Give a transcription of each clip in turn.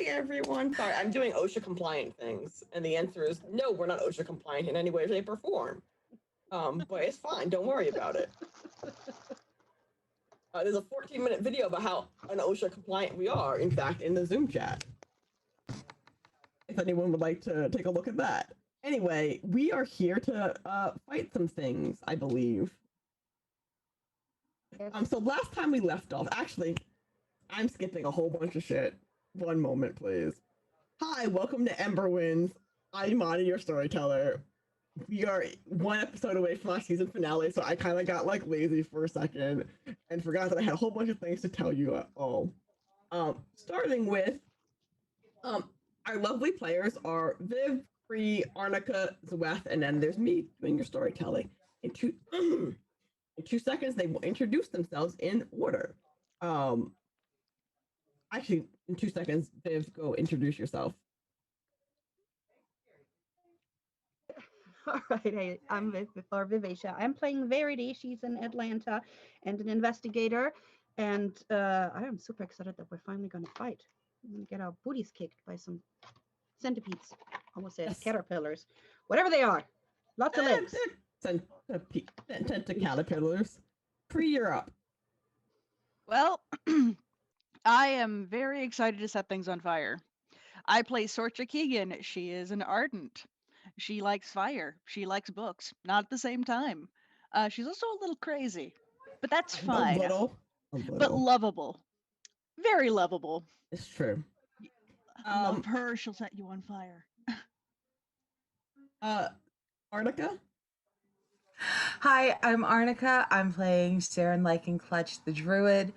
Hi, everyone. Sorry, I'm doing OSHA compliant things, and the answer is no. We're not OSHA compliant in any way, shape, or form. But it's fine. Don't worry about it. There's a 14-minute video about how OSHA compliant we are. In fact, in the Zoom chat. If anyone would like to take a look at that. Anyway, we are here to fight some things, I believe. So last time we left off, actually, I'm skipping a whole bunch of shit. One moment, please. Hi, welcome to Emberwind. I'm Monty, your storyteller. We are one episode away from our season finale, so I kind of got like lazy for a second and forgot that I had a whole bunch of things to tell you all. Starting with, our lovely players are Viv, Cree, Arnica, Zweth, and then there's me doing your storytelling. In 2 seconds, they will introduce themselves in order. Actually, in 2 seconds, Viv, go introduce yourself. All right, I'm Vivacia. I'm playing Verity. She's in Atlanta and an investigator. And I am super excited that we're finally going to fight. We're going to get our booties kicked by some centipedes. Almost said caterpillars. Whatever they are. Lots of legs. Caterpillars. Cree, you're up. Well, I am very excited to set things on fire. I play Sorcha Keegan. She is an ardent. She likes fire. She likes books. Not at the same time. She's also a little crazy, but that's fine. A little. But lovable. Very lovable. It's true. Love her. She'll set you on fire. Arnica? Hi, I'm Arnica. I'm playing Saren Lycan Clutch the Druid,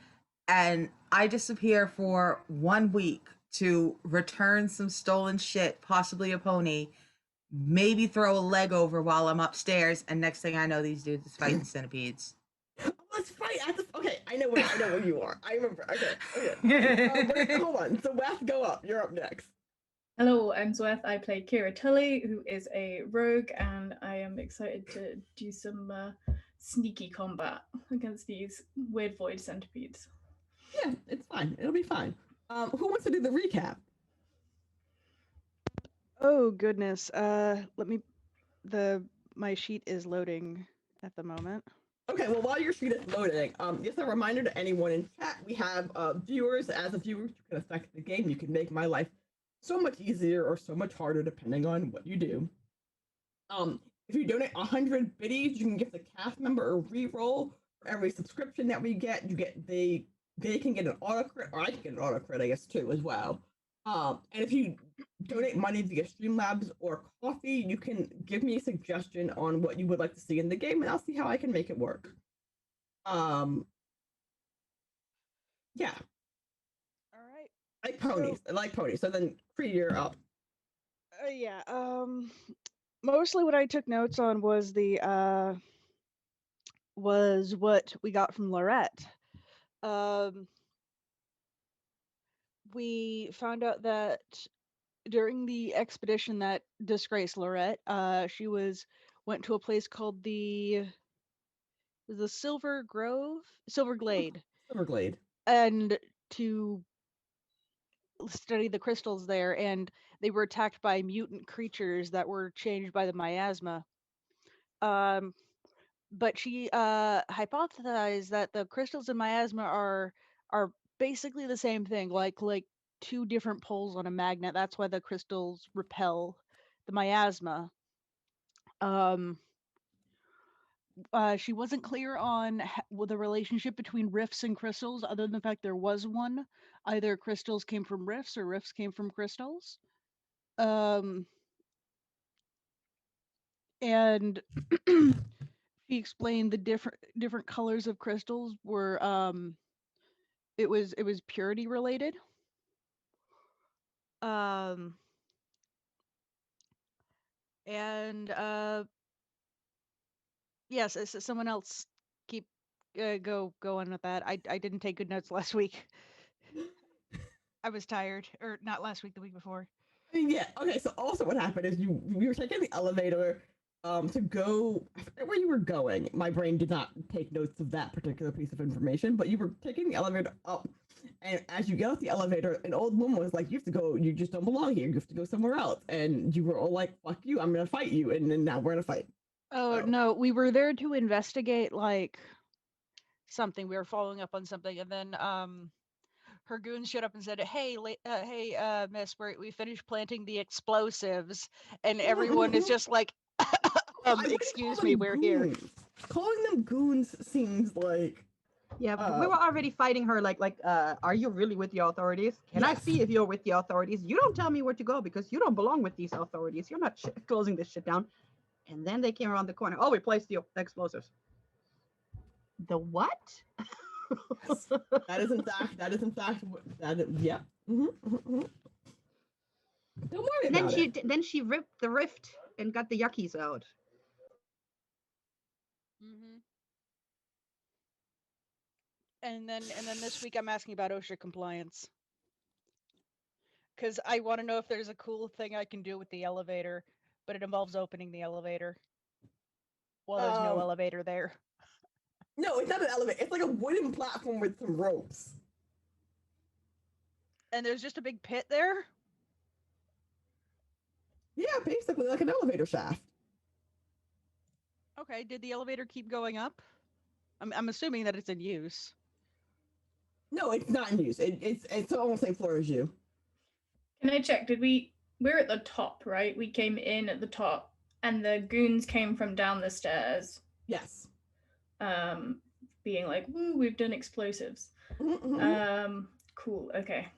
and I disappear for 1 week to return some stolen shit, possibly a pony, maybe throw a leg over while I'm upstairs, and next thing I know, these dudes is fighting centipedes. Let's fight. Okay, I know where you are. I remember. Okay. Hold on. So, Wes, go up. You're up next. Hello, I'm Zweth. I play Kira Tully, who is a rogue, and I am excited to do some sneaky combat against these weird void centipedes. Yeah, it's fine. It'll be fine. Who wants to do the recap? Oh goodness. My sheet is loading at the moment. Okay, well, while your sheet is loading, just a reminder to anyone in chat, we have viewers. As a viewer, you can affect the game. You can make my life so much easier or so much harder depending on what you do. If you donate 100 biddies, you can give the cast member a reroll. For every subscription that we get, they can get an auto crit, or I can get an auto crit, I guess, too, as well. And if you donate money via Streamlabs or Coffee, you can give me a suggestion on what you would like to see in the game, and I'll see how I can make it work. Yeah. All right. I like ponies. So then, Cree, you're up. Yeah. Mostly what I took notes on was was what we got from Lorette. We found out that during the expedition that disgraced Lorette, she went to a place called the Silver Glade. And to study the crystals there, and they were attacked by mutant creatures that were changed by the miasma. But she hypothesized that the crystals and miasma are basically the same thing, like two different poles on a magnet. That's why the crystals repel the miasma. She wasn't clear on the relationship between rifts and crystals, other than the fact there was one. Either crystals came from rifts or rifts came from crystals. And she explained the different colors of crystals were it was purity related. Yes, someone else keep go on with that. I didn't take good notes last week. I was tired, or not last week, the week before. Yeah. Okay. So also, what happened is we were taking the elevator to go. I forget where you were going. My brain did not take notes of that particular piece of information, but you were taking the elevator up, and as you get off the elevator, an old woman was like, "You have to go. You just don't belong here. You have to go somewhere else." And you were all like, "Fuck you! I'm gonna fight you." And then now we're in a fight. Oh So- no, we were there to investigate like something. We were following up on something, and then her goons showed up and said, "Hey, miss, we finished planting the explosives," and everyone is just like, I wouldn't excuse call me, them we're here. goons. Calling them goons seems like Yeah, but we were already fighting her. Are you really with the authorities? Can I Yes. see if you're with the authorities? You don't tell me where to go because you don't belong with these authorities. You're not closing this shit down. And then they came around the corner. Oh, we placed the explosives. The what? Yes. that is in fact yeah. Don't worry Then about she it. then she ripped the rift and got the yuckies out. Mm-hmm. And then this week I'm asking about OSHA compliance. Because I want to know if there's a cool thing I can do with the elevator, but it involves opening the elevator. Well, there's no elevator there. No, it's not an elevator. It's like a wooden platform with some ropes. And there's just a big pit there? Yeah, basically like an elevator shaft. Okay, did the elevator keep going up? I'm assuming that it's in use. No, it's not in use. It's almost the same floor as you. Can I check? We're at the top, right? We came in at the top, and the goons came from down the stairs, Yes. being like, "Woo, we've done explosives." Cool. Okay.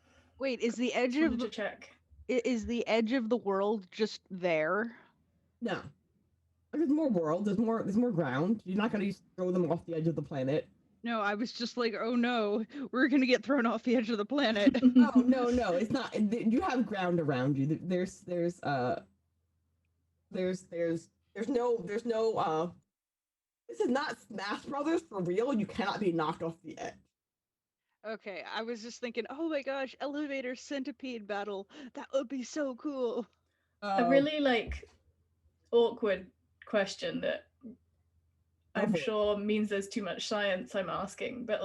Wait, is the edge Just wanted of to the, check. is the edge of the world just there? No. There's more world. There's more ground. You're not gonna just throw them off the edge of the planet. No, I was just like, oh no, we're gonna get thrown off the edge of the planet. Oh no, it's not. You have ground around you. There's no This is not Smash Brothers for real. You cannot be knocked off the edge. Okay, I was just thinking, oh my gosh, elevator centipede battle. That would be so cool. A really awkward question that I'm sure means there's too much science I'm asking, but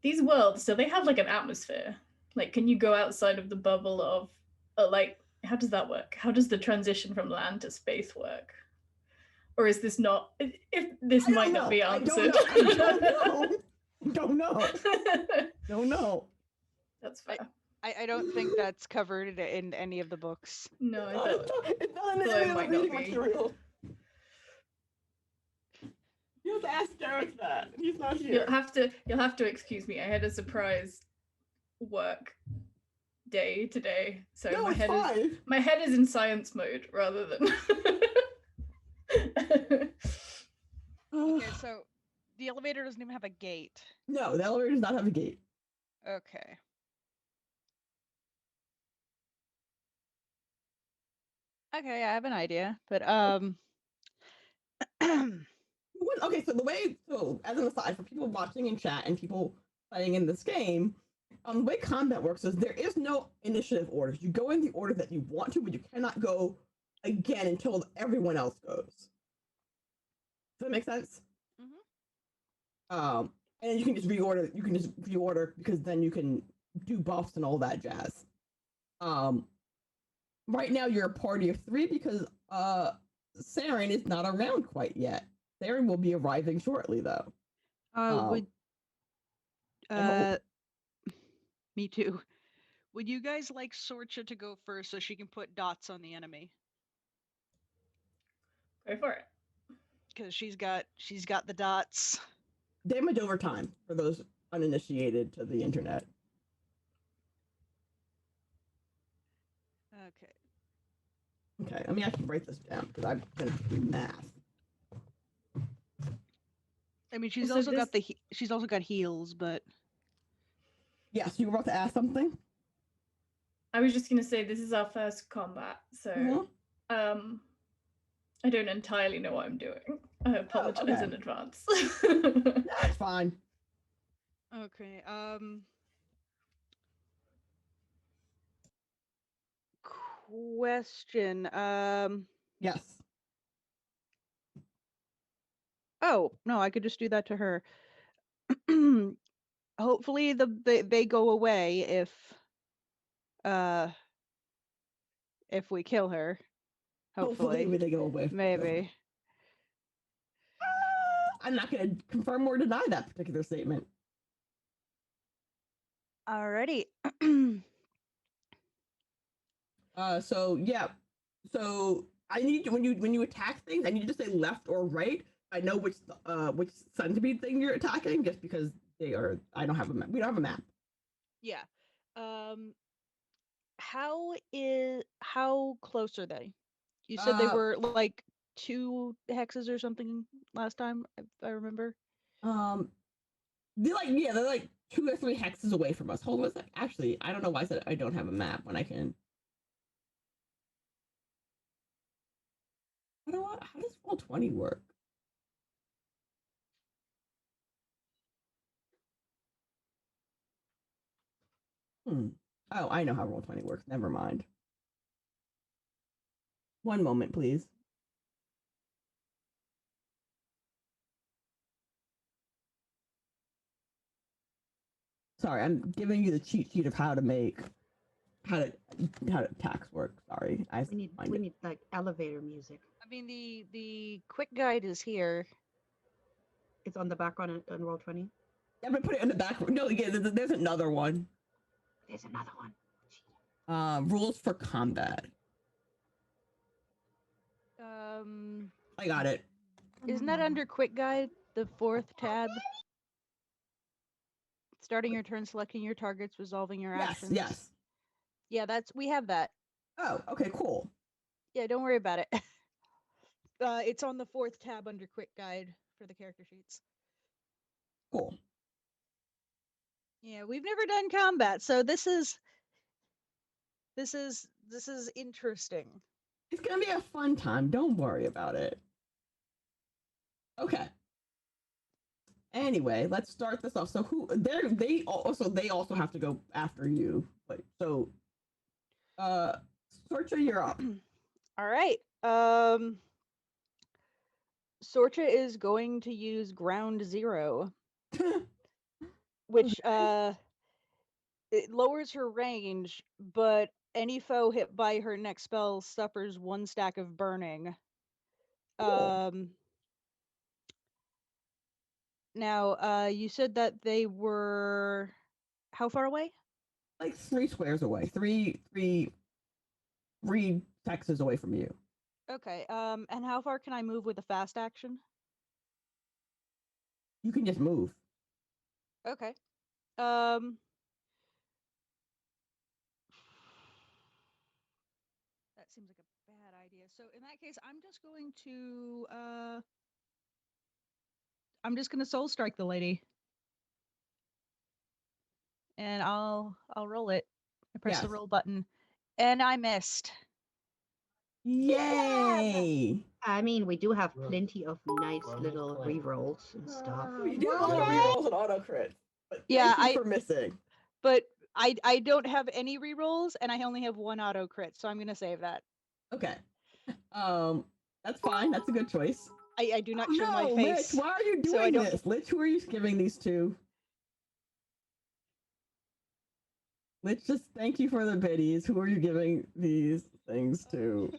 these worlds, do they have an atmosphere? Can you go outside of the bubble of how does that work? How does the transition from land to space work? Or is this not, if this might not be answered? I don't know. Don't know. That's fair. I don't think that's covered in any of the books. No, I It's not in thought any it of might the not reading be. material. You have to ask Derek that. He's not here. You'll have to excuse me. I had a surprise work day today, so No, my head is in science mode rather than. Okay, so the elevator doesn't even have a gate. No, the elevator does not have a gate. Okay. Okay, I have an idea, but Okay, so as an aside, for people watching in chat and people playing in this game, the way combat works is there is no initiative orders. You go in the order that you want to, but you cannot go again until everyone else goes. Does that make sense? Mhm. And you can just reorder. You can just reorder because then you can do buffs and all that jazz. Right now you're a party of 3 because Saren is not around quite yet. Saren will be arriving shortly though. Me too. Would you guys like Sorcha to go first so she can put dots on the enemy? Go for it. Because she's got the dots. Damage over time for those uninitiated to the internet. Okay. Okay, let me actually write this down because I'm gonna do math. I mean, she's So also got she's also got heals, but Yes, you were about to ask something? I was just gonna say this is our first combat, so I don't entirely know what I'm doing. I apologize in advance. That's fine. okay. Question. Yes. Oh, no, I could just do that to her. Hopefully they go away if we kill her. Hopefully. they go away. Maybe. I'm not going to confirm or deny that particular statement. Alrighty. So yeah. So I need when you attack things, I need you to say left or right. I know which centipede thing you're attacking, just because they are. I don't have a map. We don't have a map. Yeah. How close are they? You said they were like 2 hexes or something last time, if I remember. They're like 2 or 3 hexes away from us. Hold on a sec. Actually, I don't know why I said I don't have a map when I can. How does Roll20 work? Oh, I know how Roll20 works. Never mind. One moment, please. Sorry, I'm giving you the cheat sheet of how to tax work. Sorry, We need like elevator music. I mean, the quick guide is here. It's on the background on Roll20. I'm gonna put it in the back. No, yeah, there's another one. There's another one. Rules for combat. I got it. Isn't that under quick guide, the 4th tab? Starting your turn, selecting your targets, resolving your actions. Yes. Yeah, we have that. Oh, okay, cool. Yeah, don't worry about it. It's on the 4th tab under quick guide for the character sheets. Cool. Yeah, we've never done combat, so this is interesting. It's gonna be a fun time. Don't worry about it. Okay. Anyway, let's start this off. So they also have to go after you. Like so. Sorcha, you're up. All right. Sorcha is going to use Ground Zero, which it lowers her range, but any foe hit by her next spell suffers 1 stack of burning. Cool. Now, you said that they were how far away? Like 3 squares away. Three hexes away from you. Okay. And how far can I move with a fast action? You can just move. Okay. That seems like a bad idea. So in that case, I'm just going to soul strike the lady. And I'll roll it. I press the roll button. And I missed. Yay! I mean, we do have plenty of nice little rerolls and stuff. We do have a lot of rerolls and auto crits. But Yeah, thank you for missing. But I don't have any rerolls, and I only have 1 auto crit, so I'm gonna save that. Okay. That's fine. That's a good choice. I do not show my face. Lich, why are you doing this? Lich, who are you giving these to? Lich, just thank you for the biddies. Who are you giving these things to?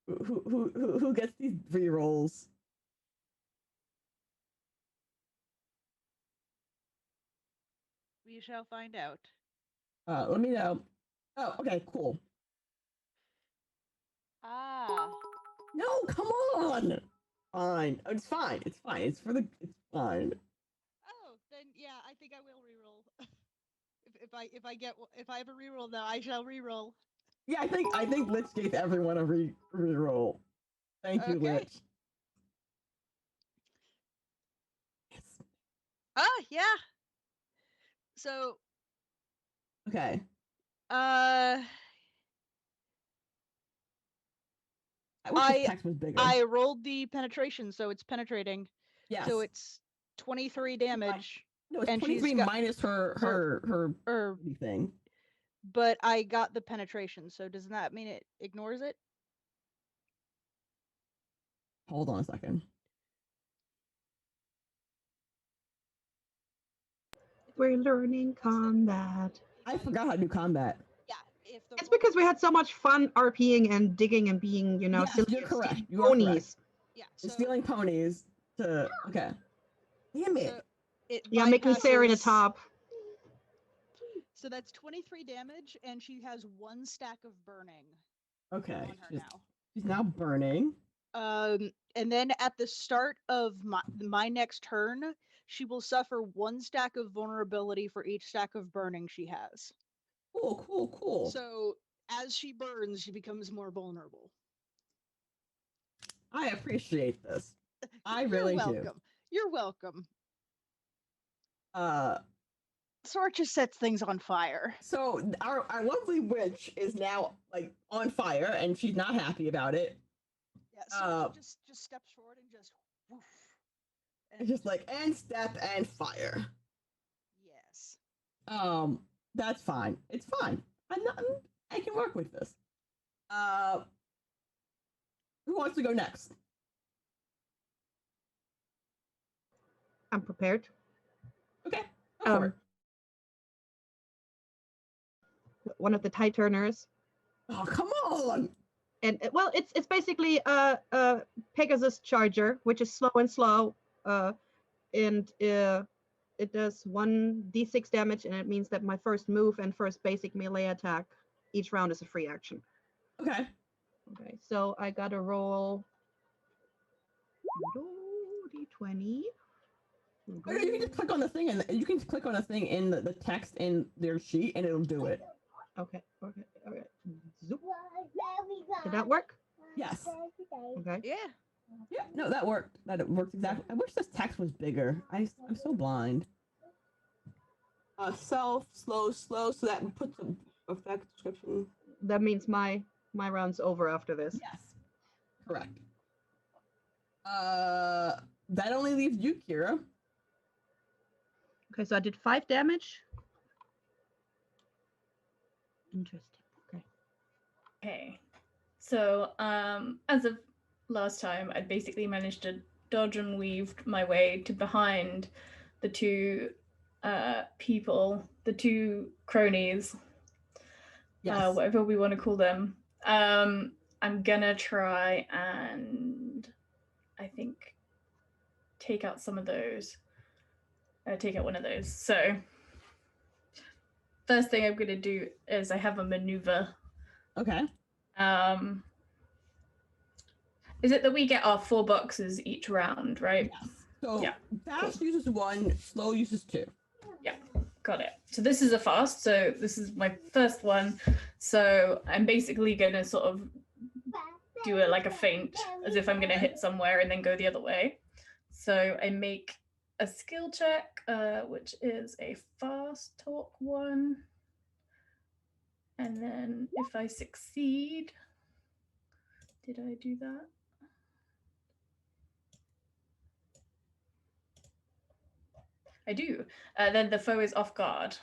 Who gets these rerolls? We shall find out. Let me know. Oh, okay, cool. Ah. No, come on. Fine. It's fine. It's fine. It's fine. Oh, then yeah, I think I will reroll. if I have a reroll now, I shall reroll. Yeah, I think Lich gave everyone a reroll. Thank you, Lich. Yes. Yeah. So. Okay. I wish the text was bigger. I rolled the penetration, so it's penetrating. Yes. So it's 23 damage. No, it's 23 minus her thing. But I got the penetration, so does that mean it ignores it? Hold on a second. We're learning combat. I forgot how to do combat. Yeah, if the It's because we had so much fun RPing and digging and being, Yes, silly you're and correct. stealing You are correct. ponies. yeah, And so, stealing ponies to okay. Damn it. so it Yeah, making Sarah the bypasses- top. So that's 23 damage, and she has 1 stack of burning Okay. on her now. She's now burning. And then at the start of my next turn, she will suffer 1 stack of vulnerability for each stack of burning she has. Cool. So as she burns, she becomes more vulnerable. I appreciate this. I You're really welcome. do. You're welcome. Uh, Sword just sets things on fire. so our lovely witch is now like on fire, and she's not happy about it. Yeah, so she just steps forward and just woof. It's just like and step and fire. Yes. That's fine. It's fine. I can work with this. Who wants to go next? I'm prepared. Okay. Go for it. One of the tie turners. Oh, come on. And well, it's basically a Pegasus charger, which is slow, and it does 1d6 damage, and it means that my first move and first basic melee attack each round is a free action. Okay. Okay, so I gotta roll d20. Or you can just click on the thing, and you can click on a thing in the text in their sheet, and it'll do it. Okay. Zoop. Did that work? Yes. Okay. Yeah. Yeah. No, that worked. That worked exactly. I wish this text was bigger. I'm so blind. Self, slow. So that puts the effect description. That means my round's over after this. Yes. Correct. That only leaves you, Kira. Okay, so I did 5 damage. Interesting. Okay. Okay. So, as of last time, I'd basically managed to dodge and weave my way to behind the 2 people, the 2 cronies, Yes. whatever we want to call them. I'm gonna try and, I think, take out some of those. Take out one of those. So, first thing I'm gonna do is I have a maneuver. Okay. Is it that we get our 4 boxes each round, right? Yes. So Yeah. fast uses 1, slow uses 2. Yeah, got it. So this is a fast, so this is my first one. So I'm basically gonna sort of do it like a feint, as if I'm gonna hit somewhere and then go the other way. So I make a skill check, which is a fast talk 1. And then if I succeed, did I do that? I do. Then the foe is off guard.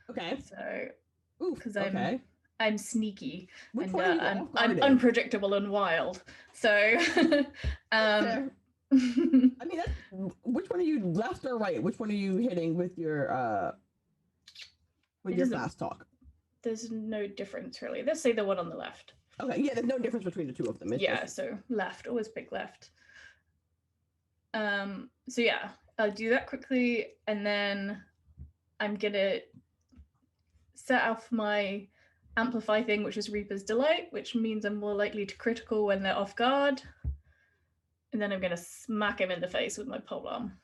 Okay. So Ooh. 'cause Okay. I'm sneaky Which and one are you I'm off-guarding? unpredictable and wild. So Fair. I mean, that's, which one are you, left or right? Which one are you hitting with your It doesn't- fast talk? there's no difference really. Let's say the one on the left. Okay. Yeah. There's no difference between the 2 of them. It's Yeah, just- so left, always pick left. So yeah, I'll do that quickly, and then I'm gonna set off my amplify thing, which is Reaper's Delight, which means I'm more likely to critical when they're off guard. And then I'm gonna smack him in the face with my polearm.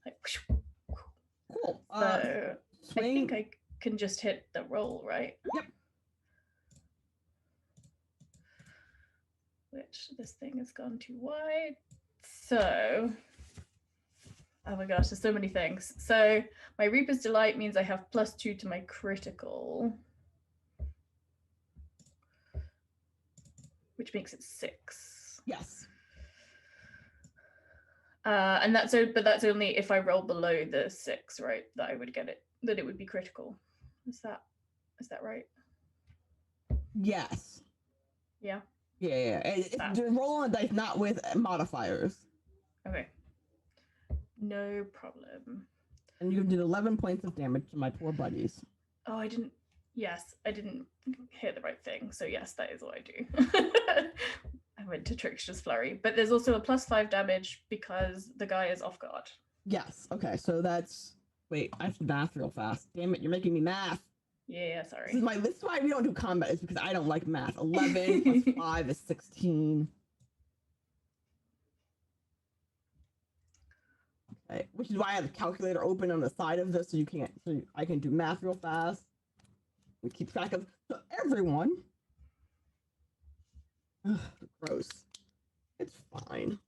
Like, Cool. so I Swing. think I can just hit the roll, right? Yep. Which this thing has gone too wide. So, oh my gosh, there's so many things. So my Reaper's Delight means I have +2 to my critical, which makes it 6. Yes. And that's only if I roll below the 6, right? That I would get it. That it would be critical. Is that right? Yes. Yeah. Yeah. Roll on the dice, not with modifiers. Okay. No problem. And you did 11 points of damage to my poor buddies. Oh, I didn't. Yes, I didn't hear the right thing. So yes, that is what I do. I went to Trickster's Flurry, but there's also a +5 damage because the guy is off guard. Yes. Okay. So that's. Wait, I have to math real fast. Damn it! You're making me math. Yeah, sorry. This is why we don't do combat. Is because I don't like math. 11 plus 5 is 16. Okay, which is why I have the calculator open on the side of this, so I can do math real fast. We keep track of everyone. Ugh, gross. It's fine.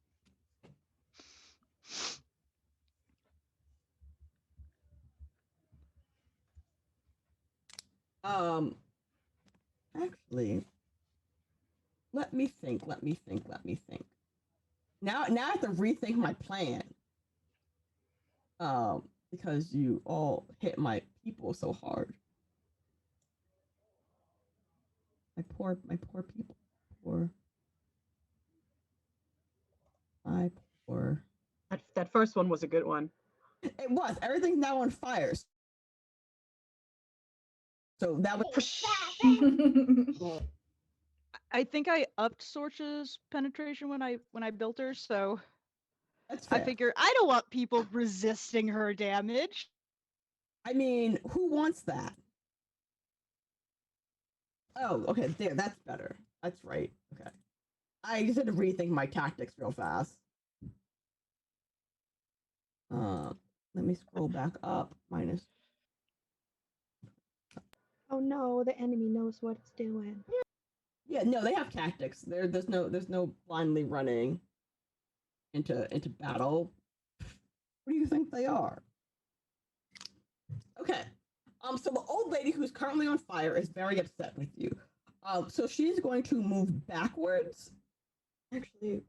Actually, let me think. Now I have to rethink my plan. Because you all hit my people so hard. My poor people. My poor. That first one was a good one. It was. Everything's now on fire. So that was. I think I upped Sorcha's penetration when I built her, so That's fair. I figure I don't want people resisting her damage. I mean, who wants that? Oh, okay, there, that's better. That's right. Okay. I just had to rethink my tactics real fast. Let me scroll back up. Minus. Oh no, the enemy knows what it's doing. Yeah, no, they have tactics. There's no blindly running into battle. What do you think they are? Okay. So the old lady who's currently on fire is very upset with you. So she's going to move backwards. Actually,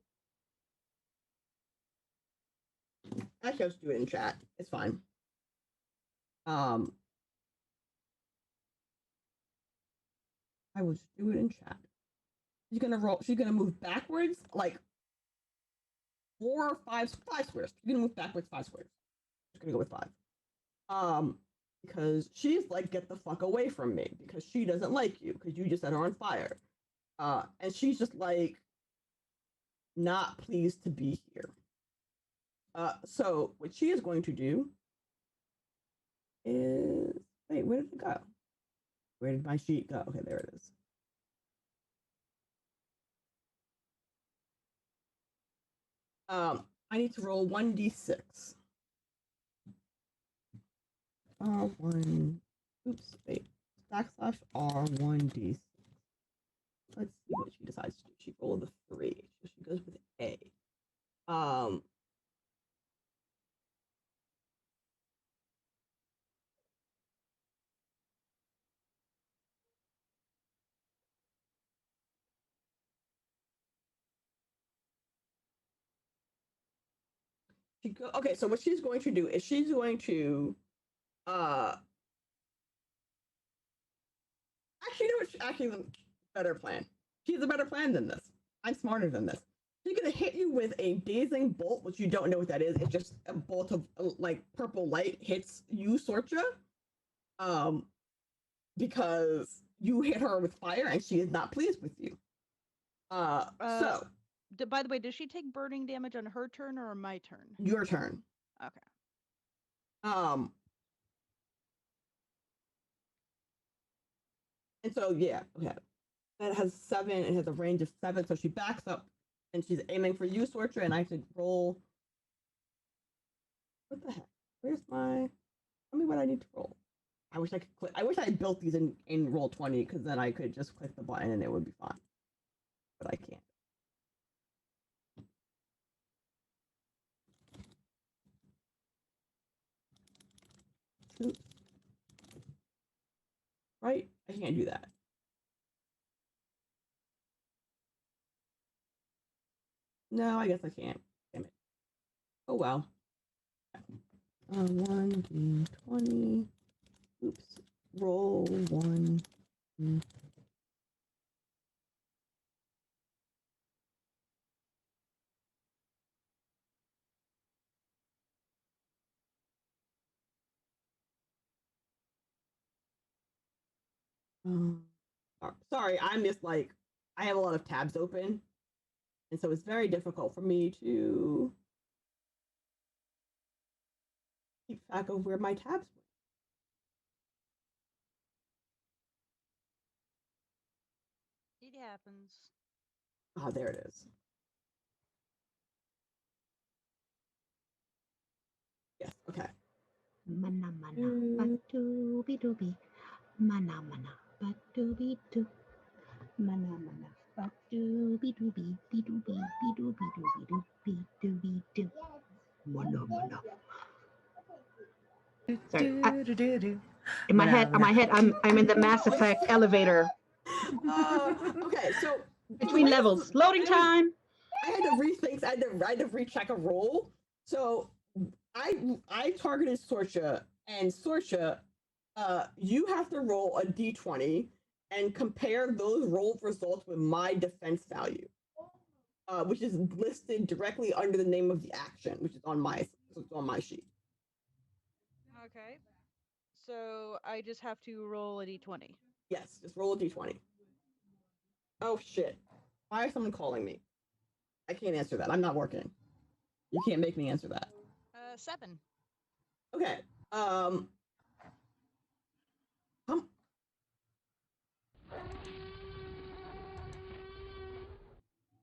I'll just do it in chat. It's fine. I will just do it in chat. She's gonna move backwards like 4 or 5 squares. She's gonna move backwards 5 squares. She's gonna go with 5. Because she's like, get the fuck away from me, because she doesn't like you, because you just set her on fire. And she's just like not pleased to be here. So what she is going to do is, wait, where did it go? Where did my sheet go? Okay, there it is. I need to roll 1d6. Wait. /R1d6. Let's see what she decides to do. She rolled a 3, so she goes with A. Okay, so what she's going to do is she's going to actually the better plan. She has a better plan than this. I'm smarter than this. She's gonna hit you with a dazing bolt, which you don't know what that is. It's just a bolt of like purple light hits you, Sorcha. Because you hit her with fire and she is not pleased with you. So by the way, does she take burning damage on her turn or on my turn? Your turn. Okay. And so yeah, okay. That has 7. It has a range of 7, so she backs up and she's aiming for you, Sorcha, and I have to roll. What the heck? Where's my? Tell me what I need to roll. I wish I could click. I wish I had built these in Roll20, because then I could just click the button and it would be fine. But I can't. Oops. Right? I can't do that. No, I guess I can't. Damn it. Oh well. 1d20. Oops. Roll 1. Sorry, I'm just like I have a lot of tabs open, and so it's very difficult for me to keep track of where my tabs went. It happens. Ah, there it is. Yes. Okay. Mana mana, ba-dooby dooby. Mana mana, ba-dooby doo. Mana mana, ba-dooby dooby, be dooby, be dooby dooby doo, be dooby doo. Mana mana. Sorry, in my head, I'm in the Mass Effect elevator Okay, so between levels. Loading time. I had to rethink. I had to recheck a roll. So I targeted Sorcha, and Sorcha, you have to roll a d20 and compare those roll results with my defense value, which is listed directly under the name of the action, which is on my sheet. Okay. So I just have to roll a d20. Yes, just roll a d20. Oh shit! Why is someone calling me? I can't answer that. I'm not working. You can't make me answer that. 7. Okay.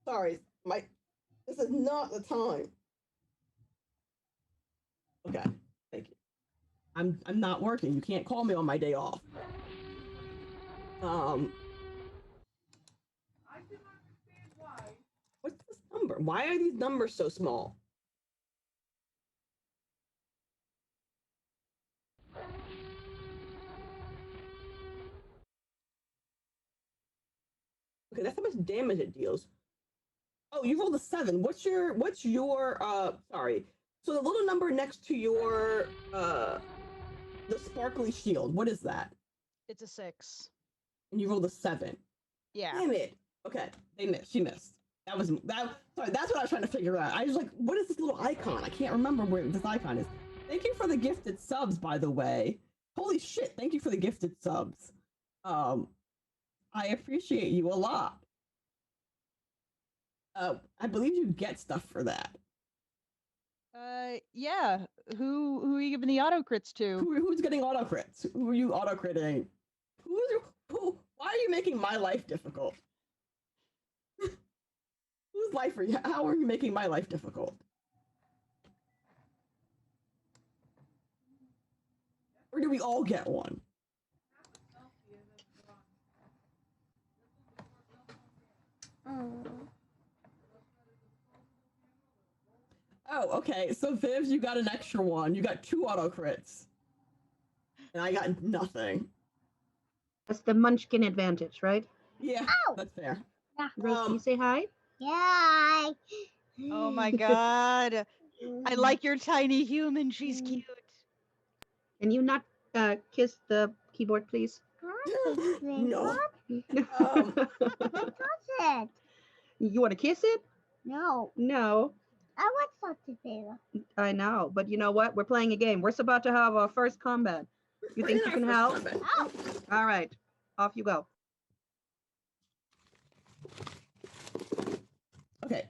Sorry, this is not the time. Okay, thank you. I'm not working. You can't call me on my day off. What's this number? Why are these numbers so small? Okay, that's how much damage it deals. Oh, you rolled a 7. What's your sorry. So the little number next to your the sparkly shield, what is that? It's a 6. And you rolled a 7. Yeah. Damn it. Okay, they missed. She missed. Sorry, that's what I was trying to figure out. I was like, what is this little icon? I can't remember where this icon is. Thank you for the gifted subs, by the way. Holy shit, thank you for the gifted subs. I appreciate you a lot. I believe you get stuff for that. Yeah. Who are you giving the auto crits to? Who's getting auto crits? Who are you auto critting? Why are you making my life difficult? Whose life are you? How are you making my life difficult? Or do we all get one? Oh, okay. So Viv, you got an extra one. You got 2 auto crits. And I got nothing. That's the Munchkin advantage, right? Yeah, that's fair. Rose, can you say hi? Yeah. Oh my god. I like your tiny human. She's cute. Can you not kiss the keyboard, please? No. Touch it. You want to kiss it? No. No. I want something better. I know, but you know what? We're playing a game. We're about to have our first combat. You think you can help? Oh. All right, off you go. Okay,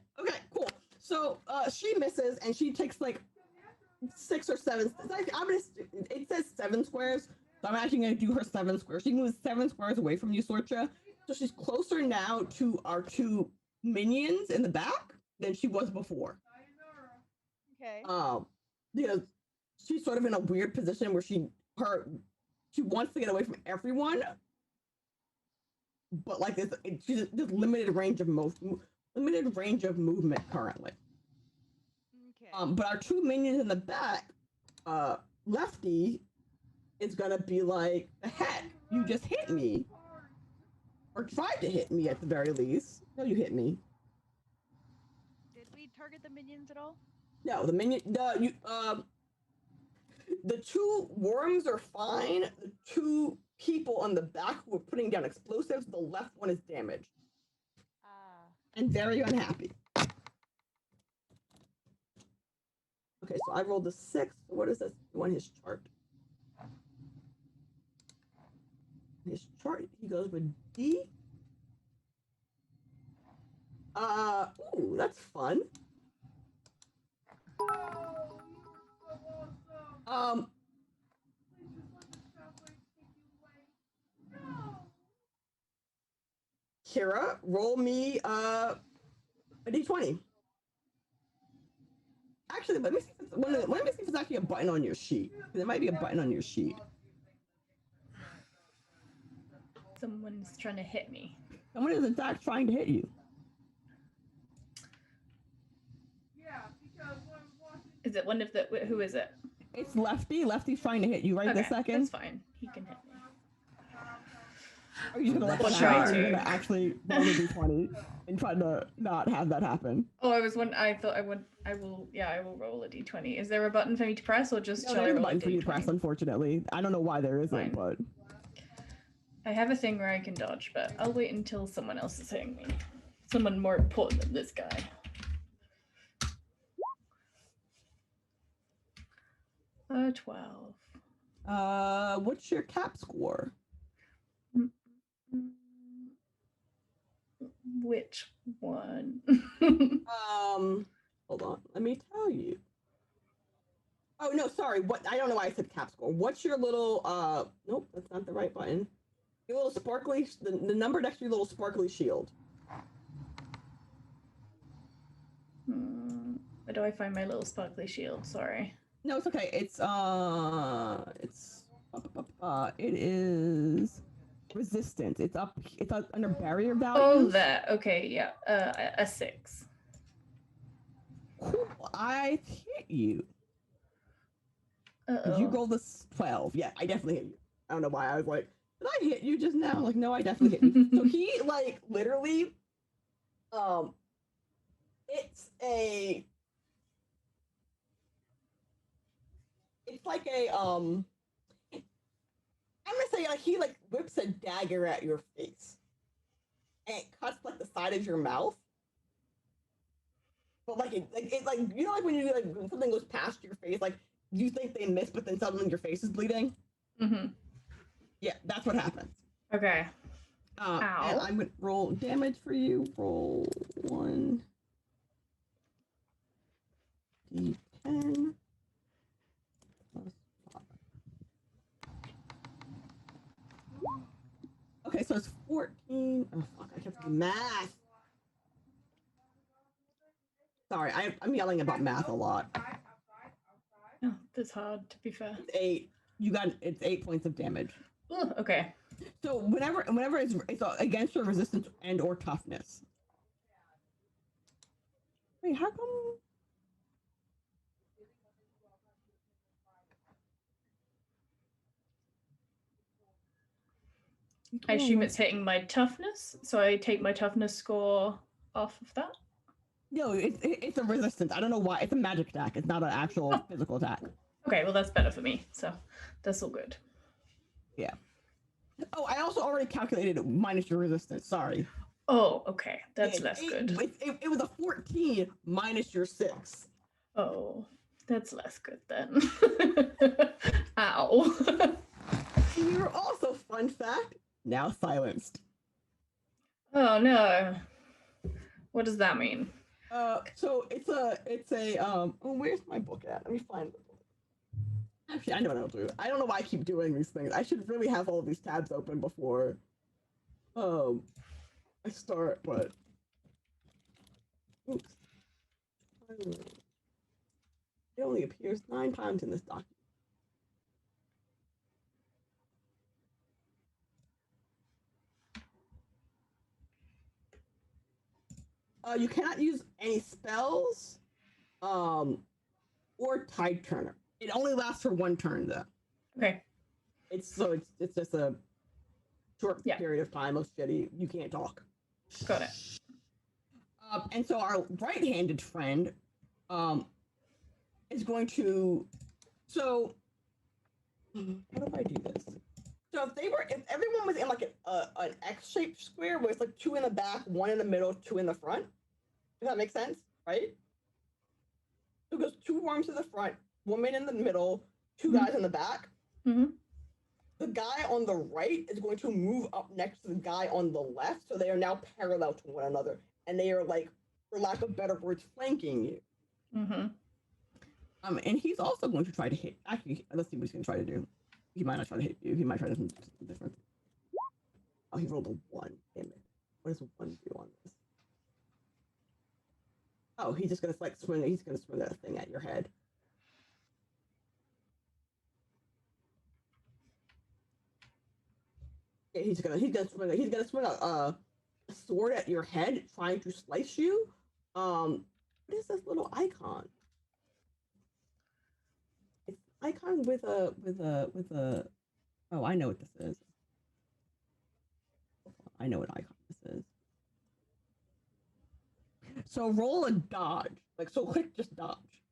cool. So she misses and she takes like 6 or 7. It says 7 squares, so I'm actually gonna do her 7 squares. She moves 7 squares away from you, Sorcha. So she's closer now to our 2 minions in the back than she was before. Okay. Because she's sort of in a weird position where she wants to get away from everyone, but like she's just limited range of movement currently. Okay. But our 2 minions in the back, Lefty is gonna be like, the heck, you just hit me, or tried to hit me at the very least. No, you hit me. Did we target the minions at all? No, the 2 worms are fine. The 2 people on the back who are putting down explosives, the left one is damaged. And very unhappy. Okay, so I rolled a 6. What does this do on his chart? His chart, he goes with D. Ooh, that's fun. Kira, roll me a d20. Actually, let me see if it's actually a button on your sheet. There might be a button on your sheet. Someone's trying to hit me. Someone is in fact trying to hit you. Is it one of the? Who is it? It's Lefty. Lefty's trying to hit you right this second. That's fine. He can hit me. Are you just gonna let that We'll try happen? to. You're gonna actually roll a d20 and try to not have that happen. Oh, I thought I would. I will. Yeah, I will roll a d20. Is there a button for me to press, or just No, shall I there's a roll button for you to d20? press, unfortunately. I don't know why there isn't, Fine. but I have a thing where I can dodge, but I'll wait until someone else is hitting me. Someone more important than this guy. A 12. what's your cap score? Which one? Hold on, let me tell you. Oh no, sorry. What? I don't know why I said cap score. What's your little? Nope, that's not the right button. Your little sparkly, the number next to your little sparkly shield. Where do I find my little sparkly shield? Sorry. No, it's okay. It is resistance. It's up under barrier values. Oh, there. Okay, yeah. A 6. Cool. I hit you. Uh-oh. You rolled this 12. Yeah, I definitely hit you. I don't know why I was like, did I hit you just now? Like, no, I definitely hit you. So he like literally, it's like a I'm gonna say like he like whips a dagger at your face, and it cuts like the side of your mouth. But like you know like when you like when something goes past your face, like you think they missed, but then suddenly your face is bleeding. Mm-hmm. Yeah, that's what happens. Okay. And Ow. I'm gonna roll damage for you. Roll 1 d10 plus 5. Okay, so it's 14. Oh fuck! I kept doing math. Sorry, I'm yelling about math a lot. Oh, that's hard, to be fair. It's 8. It's 8 points of damage. Ooh, okay. So whenever it's against your resistance and or toughness. Wait, how come? I assume it's hitting my toughness, so I take my toughness score off of that. No, it's a resistance. I don't know why. It's a magic attack. It's not an actual physical attack. Okay, well that's better for me, so that's all good. Yeah. Oh, I also already calculated it minus your resistance. Sorry. Oh, okay, that's It's less 8 good. It was a 14 minus your 6. Oh, that's less good then. Ow. You're also, fun fact, now silenced. Oh no. What does that mean? So it's a oh, where's my book at? Let me find the book. Actually, I know what I'll do. I don't know why I keep doing these things. I should really have all of these tabs open before I start, but oops. It only appears 9 times in this document. You cannot use any spells, or Tide Turner. It only lasts for 1 turn, though. Okay. It's just a short period of time of steady. You can't talk. Got it. And so our right-handed friend, is going to. So, how do I do this? So if everyone was in like an X-shaped square where it's like 2 in the back, 1 in the middle, 2 in the front. Does that make sense? Right? So it goes 2 worms in the front, woman in the middle, 2 guys in the back. Mm-hmm. the guy on the right is going to move up next to the guy on the left, so they are now parallel to one another, and they are like, for lack of better words, flanking you. Mm-hmm. And he's also going to try to hit. Actually, let's see what he's going to try to do. He might not try to hit you. He might try to do something different. Oh, he rolled a 1. Damn it. What does a 1 do on this? Oh, he's just gonna like swing. He's gonna swing that thing at your head. Yeah, he's gonna swing a sword at your head, trying to slice you. What is this little icon? It's an icon with a. Oh, I know what this is. I know what icon this is. So roll a dodge. Like, so click just dodge.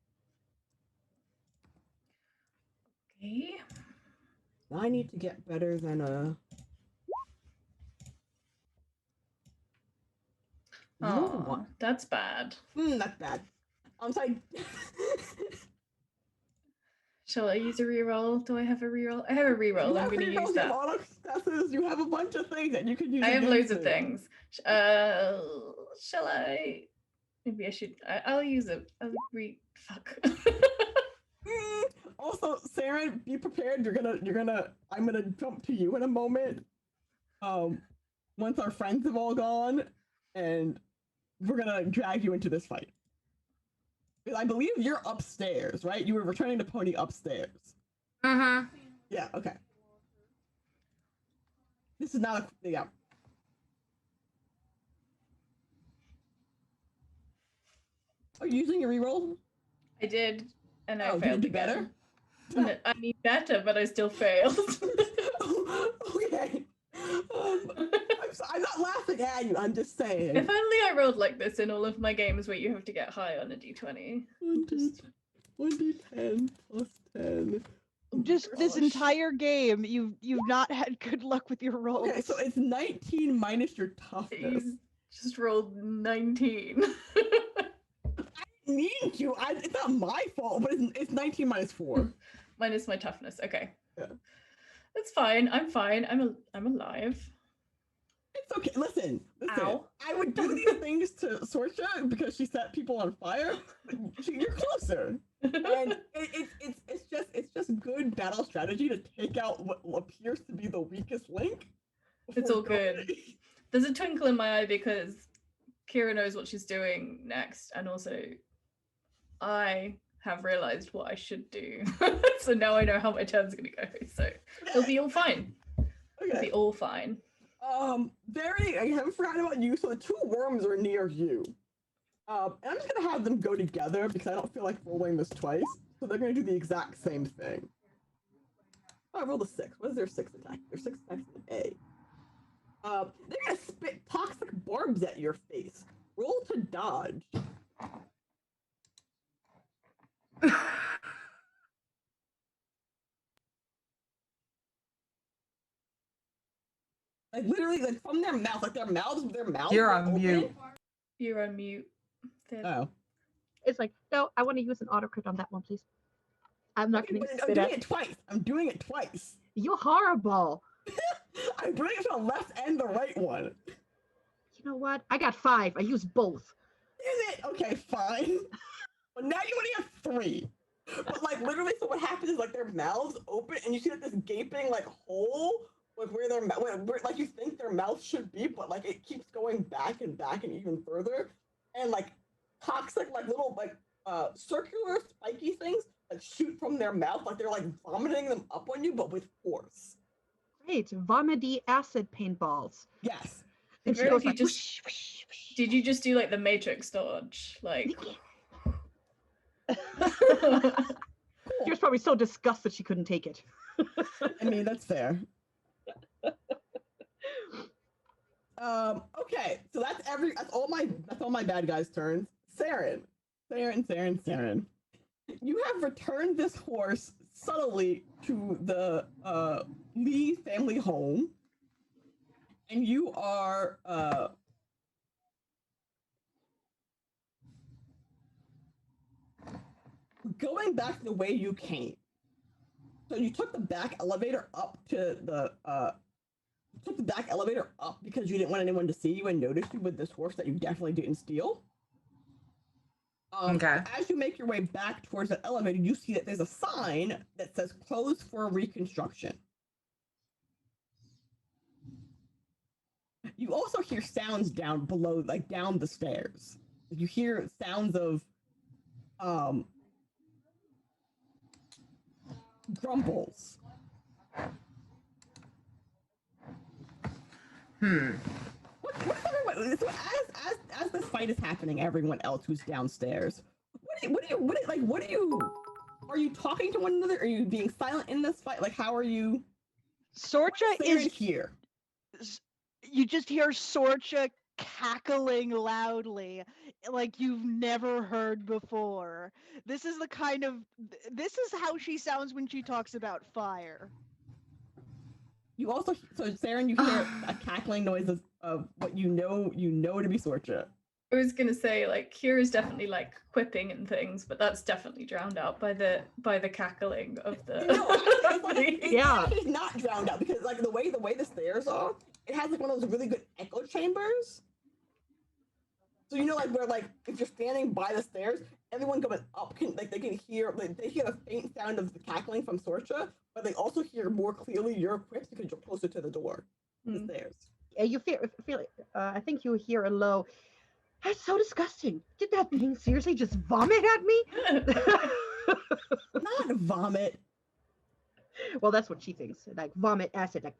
Okay. I need to get better than a. Oh, that's bad. That's bad. I'm sorry. Shall I use a reroll? Do I have a reroll? I have a reroll. I'm going to use that. You have auto successes. You have a bunch of things that you could use. I have loads of it. things. Shall I? Maybe I should. I'll use it. Fuck. Also, Sarah, be prepared. I'm gonna jump to you in a moment. Once our friends have all gone, and we're gonna drag you into this fight. I believe you're upstairs, right? You were returning to Pony upstairs. Uh-huh. Yeah, okay. This is not a... Yeah. Are you using your reroll? I did, and I Oh, failed did you do again. better? I need better, but I still failed. Okay. I'm not laughing at you. I'm just saying. If only I rolled like this in all of my games where you have to get high on a d20. 1d10 plus 10. Just this entire game, you've not had good luck with your rolls. Okay, so it's 19 minus your toughness. You just rolled 19. I mean to. It's not my fault, but it's 19 minus 4. Minus my toughness. Okay. Yeah. That's fine. I'm fine. I'm alive. It's okay. Listen. Ow. I would do these things to Sorcha because she set people on fire. You're closer, and it's just good battle strategy to take out what appears to be the weakest link. It's all good. There's a twinkle in my eye because Kira knows what she's doing next, and also I have realized what I should do. So now I know how my turn's gonna go. So it'll be all fine. It'll be all fine. Verity, I haven't forgotten about you. So the 2 worms are near you. And I'm just gonna have them go together because I don't feel like rolling this twice. So they're gonna do the exact same thing. Oh, I rolled a 6. What is their 6 attack? Their 6 attacks is an A. They're gonna spit toxic barbs at your face. Roll to dodge. Like literally, like from their mouth, like their mouths. You're on mute. You're on mute. Oh. It's like, no, I want to use an autocrit on that one, please. I'm not going to I'm spit doing it. it twice. I'm doing it twice. You're horrible. I'm doing it to the left and the right one. You know what? I got 5. I used both. Is it? Okay, fine. But now you only have 3. But like literally, so what happens is like their mouths open and you see like this gaping like hole, like where like you think their mouth should be, but like it keeps going back and even further, and like toxic like little like circular spiky things like shoot from their mouth, like they're like vomiting them up on you, but with force. Great. Vomity acid paintballs. Yes. And she Very goes you like, just- whoosh, whoosh, whoosh. Did you just do like the Matrix dodge? Like She was probably so disgusted she couldn't take it. I mean, that's fair. Okay, so that's all my bad guys' turns. Saren. You have returned this horse subtly to the Lee family home, and you are going back the way you came. So you took the back elevator up to the took the back elevator up because you didn't want anyone to see you and notice you with this horse that you definitely didn't steal. Okay. As you make your way back towards the elevator, you see that there's a sign that says "Closed for reconstruction." You also hear sounds down below, like down the stairs. You hear sounds of grumbles. What's everyone? So as this fight is happening, everyone else who's downstairs, what are you? Are you talking to one another? Are you being silent in this fight? Like, how are you? Sorcha Is is here. You just hear Sorcha cackling loudly like you've never heard before. This is this is how she sounds when she talks about fire. You also, so Saren, you hear a cackling noise of what you know to be Sorcha. I was gonna say, like, Kira's definitely like quipping and things, but that's definitely drowned out by the cackling of the. No, Yeah. it's not drowned out because like the way the stairs are, it has like one of those really good echo chambers. So you know, like where like if you're standing by the stairs, everyone going up can they can hear they hear the faint sound of the cackling from Sorcha, but they also hear more clearly your quips because you're closer to the door, the stairs. You feel I think you hear a low. That's so disgusting. Did that thing seriously just vomit at me? Not vomit. Well, that's what she thinks. Like vomit acid. Like.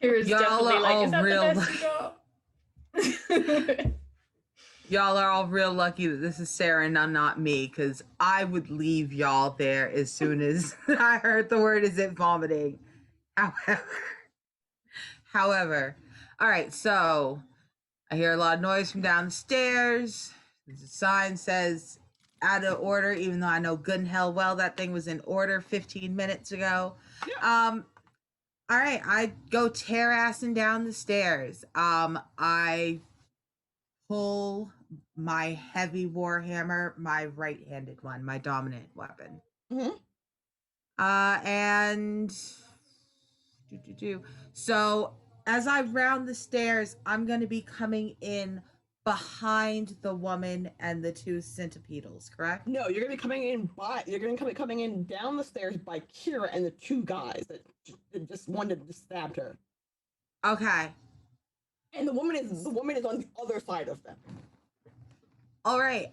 Kira's Y'all definitely are like, all is that real the best you got? Y'all are all real lucky that this is Sarah and not me, because I would leave y'all there as soon as I heard the word "is it vomiting." However, all right, so I hear a lot of noise from down the stairs. There's a sign says out of order, even though I know good and hell well that thing was in order 15 minutes ago. All right, I go terrassing down the stairs. I pull my heavy warhammer, my right-handed one, my dominant weapon. And so as I round the stairs, I'm going to be coming in behind the woman and the two centipedals, correct? No, you're gonna be coming in down the stairs by Kira and the two guys that just wanted to stab her. Okay. And the woman is on the other side of them. All right.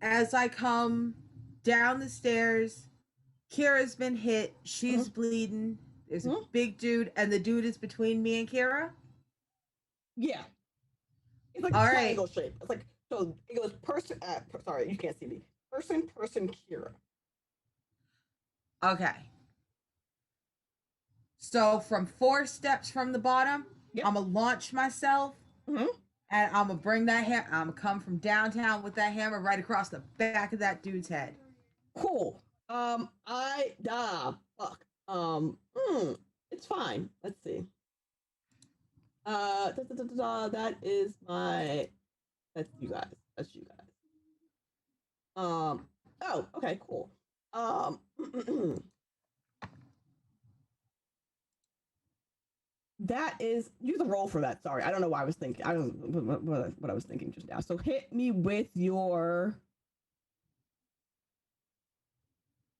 As I come down the stairs, Kira's been hit. She's bleeding. There's a big dude, and the dude is between me and Kira. Yeah. It's like All a right. triangle shape. It's like, so it goes person. Sorry, you can't see me. Person, Kira. Okay. So from 4 steps from the bottom, Yep. I'm gonna launch myself, and I'm gonna bring that hammer. I'm gonna come from downtown with that hammer right across the back of that dude's head. Cool. Fuck. It's fine. Let's see. That is my. That's you guys. Oh, okay, cool. That is use a roll for that. Sorry, I don't know why I was thinking. I don't know what I was thinking just now. So hit me with your.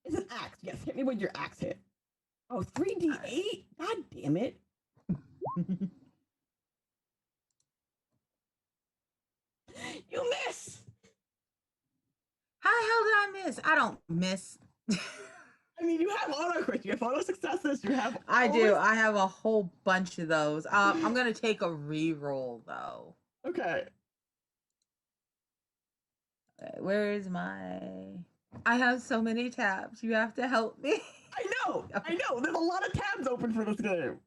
It's an axe. Yes, hit me with your axe hit. Oh, 3d8? God damn it. You miss. How the hell did I miss? I don't miss. I mean, you have auto crits, you have auto successes, you have. I do. I have a whole bunch of those. I'm gonna take a re-roll though. Okay. Where is my? I have so many tabs. You have to help me. I know. There's a lot of tabs open for this game.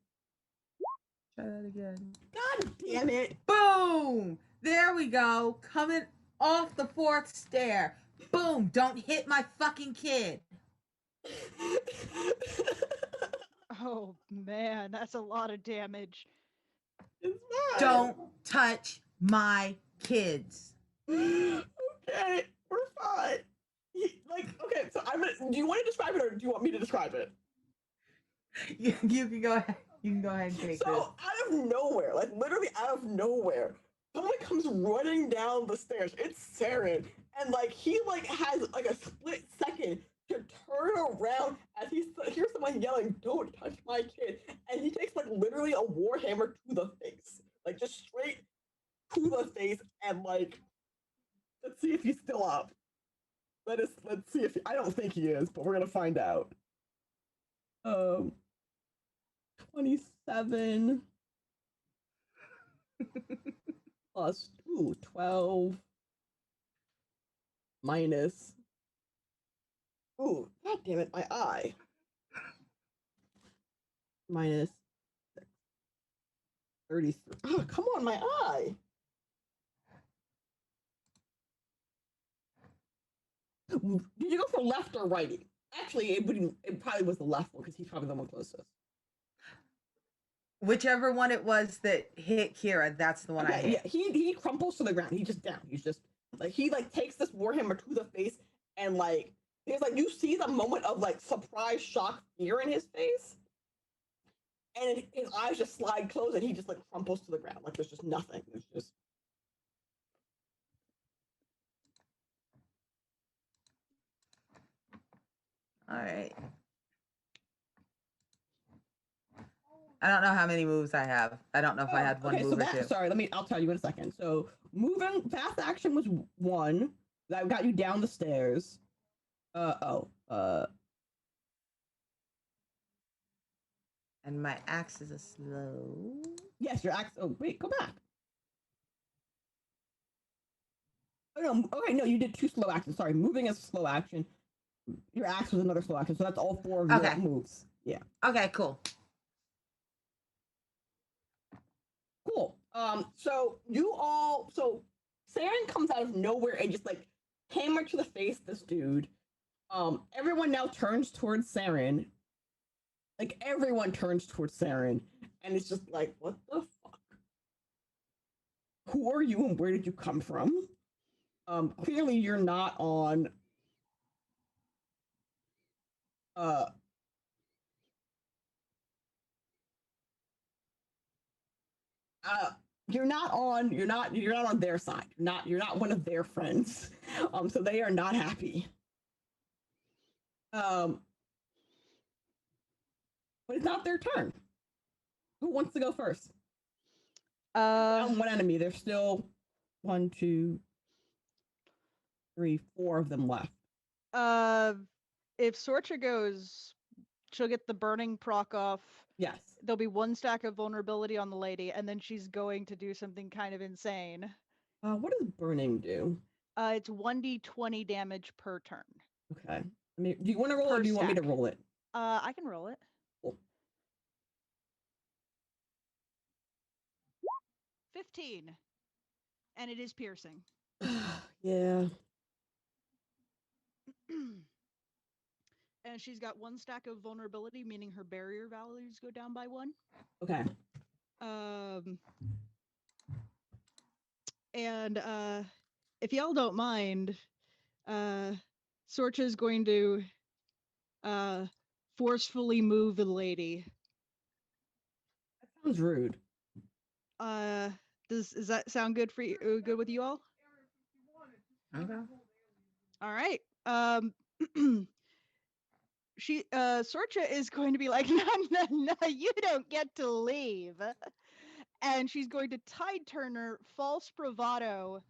Try that again. God damn it. Boom! There we go. Coming off the 4th stair. Boom! Don't hit my fucking kid. Oh man, that's a lot of damage. It's fine. Don't touch my kids. Okay, we're fine. Okay, so I'm gonna. Do you want to describe it, or do you want me to describe it? You can go ahead. You can go ahead and take So this. out of nowhere, like literally out of nowhere, someone comes running down the stairs. It's Saren, and like he like has like a split second to turn around as he hears someone yelling, "Don't touch my kid!" And he takes like literally a warhammer to the face, like just straight to the face, and like let's see if he's still up. Let's see if I don't think he is, but we're gonna find out. 27 plus 12 minus. Ooh, god damn it, my eye. Minus 33. Oh, come on, my eye. Did you go for left or righty? Actually, it probably was the left one because he's probably the one closest. Whichever one it was that hit Kira, that's the one I hit. Yeah, he crumples to the ground. He's just down. He's just like he like takes this warhammer to the face and like there's like you see the moment of like surprise, shock, fear in his face, and his eyes just slide closed and he just like crumples to the ground. Like there's just nothing. There's just. All right. I don't know how many moves I have. I don't know if I had one move or two. Sorry, I'll tell you in a second. So moving fast action was 1. That got you down the stairs. And my axe is a slow. Yes, your axe. Oh, wait, go back. Oh, no. Okay, no, you did 2 slow actions. Sorry, moving is a slow action. Your axe was another slow action, so that's all 4 of your moves. Yeah. Okay, cool. Cool. So Saren comes out of nowhere and just like hammer to the face this dude. Everyone now turns towards Saren. Like everyone turns towards Saren, and it's just like, what the fuck? Who are you and where did you come from? Clearly you're not on you're not on their side. You're not one of their friends. So they are not happy. But it's not their turn. Who wants to go first? Down one enemy. There's still 1, 2, 3, 4 of them left. If Sorcha goes, she'll get the burning proc off. Yes. There'll be 1 stack of vulnerability on the lady, and then she's going to do something kind of insane. What does burning do? It's 1d20 damage per turn. Okay. I mean, do you want to roll it or do you want me to roll it? I can roll it. Cool. 15. And it is piercing. Yeah. And she's got 1 stack of vulnerability, meaning her barrier values go down by 1. Okay. And if y'all don't mind, Sorcha is going to forcefully move the lady. That sounds rude. Does that sound good for you? Good with you all? Okay. All right. Sorcha is going to be like, no, you don't get to leave. And she's going to tide turner false bravado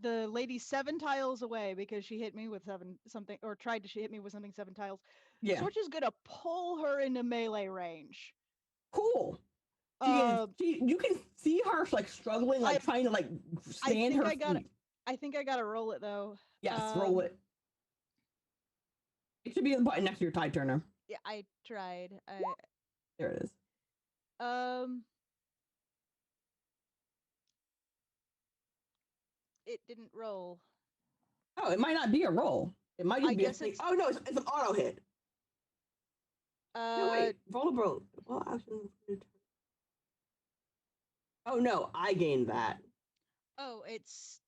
the lady 7 tiles away because she hit me with something or tried to hit me with something 7 tiles. Yeah. Sorcha's gonna pull her into melee range. Cool. You can see her like struggling, like trying to like stand her feet. I think I gotta roll it though. Yes, roll it. It should be the button next to your tide turner. Yeah, I tried. There it is. It didn't roll. Oh, it might not be a roll. It might just be oh no, it's an auto hit. No, wait, vulnerable. Well, actually, oh no, I gained that. Oh, it's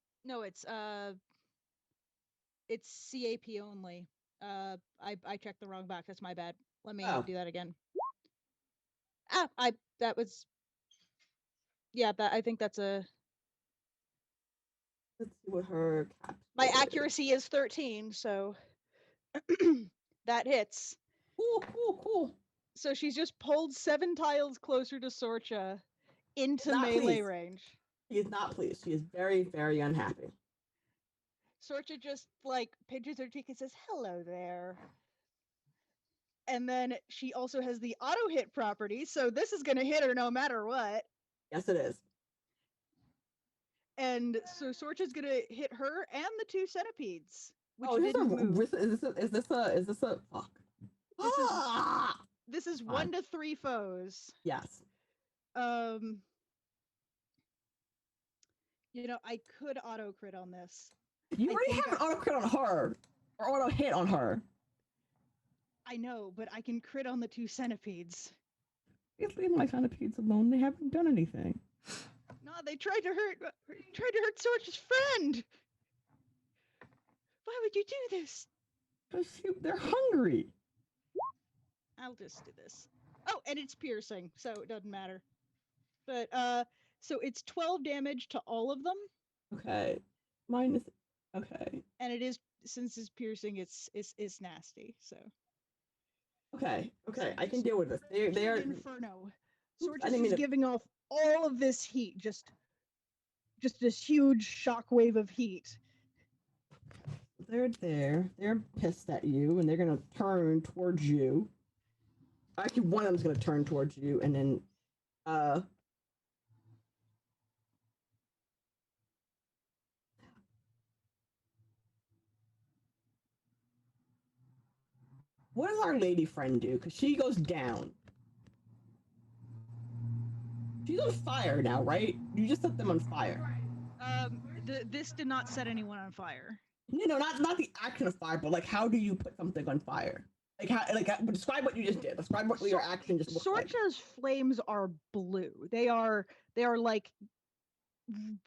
It's CAP only. I checked the wrong box. That's my bad. Let me Oh. do that again. That was. Yeah, I think that's a. Let's see what her cap My is. accuracy is 13, so that hits. Cool. So she's just pulled 7 tiles closer to Sorcha into Not melee pleased. range. She is not pleased. She is very, very unhappy. Sorcha just like pinches her cheek and says, "Hello there." And then she also has the auto hit property, so this is going to hit her no matter what. Yes, it is. And so Sorcha's going to hit her and the 2 centipedes, which Oh, didn't move. is this a fuck? This is Fine. 1 to 3 foes. Yes. I could auto crit on this. You already have an auto crit on her, or auto hit on her. I know, but I can crit on the 2 centipedes. Please leave my centipedes alone. They haven't done anything. No, they tried to hurt Sorcha's friend. Why would you do this? Because they're hungry. I'll just do this. Oh, and it's piercing, so it doesn't matter. But so it's 12 damage to all of them. Okay. Minus. Okay. And it is, since it's piercing, it's nasty. So. Okay. So I can deal with this. They are Inferno. Oops, Sorcha is giving off all of this heat, just this huge shockwave of heat. They're there. They're pissed at you, and they're gonna turn towards you. Actually, one of them's gonna turn towards you, and then, what does our lady friend do? Because she goes down. She's on fire now, right? You just set them on fire. This did not set anyone on fire. No, not the action of fire, but like, how do you put something on fire? Describe what you just did. Describe what your action just looked like. Sorcha's flames are blue. They are like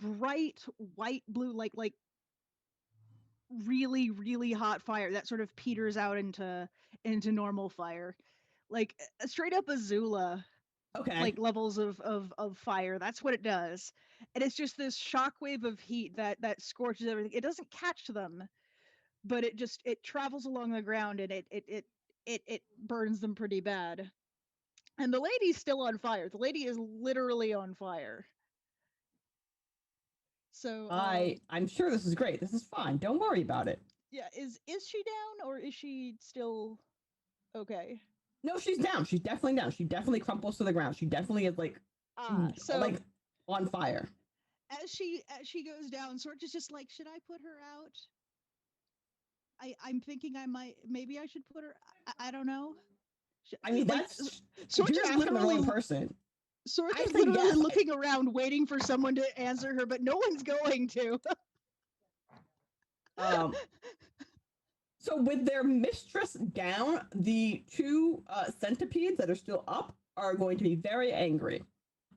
bright white blue, like really, really hot fire that sort of peters out into normal fire, like straight up Azula. Okay. Like levels of fire. That's what it does. And it's just this shockwave of heat that scorches everything. It doesn't catch them, but it travels along the ground and it burns them pretty bad. And the lady's still on fire. The lady is literally on fire. So I'm sure this is great. This is fine. Don't worry about it. Yeah, is she down or is she still okay? No, she's down. She's definitely down. She definitely crumples to the ground. She definitely is like on fire. As she goes down, Sorcha's just like, should I put her out? I'm thinking maybe I should put her. I don't know. I mean, like, that's Sorcha's literally the wrong person. Sorcha's literally looking around, waiting for someone to answer her, but no one's going to. So with their mistress down, the 2 centipedes that are still up are going to be very angry.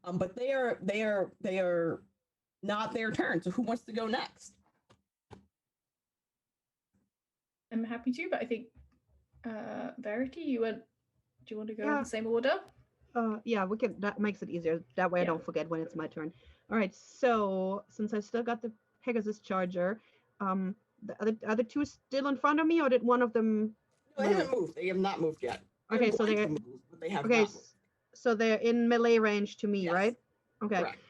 But they are not their turn. So who wants to go next? I'm happy to, but I think Verity, do you want to go in the same order? Yeah, we can. That makes it easier. That way I don't forget when it's my turn. All right. So since I still got the Pegasus Charger, the other 2 still in front of me, or did one of them? No, they haven't moved. They have not moved yet. Okay, so they have not moved. So they're in melee range to me, Yes. right? Okay. Correct.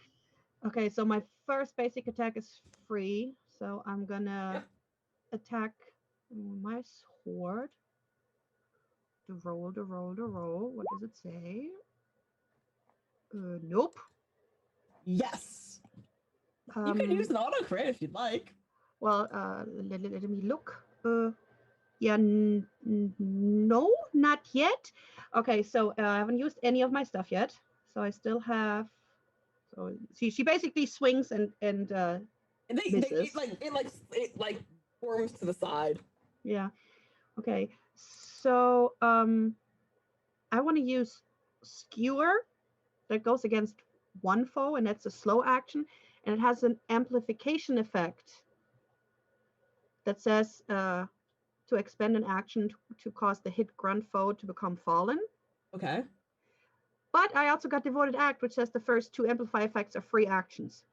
Okay, so my first basic attack is free, so I'm gonna attack my sword. The roll. What does it say? Nope. Yes. You can use an auto crit if you'd like. Well, let me look. Yeah, no, not yet. Okay, so I haven't used any of my stuff yet. So I still have. So she basically swings and misses. It forms to the side. Yeah. Okay. So I want to use Skewer. That goes against 1 foe, and that's a slow action, and it has an amplification effect. that says to expend an action to cause the hit grunt foe to become fallen. Okay. But I also got Devoted Act, which says the first 2 amplify effects are free actions.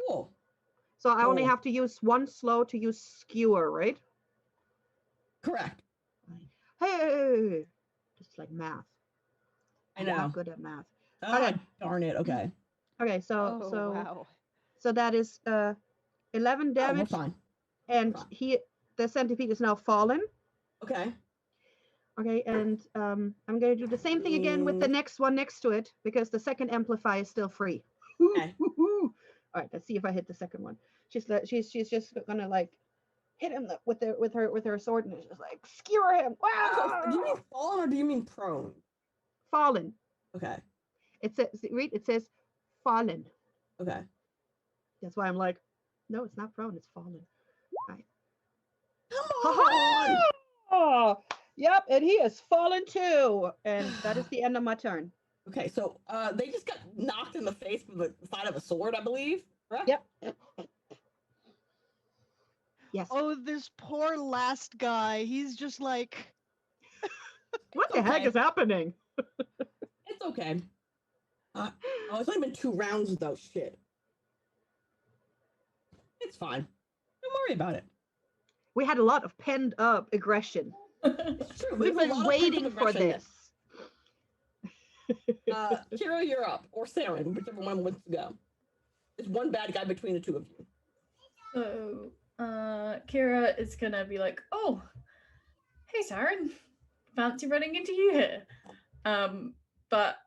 Cool. So I only Cool. have to use 1 slow to use Skewer, right? Correct. Hey, just like math. I I'm know. not good at math. Ah, Okay. darn it. Okay. Okay, so Oh, wow. so that is 11 Oh, we're damage, fine. and Fine. the centipede is now fallen. Okay. Okay, and I'm gonna do the same thing again with the next one next to it because the second amplify is still free. Okay. All right, let's see if I hit the second one. She's just gonna like hit him with her sword and it's just like skewer him. Also, do you mean Wow! fallen or do you mean prone? Fallen. Okay. It says it says fallen. Okay. That's why I'm like, no, it's not prone, it's fallen. Right. Come on. Oh, yep, and he is fallen too. And that is the end of my turn. Okay, so they just got knocked in the face with the side of a sword, I believe. Correct? Yep. Yes. Oh, this poor last guy. He's just like, What the heck okay. is happening? It's okay. Oh, it's only been 2 rounds though. Shit. It's fine. Don't worry about it. We had a lot of pent up aggression. It's true. We've there's a been lot of waiting pent-up for aggression. this. Kira, you're up, or Saren, whichever one wants to go. There's one bad guy between the 2 of you. So, Kira is gonna be like, "Oh, hey, Saren, fancy running into you here." But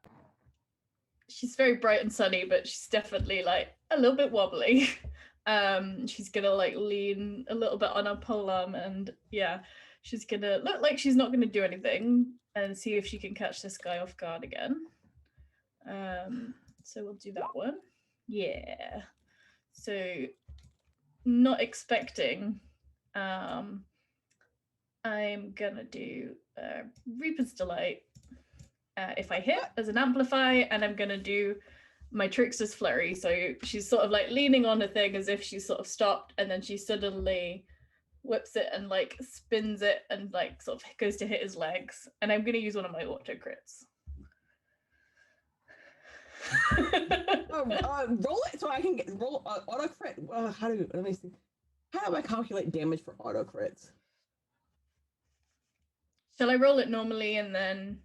she's very bright and sunny, but she's definitely like a little bit wobbly. She's gonna like lean a little bit on her polearm, and yeah, she's gonna look like she's not gonna do anything, and see if she can catch this guy off guard again. So we'll do that one. Yeah. So not expecting. I'm gonna do Reaper's Delight if I hit as an amplify, and I'm gonna do my Trickster's Flurry. So she's sort of like leaning on a thing as if she's sort of stopped, and then she suddenly whips it and like spins it and like sort of goes to hit his legs. And I'm gonna use one of my auto crits. Roll it so I can roll auto crit. Let me see. How do I calculate damage for auto crits? Shall I roll it normally and then?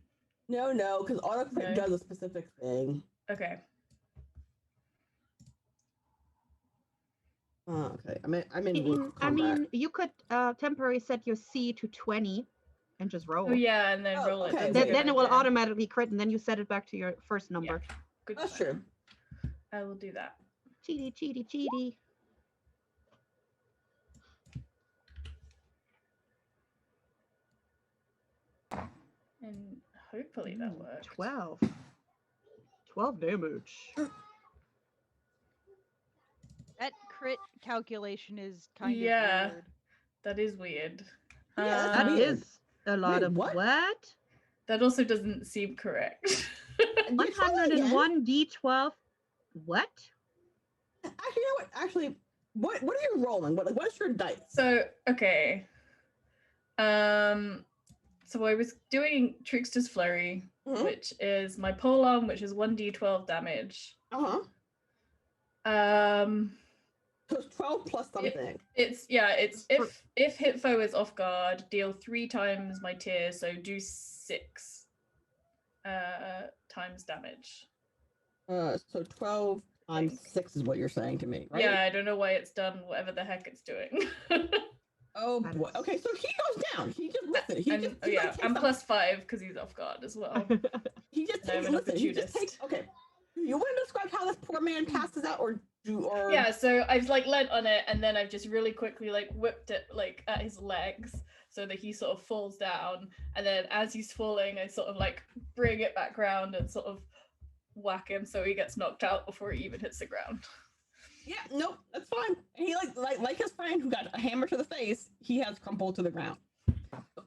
No, because auto crit does a specific thing. Okay. Okay. I'm in I mean, you could temporarily set your C to 20 and just roll. Oh yeah, and then roll it. okay. Then it will automatically crit, and then you set it back to your first number. Yeah. Good That's plan. true. I will do that. Cheaty. And hopefully that works. 12 damage. that crit calculation is kind of Yeah. weird. That is weird. Yeah, That weird. is a lot Wait, of what? That also doesn't seem correct. 101 d12. What? Actually, you know what? Actually, what are you rolling? What's your dice? So okay. So I was doing Trickster's Flurry, Mhm. which is my polearm, which is 1d12 damage. Uh-huh. So it's 12 plus something. It's if hit foe is off guard, deal 3 times my tier, so do 6 times damage. So 12 times 6 is what you're saying to me, right? Yeah, I don't know why it's done whatever the heck it's doing. Oh boy. Okay, so he goes down. He just listen. I'm plus 5 because he's off guard as well. He just I'm takes an listen. He just opportunist. takes. Okay. You want to describe how this poor man passes out, or Yeah, so I've like leant on it, and then I've just really quickly like whipped it like at his legs so that he sort of falls down, and then as he's falling, I sort of like bring it back round and sort of whack him so he gets knocked out before he even hits the ground. Yeah, nope, that's fine. And he like his friend who got a hammer to the face, he has crumpled to the ground.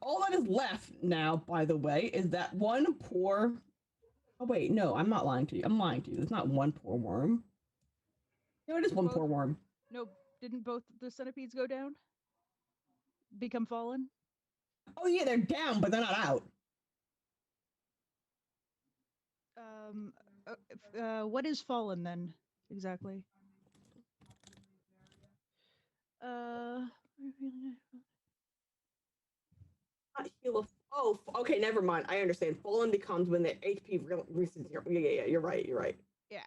All that is left now, by the way, is that one poor. Oh wait, no, I'm not lying to you. I'm lying to you. It's not one poor worm. No, it is one poor worm. No, didn't both the centipedes go down? become fallen? Oh yeah, they're down, but they're not out. What is fallen then exactly? Not heal of. Oh, okay, never mind. I understand. Fallen becomes when the HP reaches zero. Yeah. You're right. Yeah.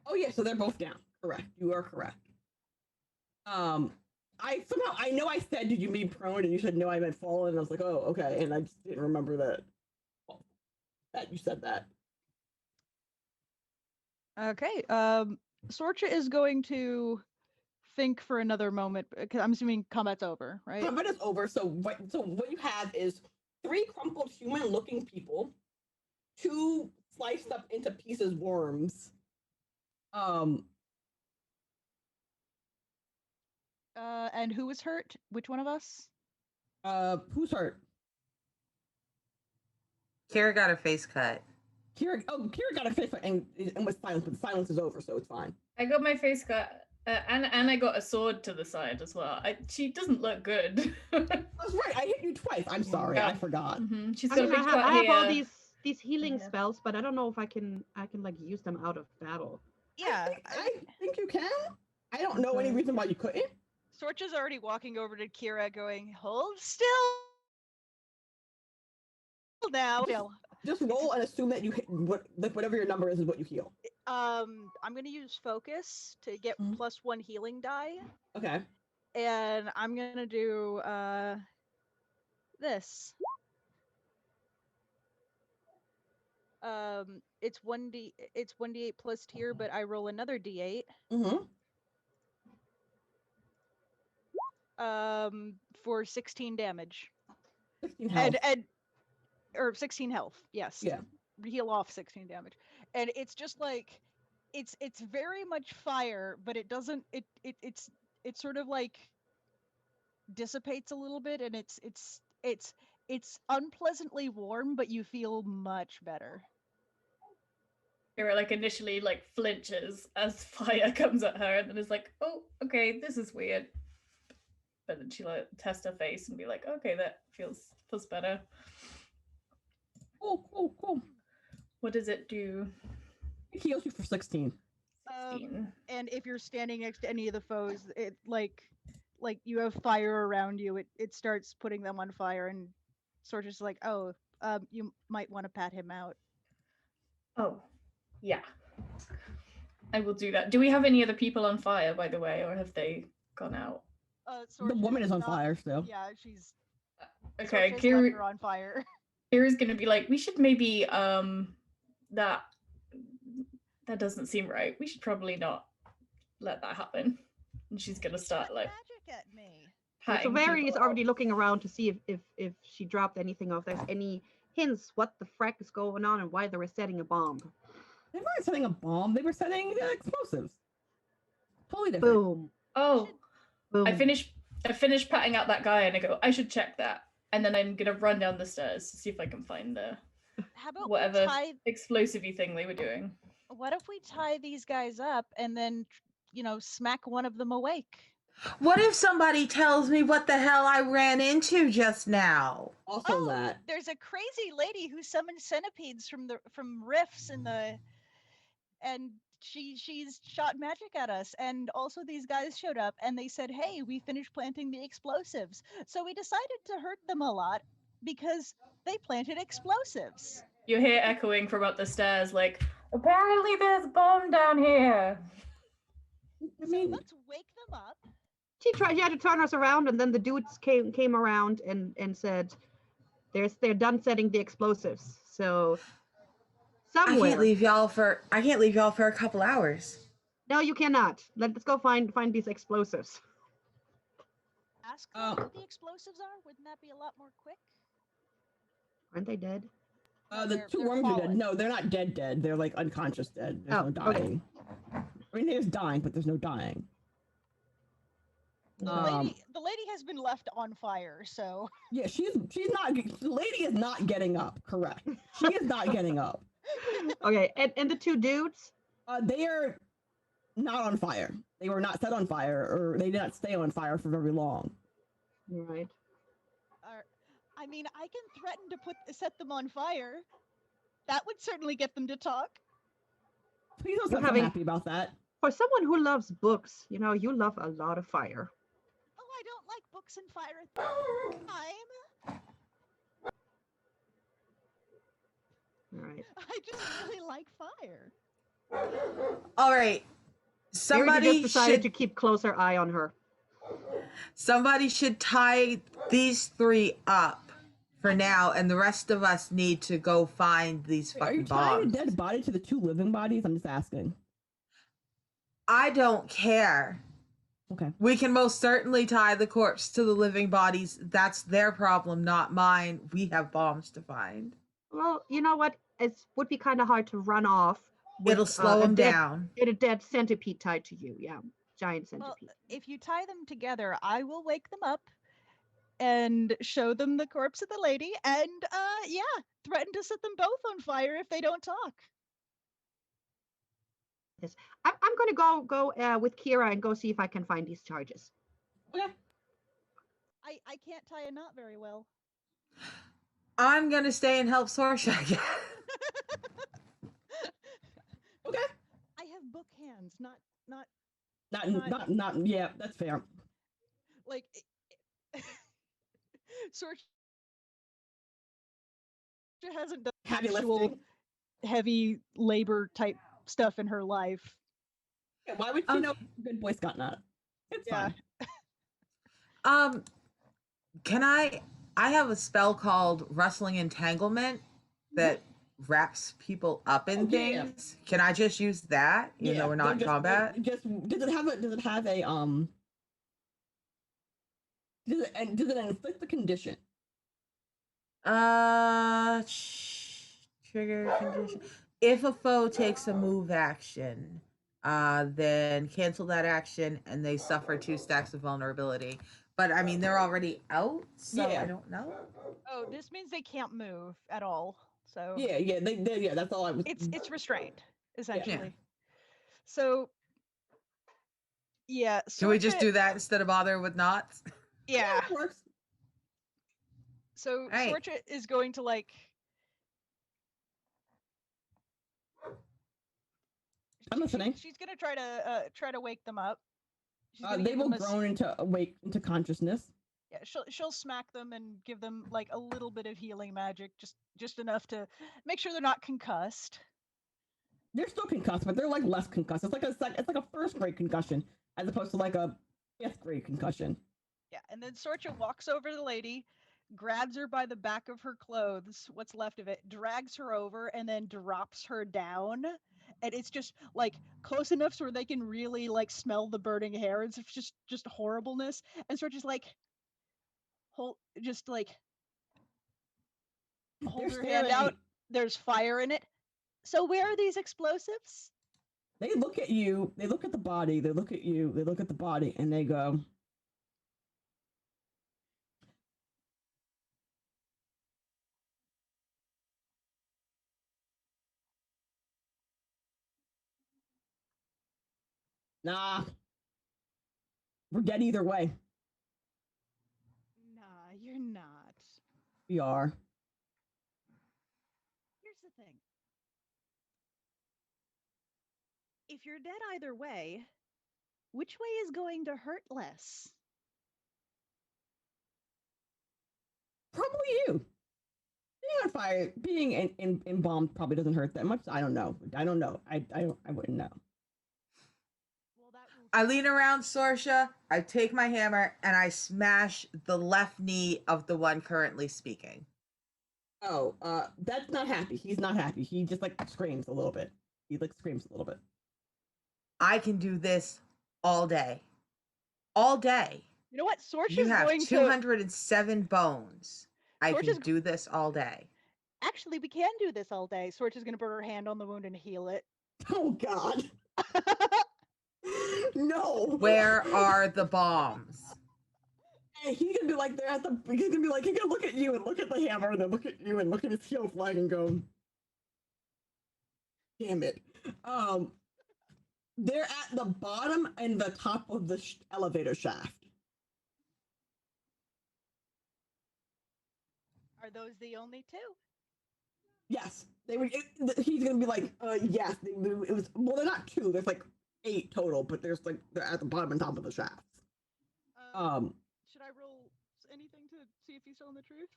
Oh yeah, so they're both down. Correct. You are correct. I know I said did you mean prone and you said no I meant fallen and I was like oh okay and I just didn't remember that you said that. Okay. Sorcha is going to think for another moment because I'm assuming combat's over, right? Combat is over. So what you have is 3 crumpled human-looking people, 2 sliced up into pieces worms. And who was hurt? Which one of us? Who's hurt? Kira got her face cut. Kira got a face and was silenced, but the silence is over, so it's fine. I got my face cut, and I got a sword to the side as well. She doesn't look good. That's right. I hit you twice. I'm sorry. Yeah. I forgot. Mm-hmm. She's I got mean, a big cut I have all here. these healing Yeah. spells, but I don't know if I can like use them out of battle. Yeah. I think you can. I don't know any reason why you couldn't. Sorcha's already walking over to Kira going, hold still now. Just roll and assume that you hit whatever your number is what you heal. I'm going to use focus to get Mhm. +1 healing die. Okay. And I'm going to do this. It's 1d8 plus tier, but I roll another d8. Mm-hmm. For 16 damage. 16 health. Or 16 health. Yes. Yeah. Heal off 16 damage. And it's just like it's very much fire, but it doesn't it's sort of like dissipates a little bit and it's unpleasantly warm, but you feel much better. Kira like initially like flinches as fire comes at her and then is like, oh, okay, this is weird. But then she like test her face and be like, okay, that feels better. Cool. What does it do? It heals you for 16. 16. And if you're standing next to any of the foes, it like you have fire around you, it starts putting them on fire and sort of just like, oh, you might want to pat him out. Oh, yeah. I will do that. Do we have any other people on fire, by the way, or have they gone out? The woman is on fire still. Yeah, she's Okay, Sorcha's left her on fire. Kira's gonna be like, we should maybe that doesn't seem right. We should probably not let that happen. And she's gonna start like magic at me. So patting Verity is people already out. looking around to see if she dropped anything, or if there's any hints what the frack is going on and why they were setting a bomb. They weren't setting a bomb. They were setting explosives. Totally different. Boom. Oh, Boom. I finished patting out that guy and I go, I should check that. And then I'm gonna run down the stairs to see if I can find the How about whatever we tie? explosive-y thing they were doing. What if we tie these guys up and then smack one of them awake? What if somebody tells me what the hell I ran into just now? Also that. There's a crazy lady who summoned centipedes from rifts in the, and she's shot magic at us. And also these guys showed up and they said, hey, we finished planting the explosives. So we decided to hurt them a lot because they planted explosives. You hear echoing from up the stairs, like, apparently there's a bomb down here. I mean, So let's wake them up. She had to turn us around, and then the dudes came around and said, they're done setting the explosives. So somewhere. I can't leave y'all for a couple hours. No, you cannot. Let's go find these explosives. Ask them what the explosives are. Wouldn't that be a lot more quick? Aren't they dead? No, the they're 2 worms are dead. fallen. No, they're not dead. They're like unconscious dead. There's Oh, no okay. dying. I mean, there's dying, but there's no dying. The lady has been left on fire, so Yeah, she's not. The lady is not getting up. Correct. She is not getting up. Okay, and the 2 dudes? They are not on fire. They were not set on fire, or they did not stay on fire for very long. Right. I mean, I can threaten to set them on fire. That would certainly get them to talk. Please don't You're sound so having- happy about that. For someone who loves books, you know, you love a lot of fire. Oh, I don't like books and fire at the same time. All right. I just really like fire. All right. Verity Somebody just decided should to keep closer eye on her. tie these three up for now, and the rest of us need to go find these Wait, are you fucking tying a bombs. dead body to the two living bodies? I'm just asking. I don't care. Okay. We can most certainly tie the corpse to the living bodies. That's their problem, not mine. We have bombs to find. Well, you know what? It would be kind of hard to run off. With, It'll slow a them dead- down. Get a dead centipede tied to you. Yeah, giant Well, centipede. if you tie them together, I will wake them up and show them the corpse of the lady and yeah, threaten to set them both on fire if they don't talk. I'm going to go with Kira and go see if I can find these charges. Okay. I can't tie a knot very well. I'm gonna stay and help Sorsha again. Okay. I have book hands, not Not. Yeah, that's fair. like Sorcha hasn't done Heavy actual lifting. heavy labor type stuff in her life. Yeah, why would you know good Boy Scout not? It's Yeah. fine. Can I have a spell called Rustling Entanglement that wraps people up in Oh, yeah. things. Can I just use that, even though we're not in just, combat? Just does it have a Does it inflict the condition? Trigger condition. If a foe takes a move action, then cancel that action and they suffer 2 stacks of vulnerability. But I mean, they're already out, so Yeah. I don't know. Oh, this means they can't move at all. So Yeah, they that's all I was. it's restrained essentially. So yeah, Can we just Sorcha- do that instead of bother with knots? Yeah. It works. So Right. Sorcha is going to like. I'm listening. She's gonna try to wake them up. She's gonna They give will them a s- groan into consciousness. Yeah, she'll smack them and give them like a little bit of healing magic, just enough to make sure they're not concussed. They're still concussed, but they're like less concussed. It's like a first grade concussion as opposed to like a 5th grade concussion. Yeah, and then Sorcha walks over to the lady, grabs her by the back of her clothes, what's left of it, drags her over, and then drops her down. And it's just like close enough so where they can really like smell the burning hair. It's just horribleness. And Sorcha's like, hold They're her hand staring. out. There's fire in it. So where are these explosives? They look at you. They look at the body. They look at you. They look at the body, and they go. Nah. We're dead either way. Nah, you're not. We are. Here's the thing. If you're dead either way, which way is going to hurt less? Probably you. Being on fire, being embalmed probably doesn't hurt that much. I don't know. I wouldn't know. Well, that will I lean around Sorsha, I take my hammer, and I smash the left knee of the one currently speaking. Oh, that's not happy. He's not happy. He just like screams a little bit. He like screams a little bit. I can do this all day. All day. You know what? You Sorcha's have going to 207 bones. I Sorcha's- can do this all day. actually. We can do this all day. Sorcha's going to put her hand on the wound and heal it. Oh God. No. Where are the bombs? And he's gonna be like there at the. He's gonna be like he's gonna look at you and look at the hammer and then look at you and look at his heel flag and go. Damn it. They're at the bottom and the top of the elevator shaft. Are those the only two? Yes, they would. He's gonna be like, yes. It was. Well, they're not two. There's like 8 total, but there's like they're at the bottom and top of the shafts. Should I roll anything to see if he's telling the truth?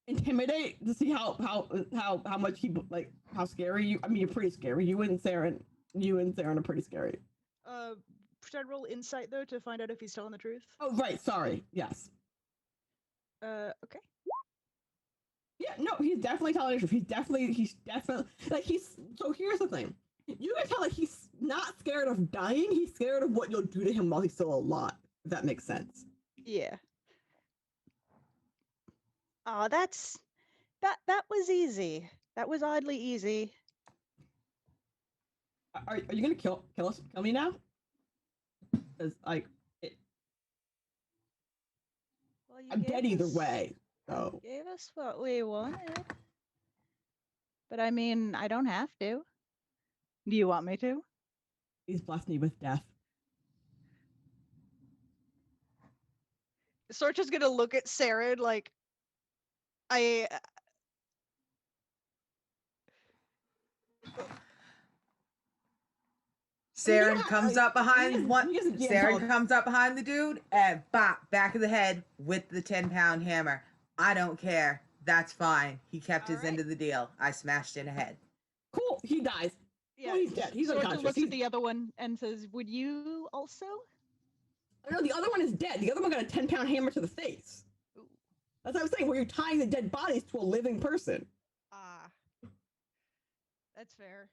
Intimidate to see how much he like how scary you. I mean, you're pretty scary. You and Saren are pretty scary. Should I roll insight though to find out if he's telling the truth? Oh, right. Sorry. Yes. Okay. Yeah. No, he's definitely telling the truth. He's definitely like he's. So here's the thing. You can tell like he's not scared of dying. He's scared of what you'll do to him while he's still alive. If that makes sense. Yeah. Oh, that was easy. That was oddly easy. Are you gonna kill me now? Because like Well, you I'm dead either us- way. So You gave us what we wanted. But I mean, I don't have to. Do you want me to? he's blessed me with death. Sorcha's gonna look at Saren like, Saren comes up behind one. Saren Saren comes up behind the dude and bop, back of the head with the 10-pound hammer. I don't care. That's fine. He kept his end of the deal. I smashed in head. Cool. He dies. yeah. Oh, he's dead. He's Sorcha unconscious. looks at the other one and says, "Would you also?" No, the other one is dead. The other one got a 10-pound hammer to the face. Ooh. That's what I was saying. Where you're tying the dead bodies to a living person. Ah, that's fair.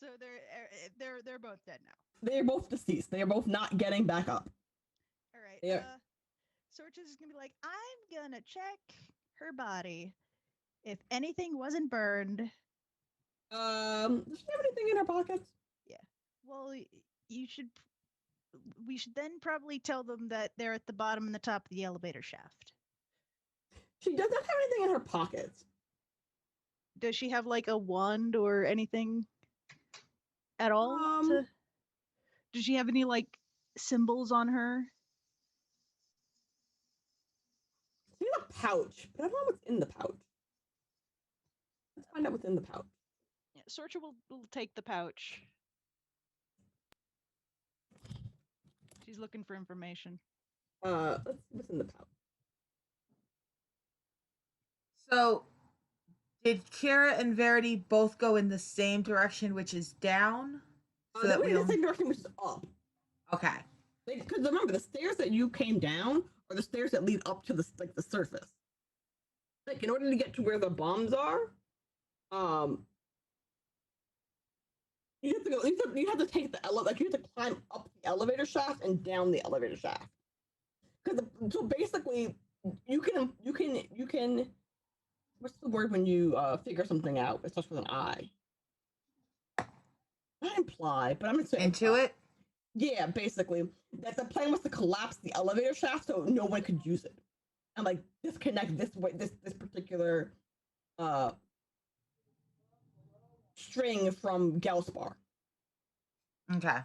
So they're both dead now. They are both deceased. They are both not getting back up. All right. Yeah. Sorcha's is gonna be like, I'm gonna check her body. If anything wasn't burned. Does she have anything in her pockets? Yeah. Well, you should. We should then probably tell them that they're at the bottom and the top of the elevator shaft. She does not have anything in her pockets. Does she have like a wand or anything at all? Does she have any like symbols on her? She has a pouch, but I don't know what's in the pouch. Let's find out what's in the pouch. Yeah, Sorcha will take the pouch. She's looking for information. Let's see what's in the pouch. So, did Kira and Verity both go in the same direction, which is down? So that we in the same direction, which is up. Okay. Because remember, the stairs that you came down are the stairs that lead up to the surface. Like in order to get to where the bombs are, you have to go. You have to take the like you have to climb up the elevator shaft and down the elevator shaft. Because so basically, you can. What's the word when you figure something out? It starts with an I. Not imply, but I'm gonna say Intuit. Yeah, basically, that the plan was to collapse the elevator shaft so no one could use it, and like disconnect this particular string from Gelspar. Okay.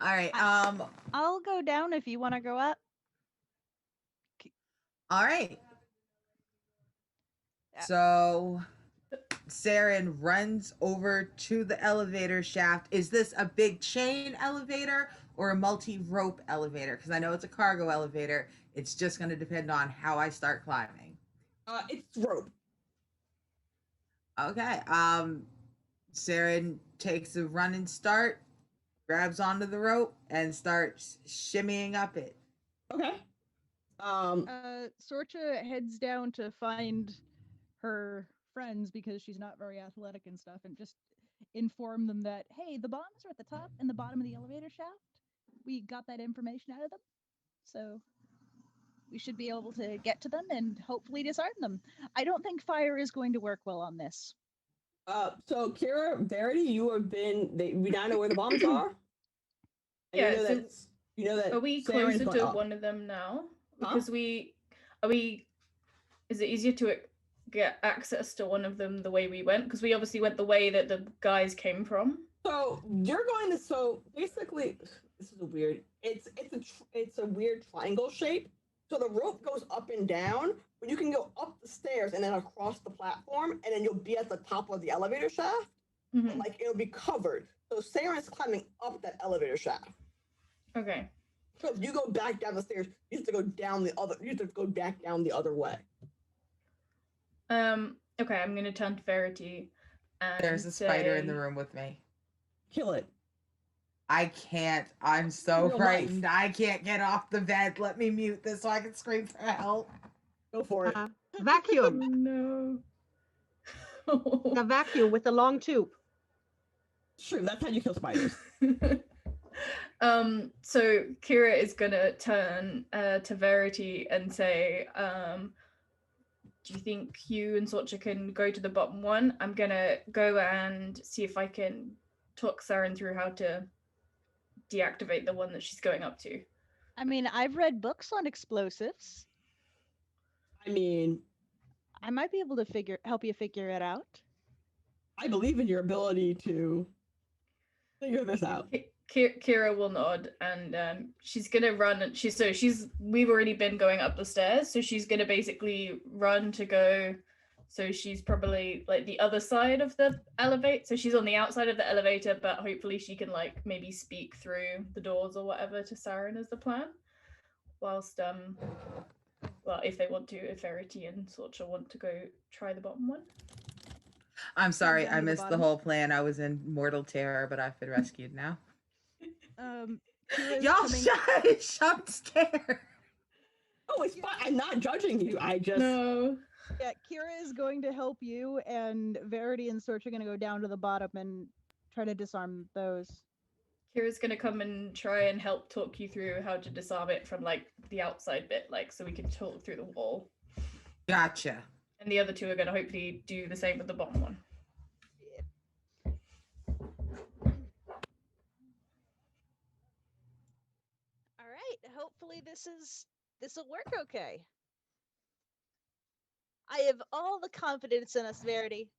All right. I'll go down if you want to go up. All right. Yeah. So Saren runs over to the elevator shaft. Is this a big chain elevator or a multi-rope elevator? Because I know it's a cargo elevator. It's just going to depend on how I start climbing. It's rope. Okay. Saren takes a running start, grabs onto the rope, and starts shimmying up it. Okay. Sorcha heads down to find her friends because she's not very athletic and stuff, and just inform them that, hey, the bombs are at the top and the bottom of the elevator shaft. We got that information out of them, so we should be able to get to them and hopefully disarm them. I don't think fire is going to work well on this. So Kira, Verity, we now know where the bombs are. And Yeah, you know that. Are we Saren's closer going to up. one of them now? Huh? Because is it easier to get access to one of them the way we went? Because we obviously went the way that the guys came from. So you're going to basically this is a weird. It's a weird triangle shape. So the rope goes up and down, but you can go up the stairs and then across the platform, and then you'll be at the top of the elevator shaft. Mhm. Like it'll be covered. So Saren's climbing up that elevator shaft. Okay. So if you go back down the stairs, you have to go down the other. You have to go back down the other way. Okay, I'm gonna turn to Verity. And There's a spider in the say- room with me. Kill it. I can't. I'm so Real frightened. life. I can't get off the bed. Let me mute this so I can scream for help. Go for it. Oh Vacuum. no. The vacuum with the long tube. Sure, that's how you kill spiders. So Kira is gonna turn to Verity and say, do you think you and Sorcha can go to the bottom one? I'm gonna go and see if I can talk Saren through how to deactivate the one that she's going up to. I mean, I've read books on explosives. I mean, I might be able to help you figure it out. I believe in your ability to figure this out. Kira will nod, and she's gonna run. And we've already been going up the stairs, so she's gonna basically run to go. So she's probably like the other side of the elevator. So she's on the outside of the elevator, but hopefully she can like maybe speak through the doors or whatever to Saren is the plan. Whilst well, if they want to, if Verity and Sorcha want to go try the bottom one. I'm sorry, down I to the missed the bottom. whole plan. I was in mortal terror, but I've been rescued now. Kira's Y'all coming- shush! I'm scared. Oh, it's fine. I'm not judging you. I just No. Yeah, Kira is going to help you, and Verity and Sorch are going to go down to the bottom and try to disarm those. Kira's gonna come and try and help talk you through how to disarm it from like the outside bit, like so we can talk through the wall. Gotcha. And the other two are gonna hopefully do the same with the bottom one. All right, hopefully this will work okay. I have all the confidence in us, Verity.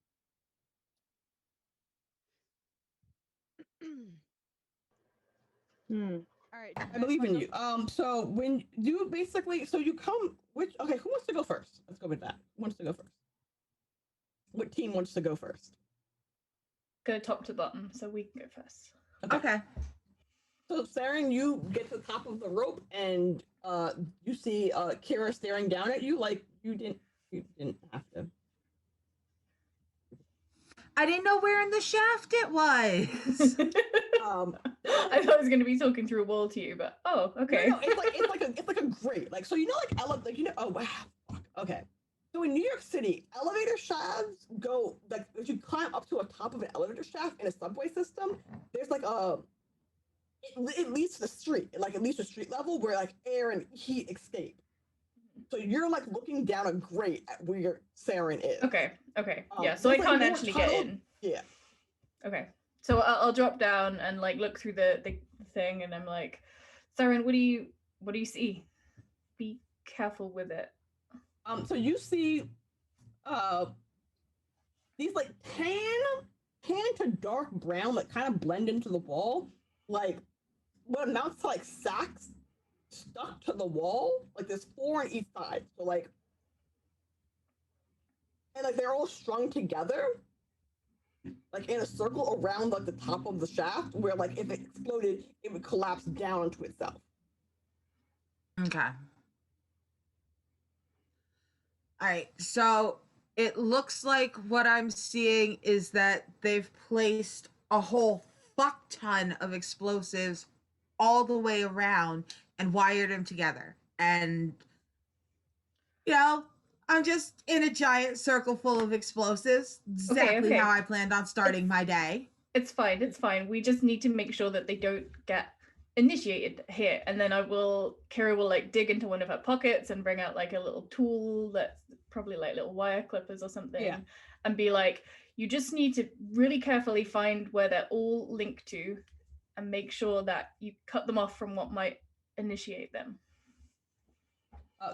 Hmm. All right. I believe in you. So when you basically, so you come. Okay, who wants to go first? Let's go with that. Who wants to go first? What team wants to go first? Go top to bottom, so we can go first. Okay. So Saren, you get to the top of the rope, and you see Kira staring down at you like you didn't have to. I didn't know where in the shaft it was. I thought I was gonna be talking through a wall to you, but oh, okay. No, it's like a grate. Like, so you know, oh wow, fuck. Okay. So in New York City, elevator shafts go like if you climb up to a top of an elevator shaft in a subway system, there's like it leads to the street, like it leads to street level where like air and heat escape. So you're like looking down a grate at where Saren is. Okay. Yeah, so I there's, like, can't more actually get tunnel- in. Yeah. Okay. So I'll drop down and like look through the thing, and I'm like, Saren, what do you see? Be careful with it. So you see these like tan to dark brown that kind of blend into the wall, like what amounts to like sacks stuck to the wall. Like there's 4 on each side. So like and like they're all strung together. Like in a circle around like the top of the shaft where like if it exploded, it would collapse down onto itself. Okay. All right. So it looks like what I'm seeing is that they've placed a whole fuck ton of explosives all the way around and wired them together. And, you know, I'm just in a giant circle full of explosives. Exactly okay. how I planned on starting my day. It's fine. We just need to make sure that they don't get initiated here. And then Kira will like dig into one of her pockets and bring out like a little tool that's probably like little wire clippers or something. Yeah. And be like, you just need to really carefully find where they're all linked to and make sure that you cut them off from what might initiate them.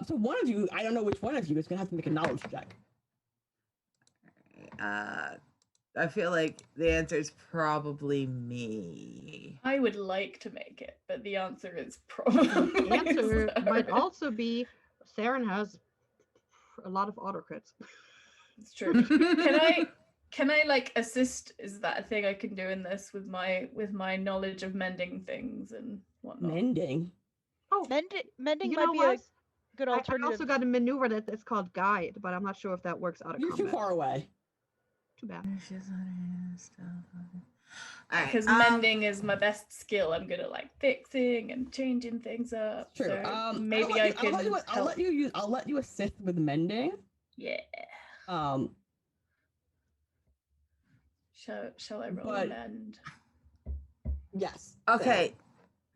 So one of you, I don't know which one of you, is gonna have to make a knowledge check. I feel like the answer is probably me. I would like to make it, but the answer is probably The answer might Saren. also be Saren has a lot of auto crits. It's true. Can I like assist? Is that a thing I can do in this with my knowledge of mending things and whatnot? Mending. Oh, Mending you might know be what? a good I alternative. also got a maneuver that's called guide, but I'm not sure if that works out of You're too combat. far away. Too bad. Because mending is my best skill. I'm good at like fixing and changing things up. True. So maybe I can. I'll let you assist with mending. Yeah. Shall I roll a mend? Yes. Okay.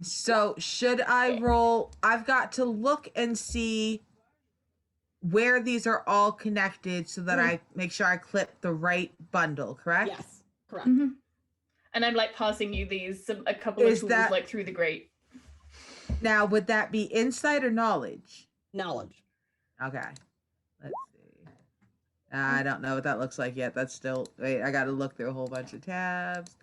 So should I roll? I've got to look and see where these are all connected so that I make sure I clip the right bundle, correct? Yes, correct. Mm-hmm. And I'm like passing you a couple of tools like through the grate. Now, would that be insight or knowledge? Knowledge. Okay. Let's see. I don't know what that looks like yet. That's still, wait, I got to look through a whole bunch of tabs.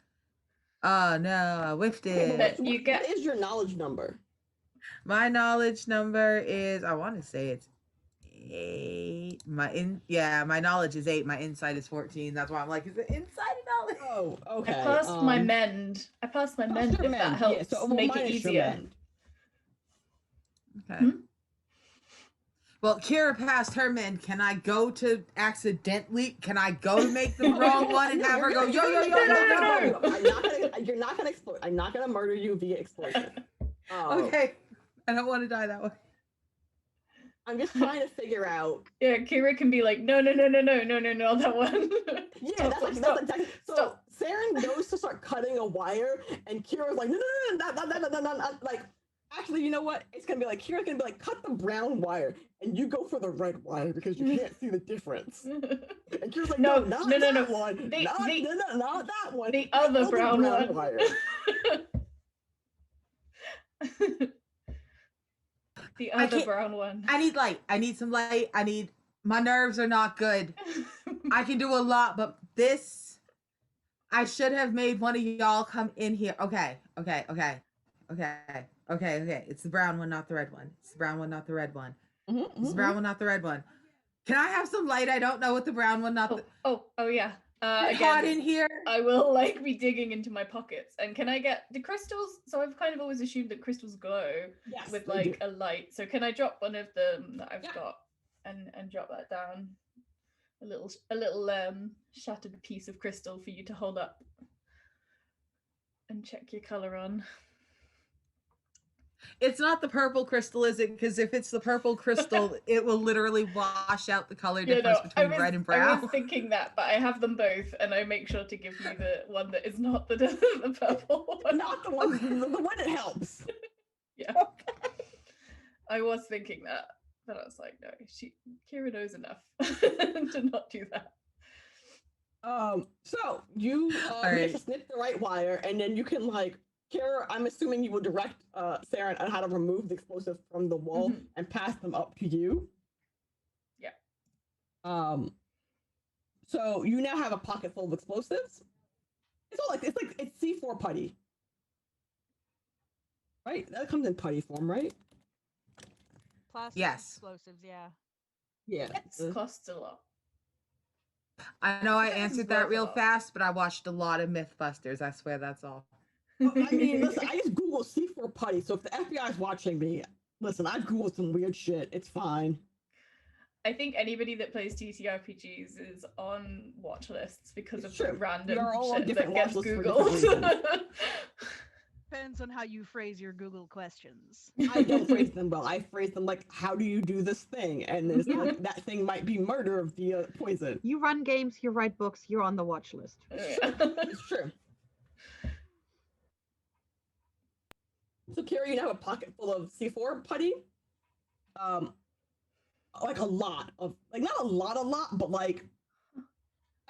Oh no, I whiffed it. What is your knowledge number? My knowledge number is, I want to say it's 8. My knowledge is 8. My insight is 14. That's why I'm like, is it insight or knowledge? Oh, okay. I passed my mend. If that helps make it easier. Okay. Well, Kira passed her mend. Can I go to accidentally? Can I go to make the wrong one and have her go, yo? You're not gonna explode. I'm not gonna murder you via explosion. Okay. I don't want to die that way. I'm just trying to figure out. Yeah, Kira can be like, no, that one. Yeah, that's exactly. So Saren goes to start cutting a wire, and Kira's like, no, like. Actually, you know what? It's gonna be like Kira's gonna be like, cut the brown wire, and you go for the red wire because you can't see the difference. And Kira's like, no, not that one. Not that one. The other brown one. Wire. The other brown one. I need light. I need some light. My nerves are not good. I can do a lot, but this, I should have made one of y'all come in here. Okay. It's the brown one, not the red one. It's the brown one, not the red one. It's the brown one, not the red one. Can I have some light? I don't know what the brown one, not the... Oh, yeah. It's hot in here. I will like be digging into my pockets. And can I get the crystals? So I've kind of always assumed that crystals glow with like a light. So can I drop one of them that I've got and drop that down? A little shattered piece of crystal for you to hold up and check your color on. It's not the purple crystal, is it? Because if it's the purple crystal, it will literally wash out the color difference between red and brown. I was thinking that, but I have them both, and I make sure to give you the one that is not the purple one. Not the one, the one that helps. Yeah. I was thinking that, but I was like, no, Kira knows enough to not do that. So you manage to snip the right wire, and then you can like, Kira, I'm assuming you will direct Saren on how to remove the explosives from the wall and pass them up to you. Yeah. So you now have a pocket full of explosives. It's C4 putty. Right? That comes in putty form, right? Plastic explosives, yeah. Yeah. It costs a lot. I know I answered that real fast, but I watched a lot of Mythbusters. I swear that's all. Well, I mean, listen, I just Googled C4 putty, so if the FBI is watching me, listen, I Googled some weird shit. It's fine. I think anybody that plays TTRPGs is on watch lists because of the random shit that gets Googled. Depends on how you phrase your Google questions. I don't phrase them well. I phrase them like, how do you do this thing? And it's like, that thing might be murder via poison. You run games, you write books, you're on the watch list. It's true. So, Carrie, you now have a pocket full of C4 putty. Like a lot of, like not a lot, but like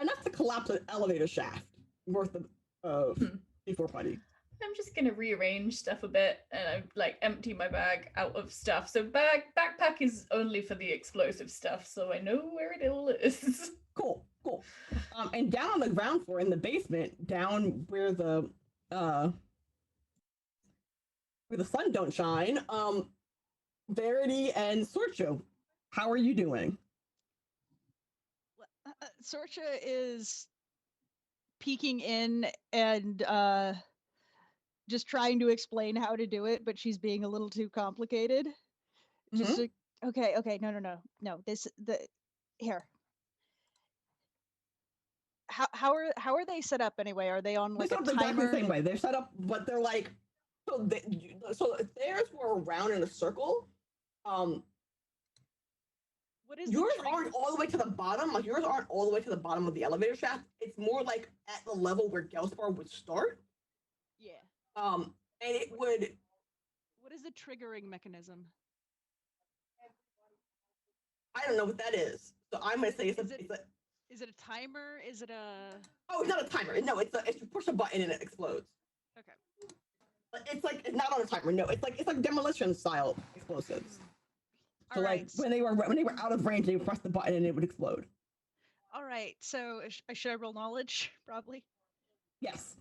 enough to collapse an elevator shaft worth of C4 putty. I'm just gonna rearrange stuff a bit and I like empty my bag out of stuff. So backpack is only for the explosive stuff, so I know where it all is. Cool. Cool. And down on the ground floor in the basement, down where the sun don't shine, Verity and Sorcho, how are you doing? Sorcha is peeking in and just trying to explain how to do it, but she's being a little too complicated. Just like, okay, no. Here. How are they set up anyway? Are they on like They're a set up exactly timer? the same way. They're set up, but they're like so theirs were around in a circle. What is Yours the trigger? aren't all the way to the bottom. Like yours aren't all the way to the bottom of the elevator shaft. It's more like at the level where Gelsbar would start. Yeah. And it would. What is the triggering mechanism? I don't know what that is. So I'm gonna say Is it a timer? Is it a? Oh, it's not a timer. No, it's you push a button and it explodes. Okay. It's not on a timer. No, it's like demolition style explosives. So All like right. when they were out of range, they would press the button and it would explode. All right. So should I roll knowledge? Probably. Yes.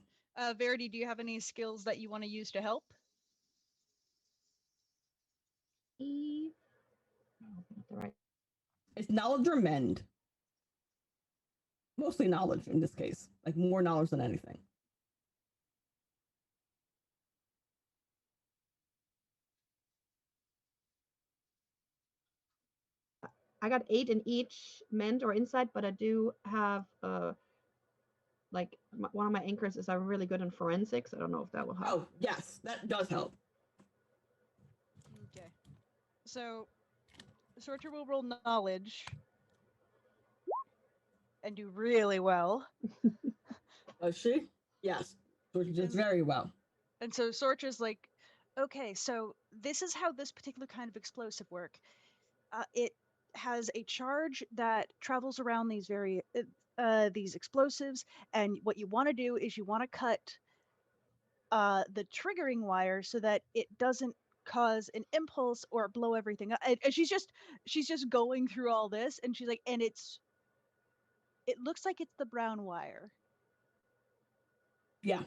Verity, do you have any skills that you want to use to help? It's knowledge or mend. Mostly knowledge in this case. Like more knowledge than anything. I got 8 in each mend or insight, but I do have like one of my anchors is I'm really good in forensics. I don't know if that will help. Oh yes, that does help. Okay. So, Sorter will roll knowledge and do really well. Does she? Yes. So she does very well. And so Sorcha's like, okay, so this is how this particular kind of explosive work. It has a charge that travels around these these explosives, and what you want to do is you want to cut the triggering wire so that it doesn't cause an impulse or blow everything up. And she's just going through all this, and she's like, and it looks like it's the brown wire. Yeah,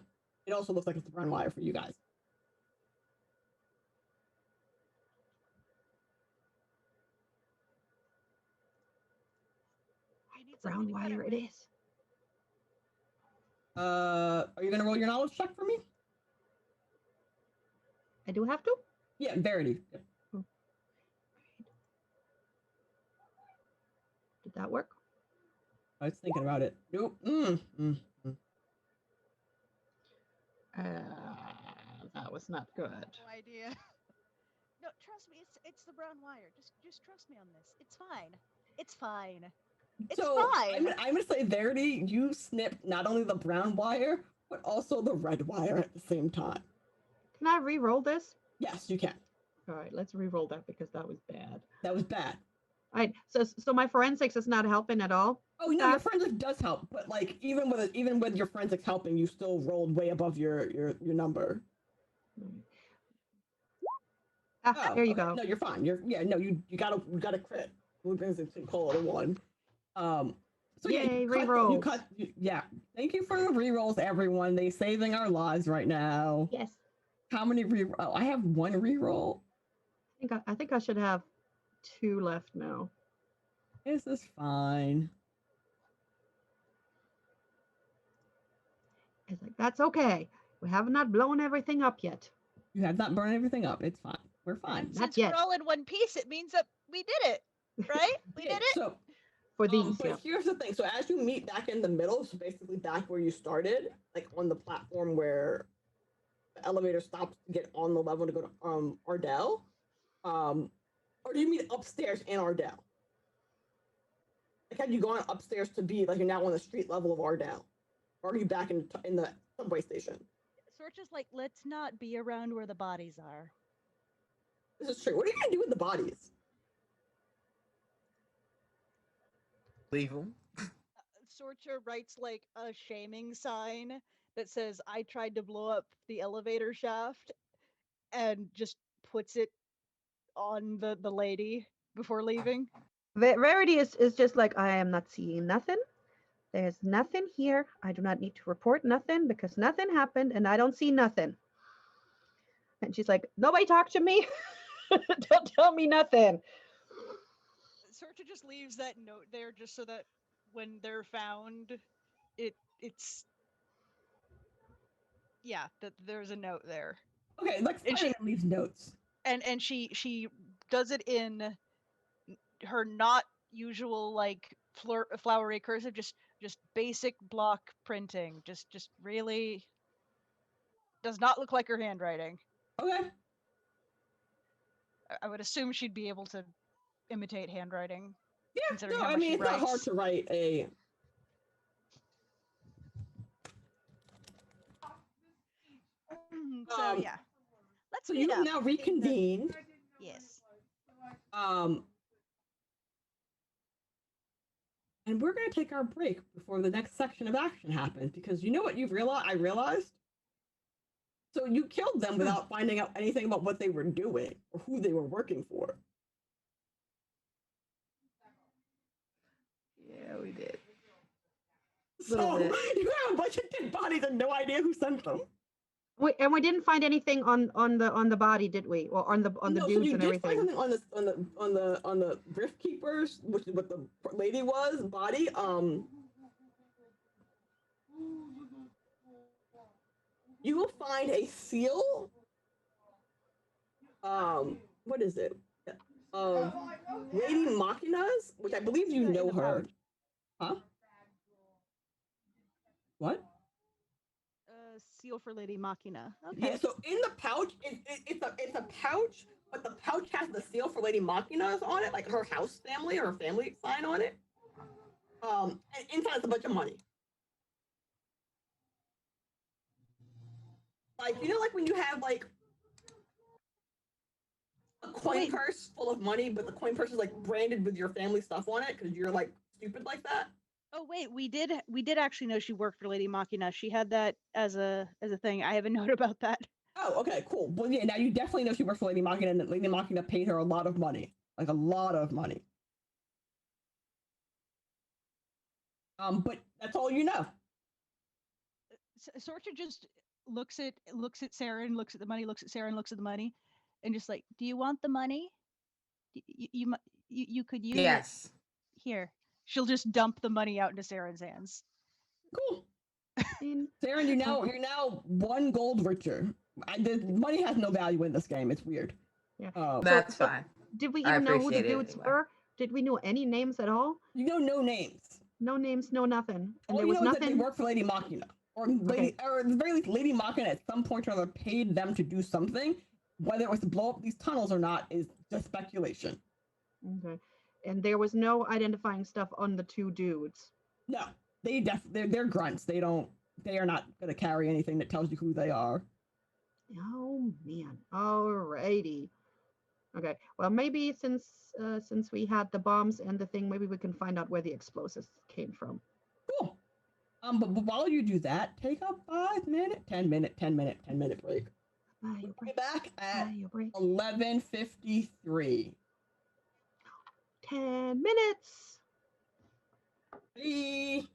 it also looks like it's the brown wire for you guys. Brown wire it is. Are you gonna roll your knowledge check for me? I do have to? Yeah, Verity. Oh. Did that work? I was thinking about it. Nope. That was not good. No idea. No, trust me, it's the brown wire. Just trust me on this. It's fine. It's fine. It's fine. I'm gonna say, Verity, you snipped not only the brown wire, but also the red wire at the same time. Can I re-roll this? Yes, you can. All right, let's re-roll that because that was bad. That was bad. All right, so my forensics is not helping at all. Oh no, your forensics does help, but like even with your forensics helping, you still rolled way above your number. There you go. No, you're fine. You got a crit. Who brings it to call it a 1? So yay, re-rolls. Yeah. Thank you for the re-rolls, everyone. They saving our lives right now. Yes. How many I have 1 re-roll. I think I should have 2 left now. This is fine. It's like, that's okay. We have not blown everything up yet. You have not burned everything up. It's fine. We're fine. And since we're all in one piece, it means that we did it, right? We did it. So for these. But here's the thing. So as you meet back in the middle, so basically back where you started, like on the platform where the elevator stops to get on the level to go to Ardell, or do you meet upstairs in Ardell? Like, had you gone upstairs to be like you're now on the street level of Ardell, or are you back in the subway station? Sorcha's like, let's not be around where the bodies are. This is true. What are you gonna do with the bodies? Leave them. Sorcha writes like a shaming sign that says, I tried to blow up the elevator shaft, and just puts it on the lady before leaving. Rarity is just like, I am not seeing nothing. There's nothing here. I do not need to report nothing because nothing happened and I don't see nothing. And she's like, nobody talk to me. Don't tell me nothing. Sorcha just leaves that note there just so that when they're found, it's that there's a note there. Okay, let's And she leaves notes. and she does it in her not usual like flowery cursive, just basic block printing. Just really does not look like her handwriting. Okay. I would assume she'd be able to imitate handwriting. Yeah, considering no, how I much mean, she it's not hard writes. to write a. So yeah, let's So meet you have up. now reconvened. Yes. And we're going to take our break before the next section of action happens because you know what I realized? So you killed them without finding out anything about what they were doing or who they were working for. Yeah, we did. So you have a bunch of dead bodies and no idea who sent them. And we didn't find anything on the body, did we? Or on the No, dudes so you and did everything. find something on the Rift Keepers, which is what the lady was body. You will find a seal. What is it? Of Lady Machina's, which I believe you know her. Huh? What? Seal for Lady Machina. Okay. Yeah, so in the pouch, it's a pouch, but the pouch has the seal for Lady Machina's on it, like her house family or her family sign on it. And inside is a bunch of money. Like, you know, like when you have like a coin purse full of money, but the coin purse is like branded with your family stuff on it because you're like stupid like that. Oh wait, we did actually know she worked for Lady Machina. She had that as a thing. I have a note about that. Oh, okay, cool. Well, yeah, now you definitely know she worked for Lady Machina, and Lady Machina paid her a lot of money, like a lot of money. But that's all you know. Sorcha just looks at Sarah and looks at the money, looks at Sarah and looks at the money, and just like, do you want the money? You could use Yes. it. Here. She'll just dump the money out into Sarah's hands. Cool. Sarah, you're now 1 gold richer. The money has no value in this game. It's weird. Yeah. That's fine. Did we I even know who the appreciate it dudes anyway. were? Did we know any names at all? You know no names. No names, no nothing. And All there you was know is that they nothing. work for Lady Machina. Or at the very least, Lady Machina at some point or other paid them to do something. Whether it was to blow up these tunnels or not is just speculation. Okay. And there was no identifying stuff on the 2 dudes. No, they're grunts. They are not going to carry anything that tells you who they are. Oh man. Alrighty. Okay. Well, maybe since we had the bombs and the thing, maybe we can find out where the explosives came from. Cool. But while you do that, take a 10 minute break. We'll be back at 11:53. 10 minutes. Bye.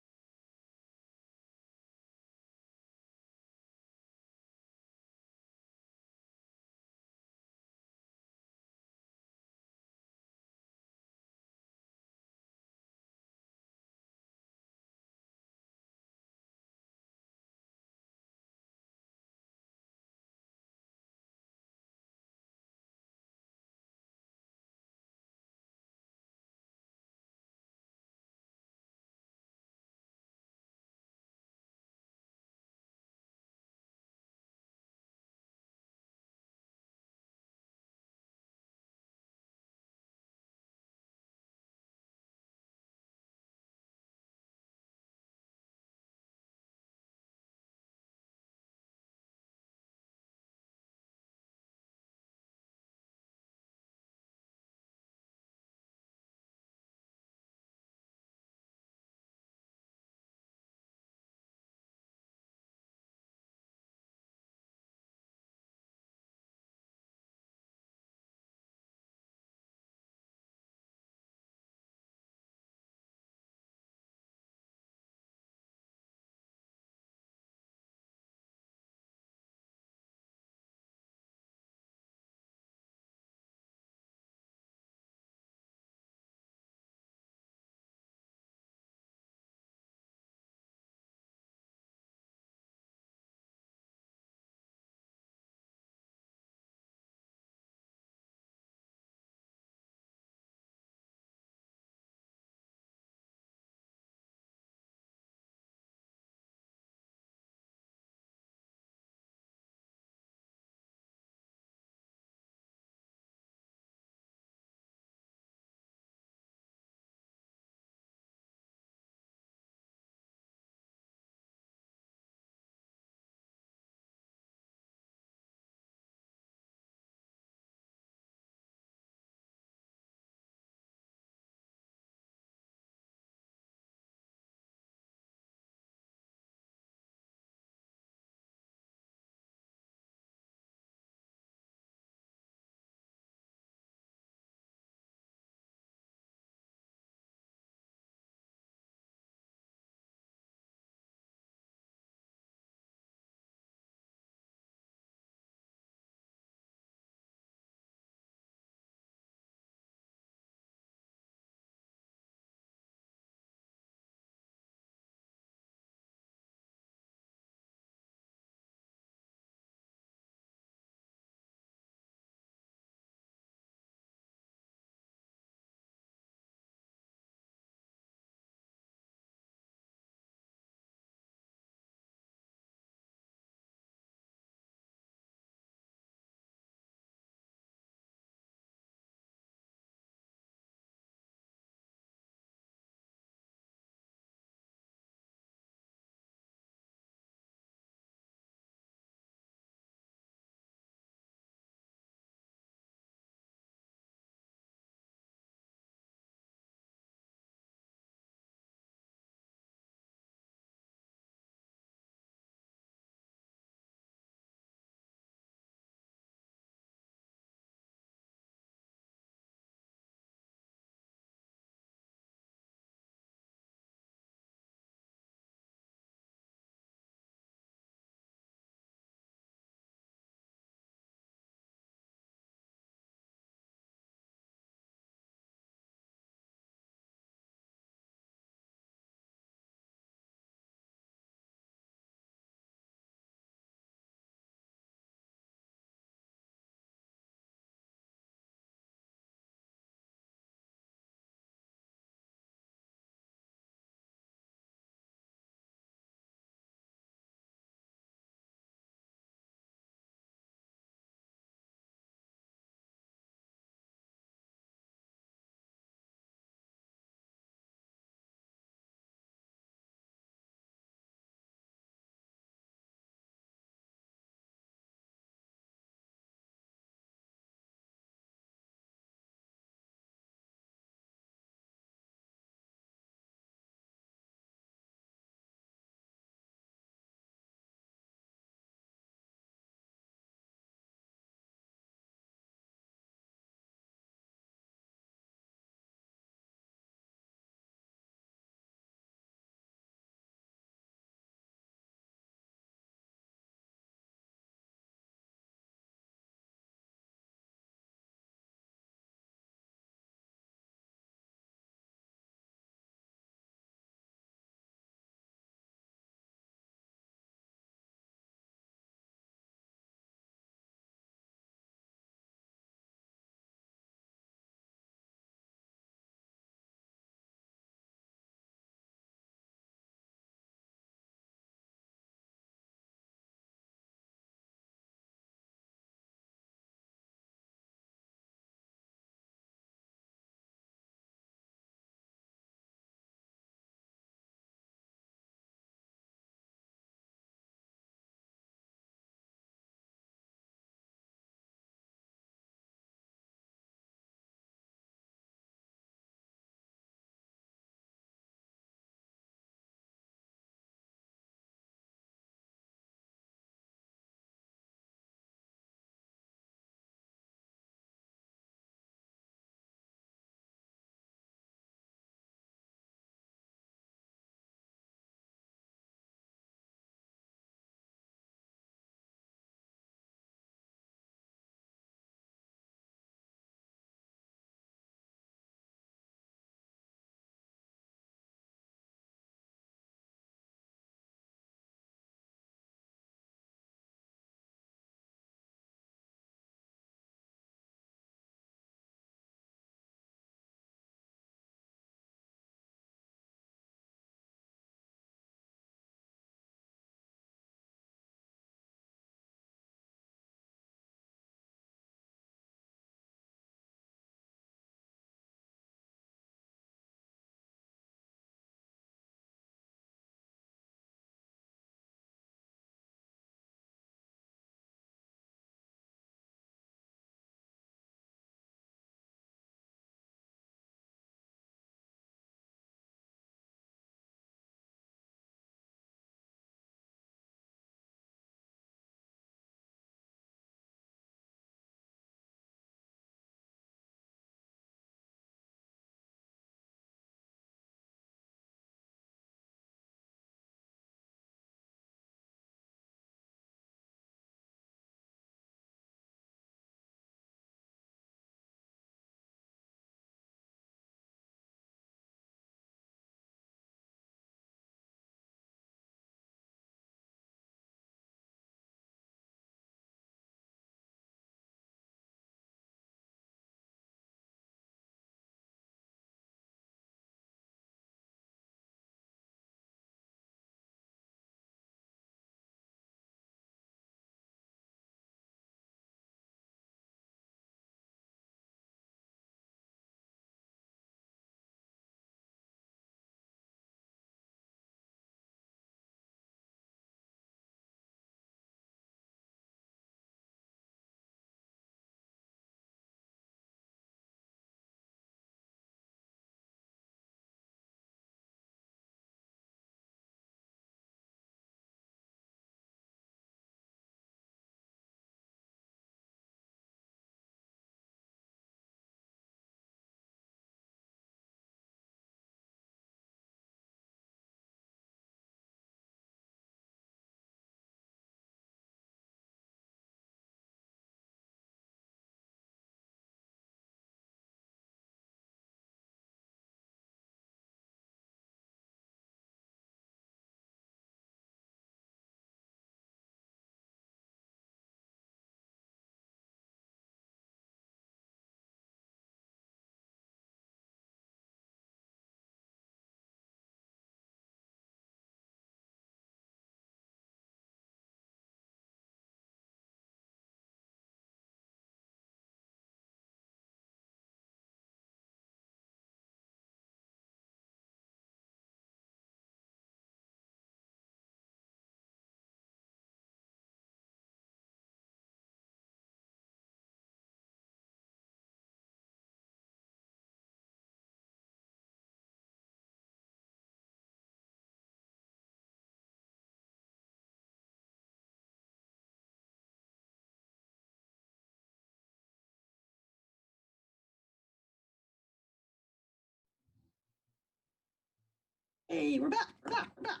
Hey, we're back. We're back. We're back.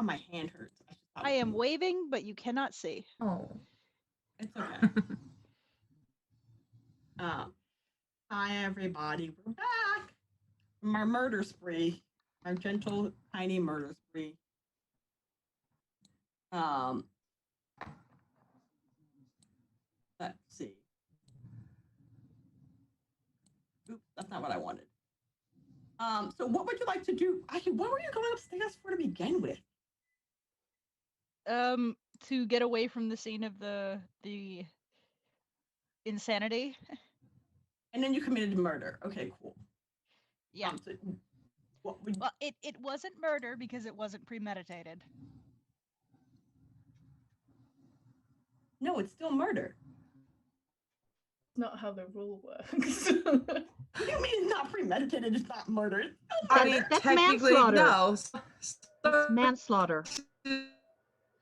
My hand hurts. I am waving, but you cannot see. Oh. It's okay. Hi everybody, we're back from our murder spree, our gentle, tiny murder spree. Let's see. Oops, that's not what I wanted. So what would you like to do? Actually, what were you going upstairs for to begin with? To get away from the scene of the insanity. And then you committed murder. Okay, cool. Yeah. So what would Well, it wasn't murder because it wasn't premeditated. No, it's still murder. Not how the rule works. What do you mean it's not premeditated? It's not murder. It's still I murder. mean, That's technically, manslaughter. no. It's manslaughter.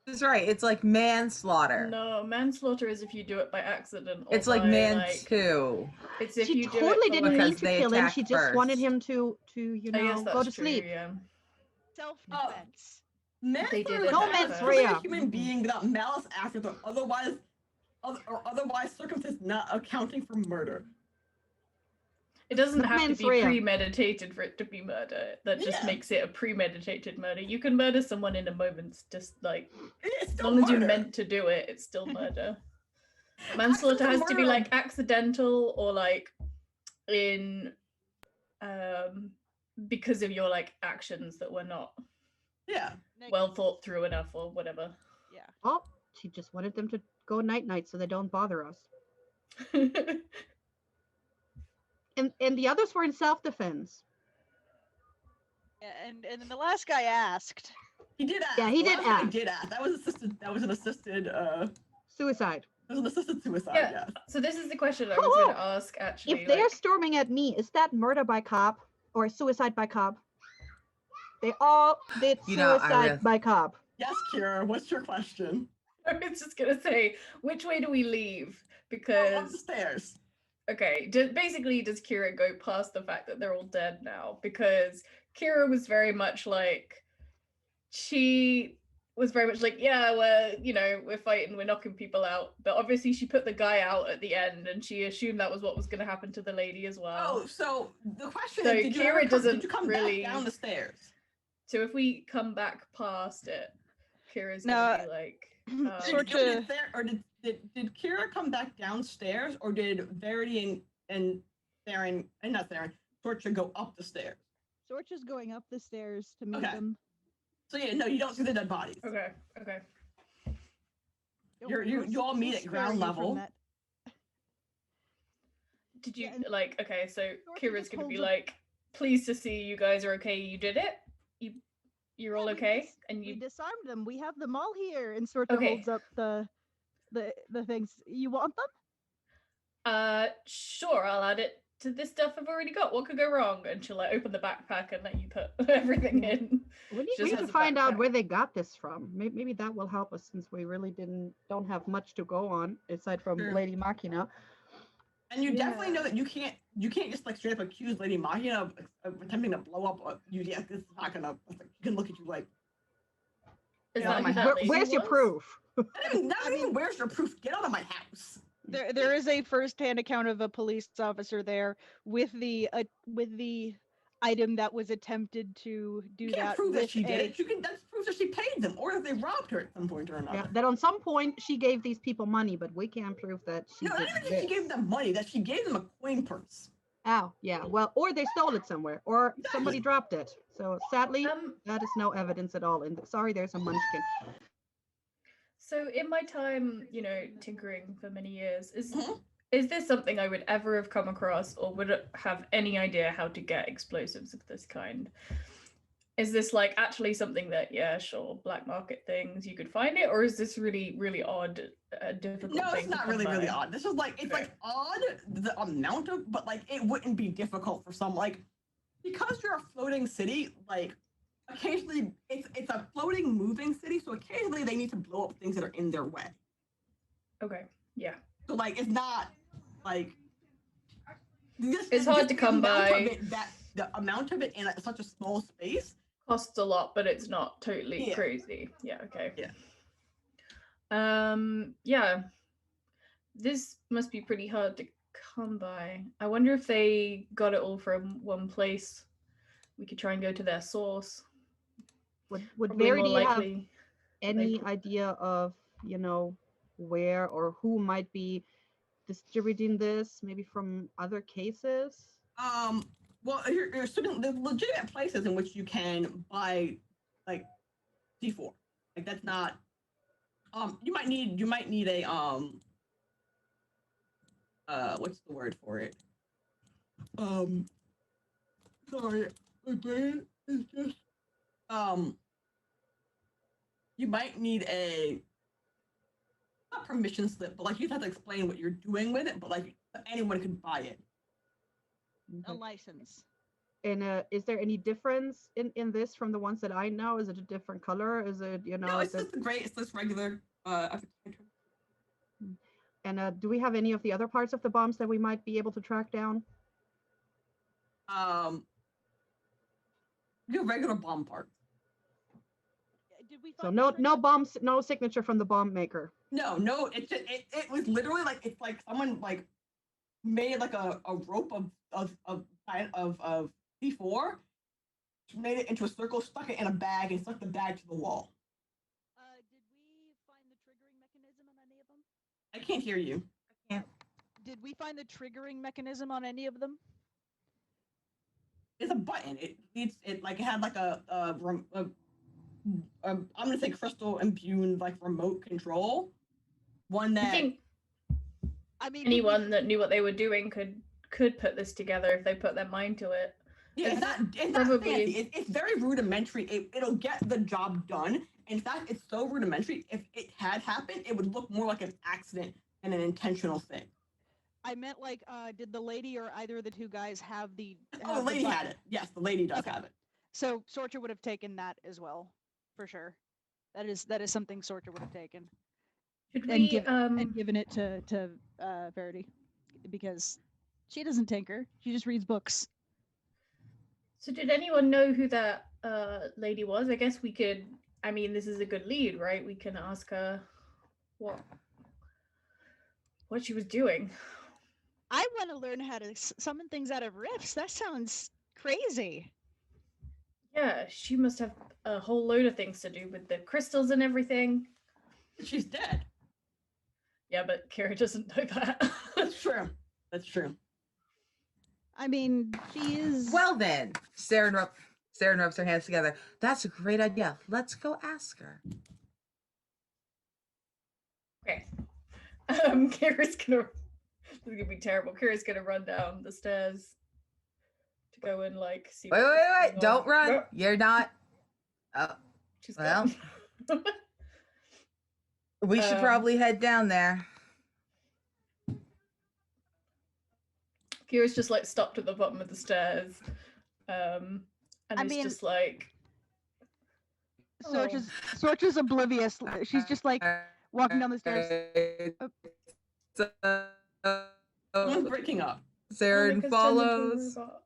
That's right. It's like manslaughter. No, manslaughter is if you do it by accident. Or It's like by, man like, too. It's if She you do totally it for, didn't like, mean Because to they kill him. attacked She just wanted first. him to I guess go that's to true, sleep. yeah. Self-defense. They did Manslaughter is it No at not mens first. killing rea. a human being without malice afterthought, otherwise circumstances not accounting for murder. It doesn't have to mens be rea. premeditated for it to be murder. That just Yeah. makes it a premeditated murder. You can murder someone in a moment, just like It's as still long as you murder. meant to do it, it's still murder. Manslaughter has to be murder. like accidental or like in because of your like actions that were not Yeah. well thought through enough or whatever. Yeah. Oh, she just wanted them to go night-night so they don't bother us. And the others were in self-defense. Yeah, and then the last guy asked. He did ask. Yeah, he The did last guy ask. did ask. That was an assisted Suicide. suicide, Yeah. yes. So this is the question I was going to ask actually. If they're like- storming at me, is that murder by cop or suicide by cop? They all did You know, suicide by cop. Yes, Kira, what's your question? I was just gonna say, which way do we leave? Up Because the stairs. okay, basically, does Kira go past the fact that they're all dead now? Because Kira was very much like, she was very much like, yeah, we're fighting, we're knocking people out. But obviously, she put the guy out at the end, and she assumed that was what was going to happen to the lady as well. Oh, so the question So is, did Kira you doesn't come really- back down the stairs? So if we come back past it, Kira's No, gonna be like, Sorcha- Did Kira come back downstairs, or did Verity and Theron, and not Theron, Sorcha go up the stairs? Sorcha's going up the stairs to meet Okay. them. So yeah, no, you don't see the dead bodies. okay. You all meet at ground level. Did you Yeah, and- okay, so Sorcha Kira's just gonna be holds up- like, pleased to see you guys are okay, you did it? You're all okay? And We you disarmed them. We have them all here. And Sorcha Okay. holds up the things. You want them? sure, I'll add it to this stuff I've already got. What could go wrong? And she'll like open the backpack and let you put everything in. We She need just to has a find out backpack. where they got this from. Maybe that will help us since we really don't have much to go on aside from Sure. Lady Machina. And you definitely Yeah. know that you can't just like straight up accuse Lady Machina of attempting to blow up. This is not gonna. It's like, you can look at you like, Is Yeah, that my who that house. lady Where's your was? proof? not even where's your proof? Get out of my house. There is a first-hand account of a police officer there with the item that was attempted to do You can't that prove that with she did a- it. That's proof that she paid them, or that they robbed her at some point or another. Yeah, that on some point she gave these people money, but we can't prove that she No, did not even that this. she gave them money. That she gave them a coin purse. Oh, yeah. Well, or they stole it somewhere, or somebody Exactly. dropped it. So sadly, Um, that is no evidence at all. And sorry, there's a munchkin. so in my time, tinkering for many years, Mhm. is this something I would ever have come across or would have any idea how to get explosives of this kind? Is this like actually something that, yeah, sure, black market things, you could find it, or is this really, really odd, difficult No, thing it's to not come really by? odd. This is like it's Okay. like odd the amount of, but like it wouldn't be difficult for some like because you're a floating city. Like occasionally, it's a floating, moving city, so occasionally they need to blow up things that are in their way. Okay, yeah. So like it's not like It's hard to come the amount of by. it that the amount of it in such a small space Costs a lot, but it's not totally Yeah. crazy. Yeah, okay. Yeah. Yeah. This must be pretty hard to come by. I wonder if they got it all from one place. We could try and go to their source. Would Probably more Verity have likely. any put- idea of, you know, where or who might be distributing this, maybe from other cases? Well, you're assuming there's legitimate places in which you can buy like D4. Like that's not. You might need a what's the word for it? Sorry, my brain is just you might need a not permission slip, but like you have to explain what you're doing with it, but like anyone can buy it. A Okay. license. And is there any difference in this from the ones that I know? Is it a different color? Is it, you know, No, it's is it, just great. It's just regular. and do we have any of the other parts of the bombs that we might be able to track down? You have regular bomb parts. Did we So find no bombs, no signature from the bomb maker. No, it just it was literally like it's like someone like made like a rope of C4, made it into a circle, stuck it in a bag, and stuck the bag to the wall. Did we find the triggering mechanism on any of them? I can't hear you. Did we find the triggering mechanism on any of them? It's a button. It like it had like I'm gonna say crystal imbued like remote control. One I that think I mean, anyone that knew what they were doing could put this together if they put their mind to it. yeah, it's not probably- fancy. It's very rudimentary. It'll get the job done. In fact, it's so rudimentary. If it had happened, it would look more like an accident than an intentional thing. I meant like, did the lady or either of the two guys have the? Oh, the have lady had button? it. Yes, the lady does Okay. have it. So Sorcha would have taken that as well, for sure. That is something Sorcha would have taken Should and, we and given it to Verity, because she doesn't tinker. She just reads books. So did anyone know who that lady was? I guess we could. I mean, this is a good lead, right? We can ask her what she was doing. I want to learn how to summon things out of rifts. That sounds crazy. Yeah, she must have a whole load of things to do with the crystals and everything. She's dead. Yeah, but Kira doesn't know that. That's true. That's true. I mean, she is. Well then, Saren rubs her hands together. That's a great idea. Let's go ask her. Okay. Kira's gonna. This is gonna be terrible. Kira's gonna run down the stairs to go and like see. Wait, what's wait, wait! going Don't on. run. No, You're not. Oh, she's well. gone. We should probably head down there. Kira's just like stopped at the bottom of the stairs, and I it's mean- just like. Sorcha's oblivious. She's just like walking down the stairs. Someone's breaking up. Saren Monica's turned into a follows. robot.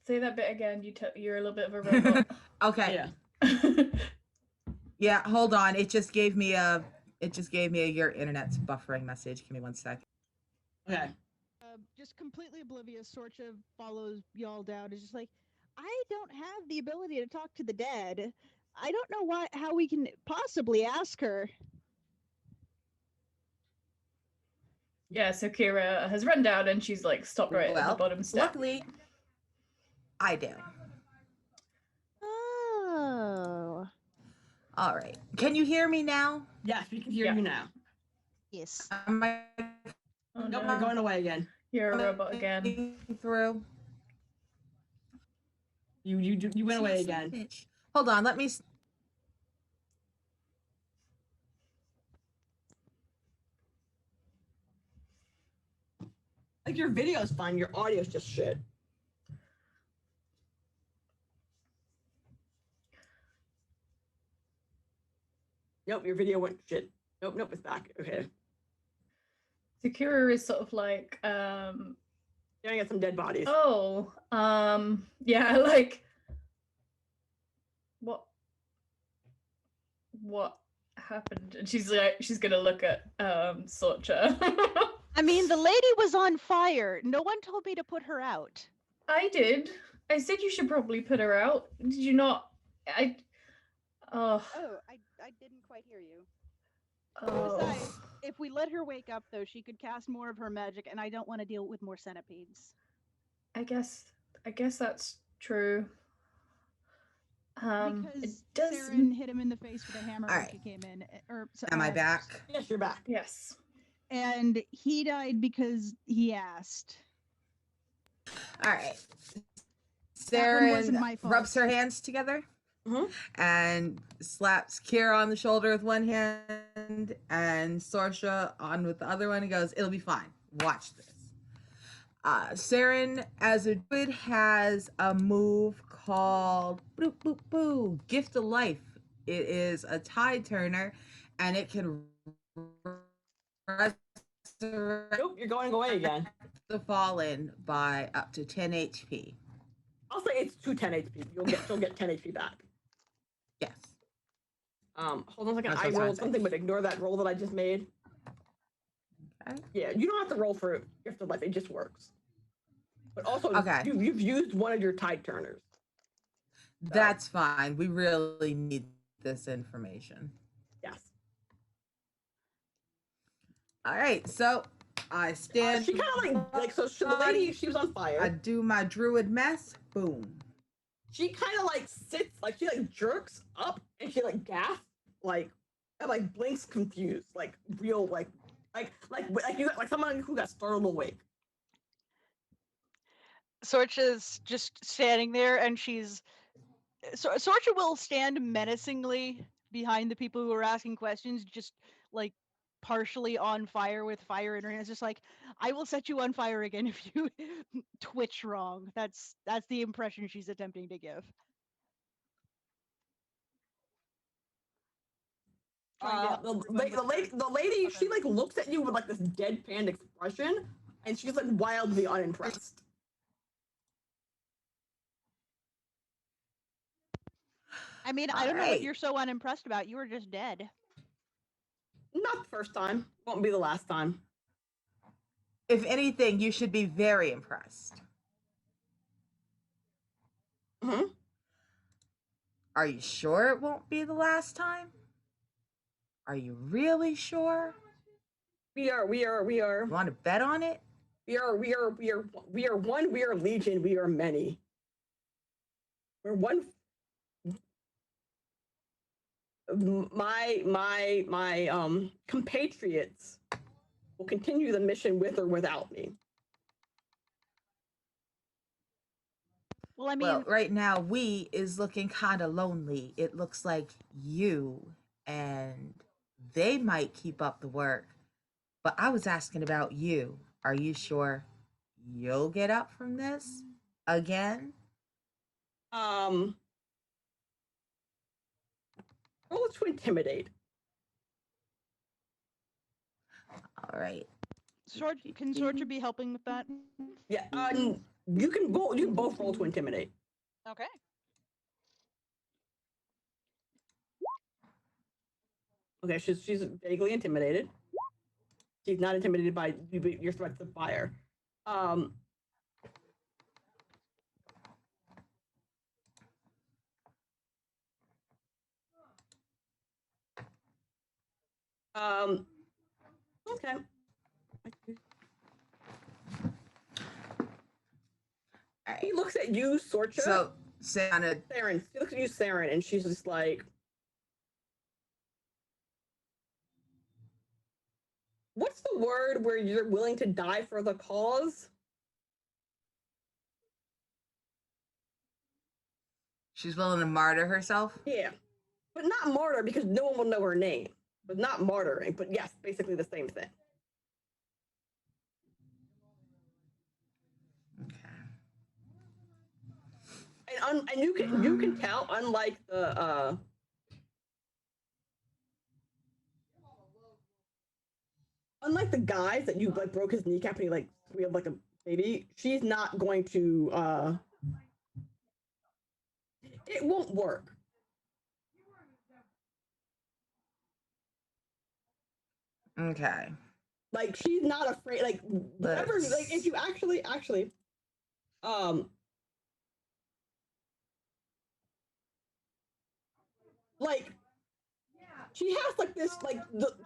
Say that bit again. You're a little bit of a robot. Okay. Yeah. Yeah, hold on. It just gave me a your internet's buffering message. Give me 1 second. Okay. Just completely oblivious. Sorcha follows y'all down. It's just like, I don't have the ability to talk to the dead. I don't know how we can possibly ask her. Yeah, so Kira has run down and she's like stopped right at the bottom step. Luckily, I do. Oh. All right. Can you hear me now? Yes, we can hear Yeah. you now. Yes. Am I Oh, Nope, no. we're going away again. You're a robot again. through? You went away again. Bitch. Hold on. Let me. Like your video's fine, your audio's just shit. Nope, your video went shit. Nope, it's back. Okay. So Kira is sort of like Staring at some dead bodies. Oh, yeah, like what happened? And she's gonna look at Sorcha. I mean, the lady was on fire. No one told me to put her out. I did. I said you should probably put her out. Did you not? Oh, I didn't quite hear you. Besides, if we let her wake up, though, she could cast more of her magic, and I don't want to deal with more centipedes. I guess that's true. Because it does. Saren hit him in the face with a hammer when Alright. she came in. Am I back? Yes, you're back. Yes. And he died because he asked. All right. That one wasn't Saren my fault. rubs her hands together and slaps Kira on the shoulder with one hand and Sorsha on with the other one and goes, "It'll be fine. Watch this." Saren, as a druid, has a move called boop, boop, boo, Gift of Life. It is a tide turner and it can resurrect Nope, you're going away again. the fallen by up to 10 HP. I'll say it's 10 HP. She'll get 10 HP back. Yes. Hold on a second. That's I what rolled I'm saying. something, but ignore that roll that I just made. Okay. Yeah, you don't have to roll for Gift of Life. It just works. But also, Okay. you've used one of your tide turners. That's fine. We really need this information. Yes. All right, so I stand. She kind of like so the lady, she was on fire. I do my druid mess. Boom. She kind of like sits, like she like jerks up and she like gasps, like and like blinks confused, like real like you got like someone who got startled awake. Sorcha's just standing there, and Sorcha will stand menacingly behind the people who are asking questions, just like partially on fire with fire in her hands, just like, "I will set you on fire again if you twitch wrong." That's the impression she's attempting to give. The lady, she like looks at you with like this deadpan expression, and she's like wildly unimpressed. I mean, I don't know what you're so unimpressed about. You were just dead. Not the first time. Won't be the last time. If anything, you should be very impressed. Are you sure it won't be the last time? Are you really sure? We are. You want to bet on it? We are one. We are legion. We are many. We're one. My compatriots will continue the mission with or without me. Well, I mean, Well, right now, we is looking kind of lonely. It looks like you and they might keep up the work. But I was asking about you. Are you sure you'll get up from this again? Roll to intimidate. All right. Can Sorcha be helping with that? Yeah. You can both roll to intimidate. Okay. Okay, she's vaguely intimidated. She's not intimidated by your threats of fire. Okay. He looks at you, Sorcha. So, Saren. She looks at you, Saren, and she's just like, what's the word where you're willing to die for the cause? She's willing to martyr herself? Yeah. But not martyr because no one will know her name. But not martyring, but yes, basically the same thing. Okay. And you can tell, unlike the guys that you like broke his kneecap and he like squealed like a baby, she's not going to it won't work. Okay. Like she's not afraid. Like whatever. Like if you actually, like she has like this,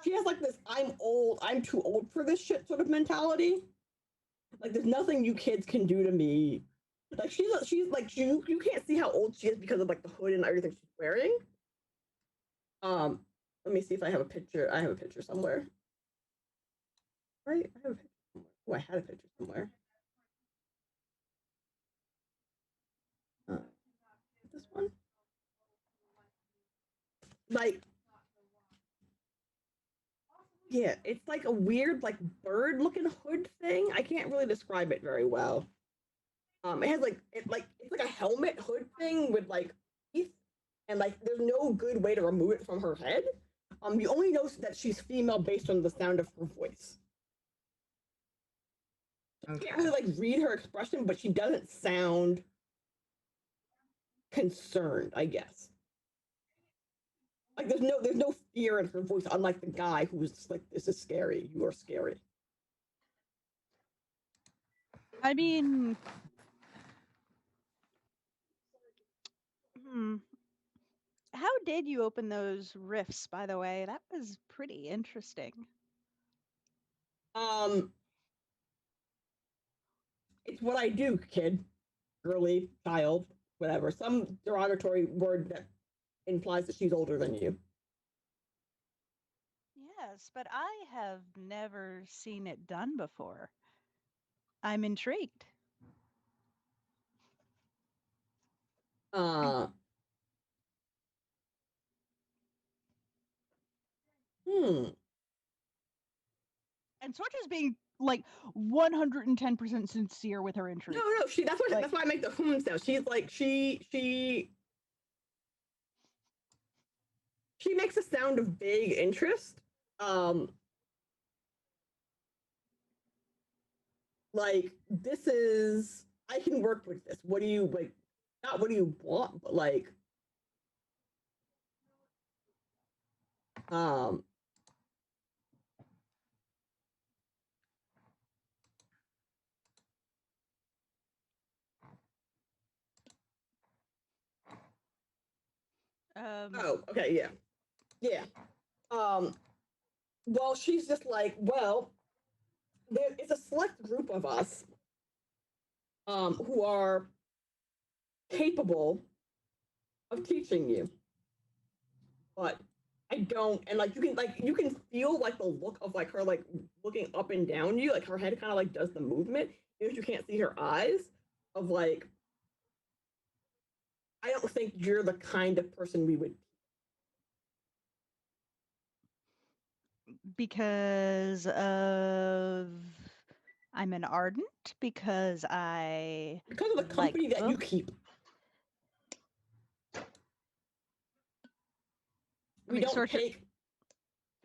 she has like this. I'm old. I'm too old for this shit sort of mentality. Like there's nothing you kids can do to me. Like she's like you can't see how old she is because of like the hood and everything she's wearing. Let me see if I have a picture. I have a picture somewhere. Right? I have a picture somewhere. Oh, I had a picture somewhere. This one? Like, yeah, it's like a weird, like bird-looking hood thing. I can't really describe it very well. It has it's like a helmet hood thing with like teeth, and like there's no good way to remove it from her head. You only know that she's female based on the sound of her voice. You can't really like read her expression, but she doesn't sound concerned, I guess. Like there's no fear in her voice, unlike the guy who was just like, "This is scary. You are scary." I mean, how did you open those rifts, by the way? That was pretty interesting. It's what I do, kid, girly, child, whatever. Some derogatory word that implies that she's older than you. Yes, but I have never seen it done before. I'm intrigued. Hmm. And Sorge is being like 110% sincere with her intrigue. No, that's why I make the sound. She's like she makes a sound of vague interest. Like this is I can work with this. What do you like? Not what do you want, but like Oh, okay, yeah. Well, she's just like, well, it's a select group of us, who are capable of teaching you, but I don't. And like you can feel like the look of like her like looking up and down you, like her head kind of like does the movement, even if you can't see her eyes. Of like, I don't think you're the kind of person we would. Because of I'm an ardent, because of the company that you keep. We don't take.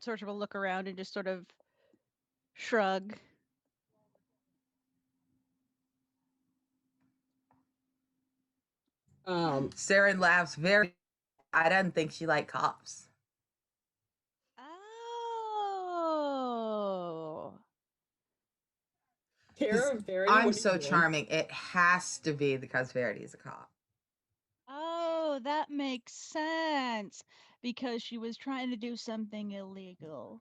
Sort of a look around and just sort of shrug. Saren laughs very. I didn't think she liked cops. Oh. Tara, Verity, I'm so charming. It has to be because Verity is a cop. Oh, that makes sense. Because she was trying to do something illegal.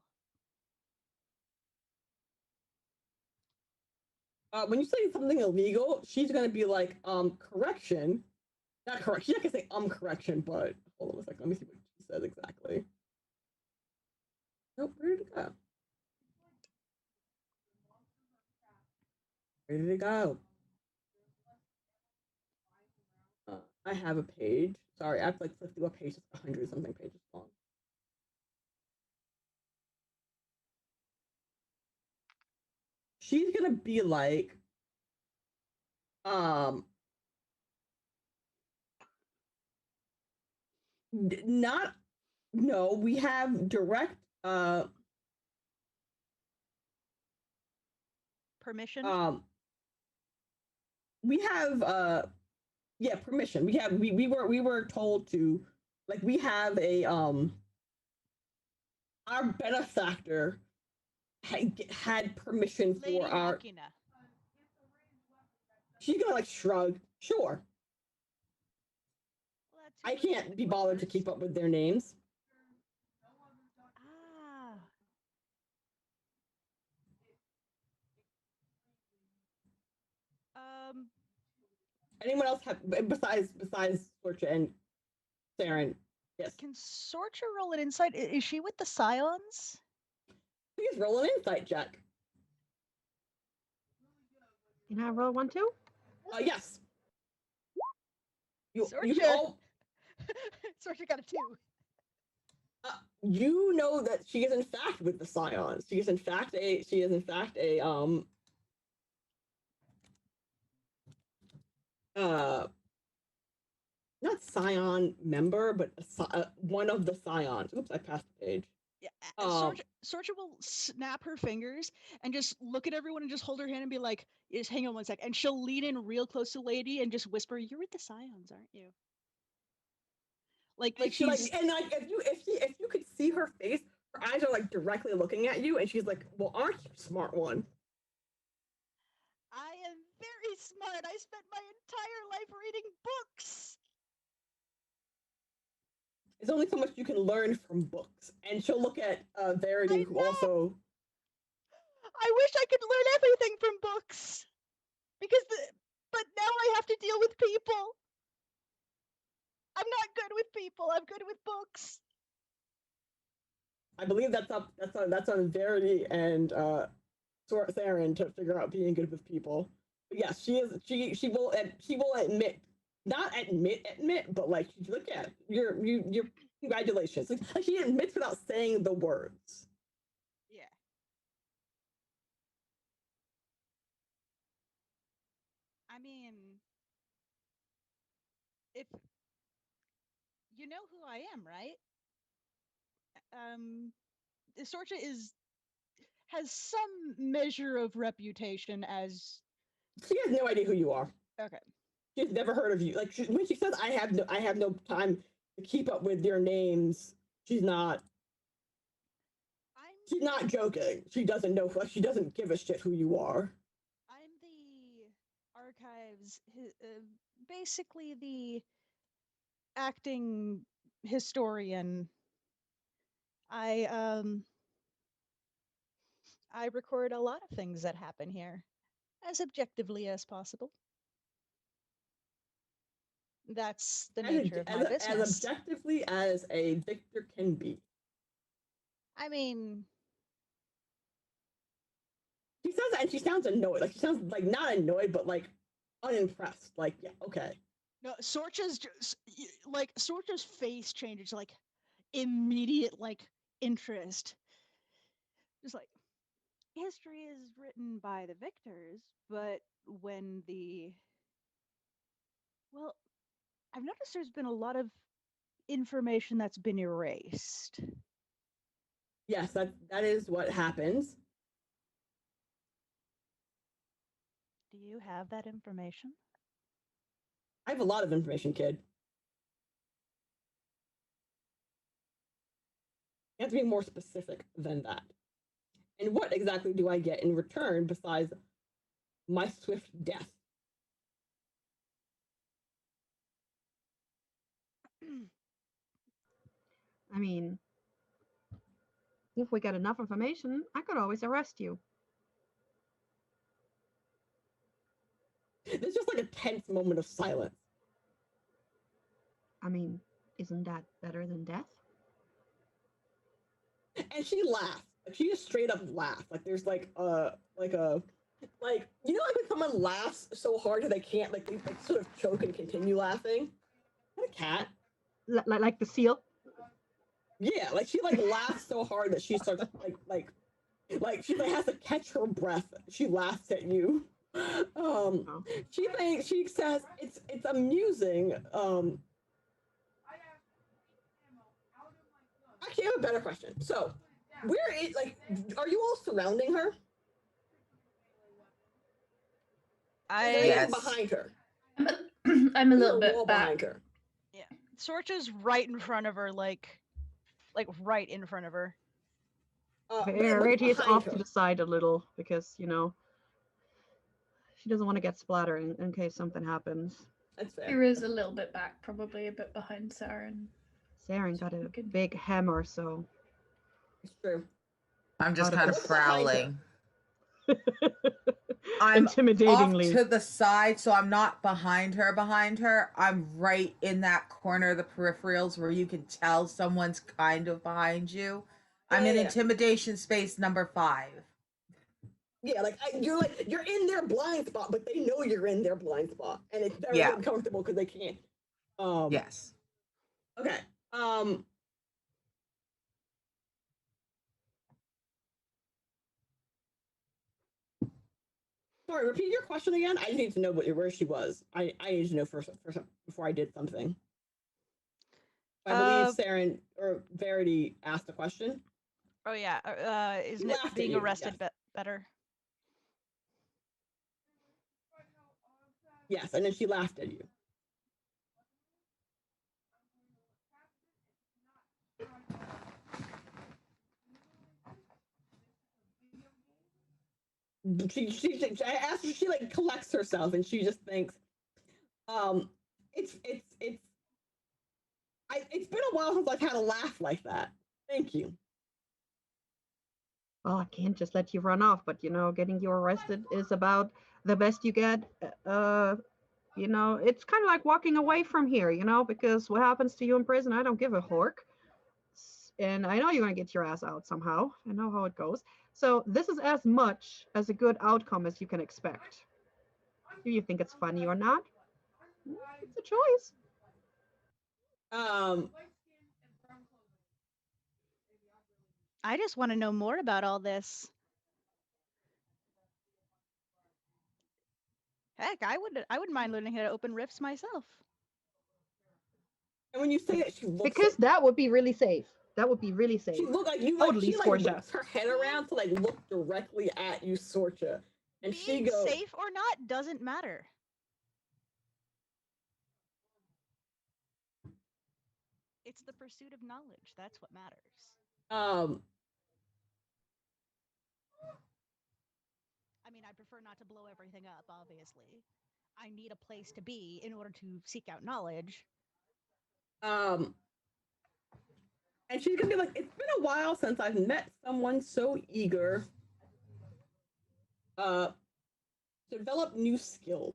When you say something illegal, she's gonna be like, correction. Not correct. She's not gonna say correction, but hold on a second. Let me see what she says exactly. Nope, where did it go? Where did it go? I have a page. Sorry, I have to like flip through a page that's 100 something pages long. She's gonna be like, not, no, we have direct, permission? we have yeah, permission. We were told to, like, we have a our benefactor had permission Lady for our. Machina. She's gonna like shrug. Sure. Well, that's I who lives can't with be bothered to workers. keep up with their names. Ah. Um, Anyone else have besides Sorcha and Saren? Yes. can Sorcha roll an insight? Is she with the Scions? Please roll an insight check. Can I roll one too? Yes. You Sorcha. all Sorcha got a 2. you know that she is in fact with the Scions. She is in fact a not Scion member, but one of the Scions. Oops, I passed the page. Yeah, Sorcha will snap her fingers and just look at everyone and just hold her hand and be like, "Just hang on one sec," and she'll lean in real close to Lady and just whisper, "You're with the Scions, aren't you?" Like she's and like if you could see her face, her eyes are like directly looking at you, and she's like, "Well, aren't you smart one?" I am very smart. I spent my entire life reading books. There's only so much you can learn from books, and she'll look at Verity, who also. I wish I could learn everything from books, but now I have to deal with people. I'm not good with people. I'm good with books. I believe that's on Verity and Saren to figure out being good with people. But yes, she will admit, not admit, but like look at your congratulations. Like she admits without saying the words. Yeah. I mean, if you know who I am, right? Sorcha has some measure of reputation as. She has no idea who you are. Okay. She's never heard of you. Like when she says, I have no time to keep up with your names," she's not. She's not joking. She doesn't know. She doesn't give a shit who you are. I'm the archives, basically the acting historian. I record a lot of things that happen here, as objectively as possible. That's the nature of my business. As objectively as a victor can be. I mean, she says that and she sounds annoyed. Like she sounds like not annoyed, but like unimpressed. Like, yeah, okay. No, Sorcha's just like Sorcha's face changes like immediate like interest. Just like history is written by the victors, but when I've noticed there's been a lot of information that's been erased. Yes, that is what happens. Do you have that information? I have a lot of information, kid. You have to be more specific than that. And what exactly do I get in return besides my swift death? I mean, if we get enough information, I could always arrest you. There's just like a tense moment of silence. I mean, isn't that better than death? And she laughs. Like she just straight up laughs. Like there's like you know like when someone laughs so hard that they can't like they like sort of choke and continue laughing. What a cat. Like the seal? Yeah, like she like laughs so hard that she starts like she like has to catch her breath. She laughs at you. She says it's amusing. Actually, I have a better question. So, are you all surrounding her? Anything Yes. behind her. I'm a Is little there a wall bit back. behind her. Sorcha's right in front of her, like right in front of her. But what's Verity is behind off her? to the side a little because, you know, she doesn't want to get splattered in case something happens. That's fair. Here is a little bit back, probably a bit behind Saren. Saren got a Good. big hammer, so. It's true. I'm just Out of kind of What's behind her? prowling. I'm Intimidatingly. off to the side, so I'm not behind her. I'm right in that corner of the peripherals where you can tell someone's kind of behind you. I'm in Yeah. intimidation space number 5. Yeah, you're in their blind spot, but they know you're in their blind spot, and it's very Yeah. uncomfortable because they can't. Yes. Okay. Sorry, repeat your question again. I need to know where she was. I need to know first before I did something. I believe Saren or Verity asked a question. Oh yeah. Isn't laughed it at being you, arrested yes. better? Yes, and then she laughed at you. I asked her, she like collects herself and she just thinks, it's been a while since I've had a laugh like that. Thank you. Well, I can't just let you run off, but you know, getting you arrested is about the best you get. You know, it's kind of like walking away from here, you know, because what happens to you in prison, I don't give a hork. And I know you're going to get your ass out somehow. I know how it goes. So this is as much as a good outcome as you can expect. Do you think it's funny or not? It's a choice. I just want to know more about all this. Heck, I wouldn't mind learning how to open rifts myself. And when you say that, she looks because that would be really safe. That would be really safe. she looked like you. Totally, She Scorcha. whips her head around to look directly at you, Sorcha, and Being she goes, safe or not doesn't matter. It's the pursuit of knowledge. That's what matters. I mean, I prefer not to blow everything up, obviously. I need a place to be in order to seek out knowledge. And she's gonna be like, it's been a while since I've met someone so eager to develop new skills.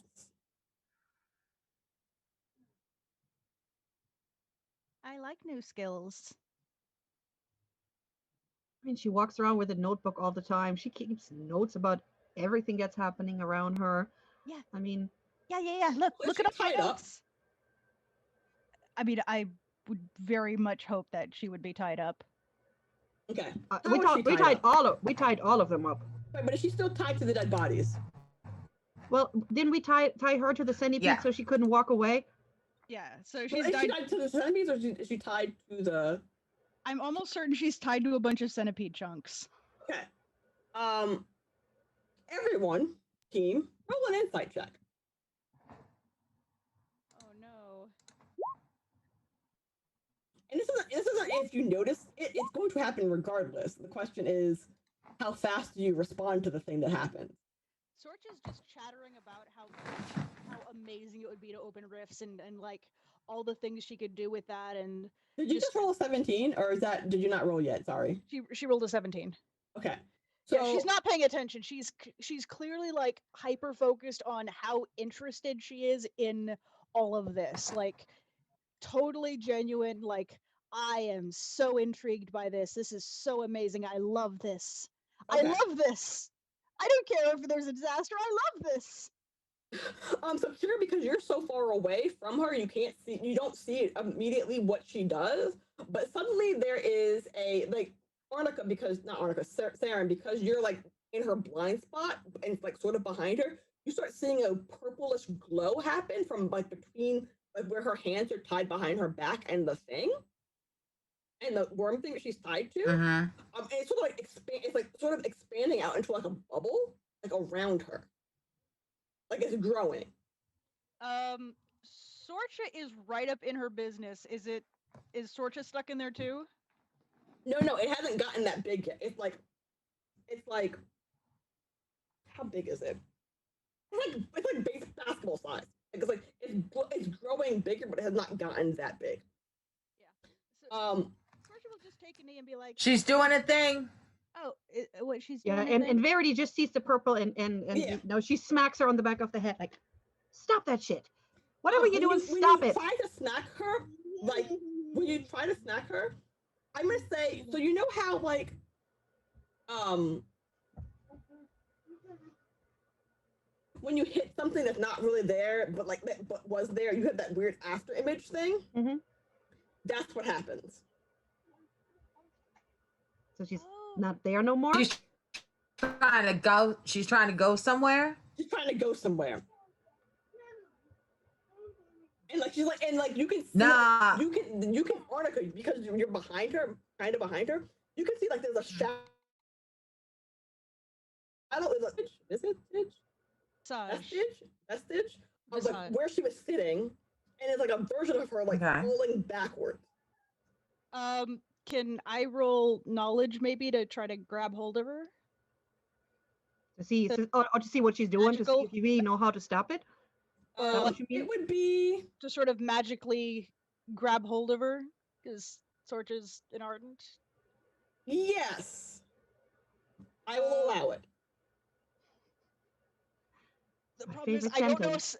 I like new skills. I mean, she walks around with a notebook all the time. She keeps notes about everything that's happening around her. Yeah. I mean, Yeah. Look at all my tied up. notes. I mean, I would very much hope that she would be tied up. Okay. we tied all of them up. Right, but is she still tied to the dead bodies? Well, didn't we tie her to the centipede so she couldn't walk away? Yeah. So Is she's she tied to the centipedes, or is she tied to the? I'm almost certain she's tied to a bunch of centipede chunks. Okay. Everyone, team, roll an insight check. Oh no. And this isn't if you notice it, it's going to happen regardless. The question is, how fast do you respond to the thing that happens? Sorcha's just chattering about how amazing it would be to open rifts and like all the things she could do with that. And did you just roll a 17, or did you not roll yet? Sorry. She rolled a 17. Okay. So yeah, she's not paying attention. She's clearly like hyper focused on how interested she is in all of this. Like totally genuine. Like I am so intrigued by this. This is so amazing. I love this. Okay. I love this. I don't care if there's a disaster. I love this. So here, because you're so far away from her, you don't see immediately what she does, but suddenly there is a Saren, because you're like in her blind spot and like sort of behind her, you start seeing a purplish glow happen from like between like where her hands are tied behind her back and the thing. And the worm thing that she's tied to, and it's sort of like sort of expanding out into like a bubble, like around her. Like it's growing. Sorcha is right up in her business. Is Sorcha stuck in there too? No, it hasn't gotten that big yet. It's like, how big is it? It's like base basketball size. It's growing bigger, but it has not gotten that big. Yeah. So, Sorcha will just take a knee and be like, She's doing a thing. "Oh, what she's doing?" Yeah, and Verity just sees the purple and Yeah. she smacks her on the back of the head like, "Stop that shit! Whatever you're doing, when stop you it!" try to snack her, like when you try to snack her, I'm gonna say. So you know how like, when you hit something that's not really there, but was there, you have that weird after image thing. Mm-hmm. That's what happens. So she's not there no more. She's trying to go. She's trying to go somewhere. She's trying to go somewhere. And like she's like, and like you can see, Nah. you can Arnica, because you're behind her, kind of behind her. You can see like there's a shadow. Is it Stitch? That's Stitch. Like where she was sitting, and it's like a version of her like falling backwards. Can I roll knowledge maybe to try to grab hold of her? To see, or to see what she's doing, to see if you really know how to stop it. What you mean? It would be to sort of magically grab hold of her, because Sorcha's an ardent. Yes, I will allow it. The problem is, I don't know if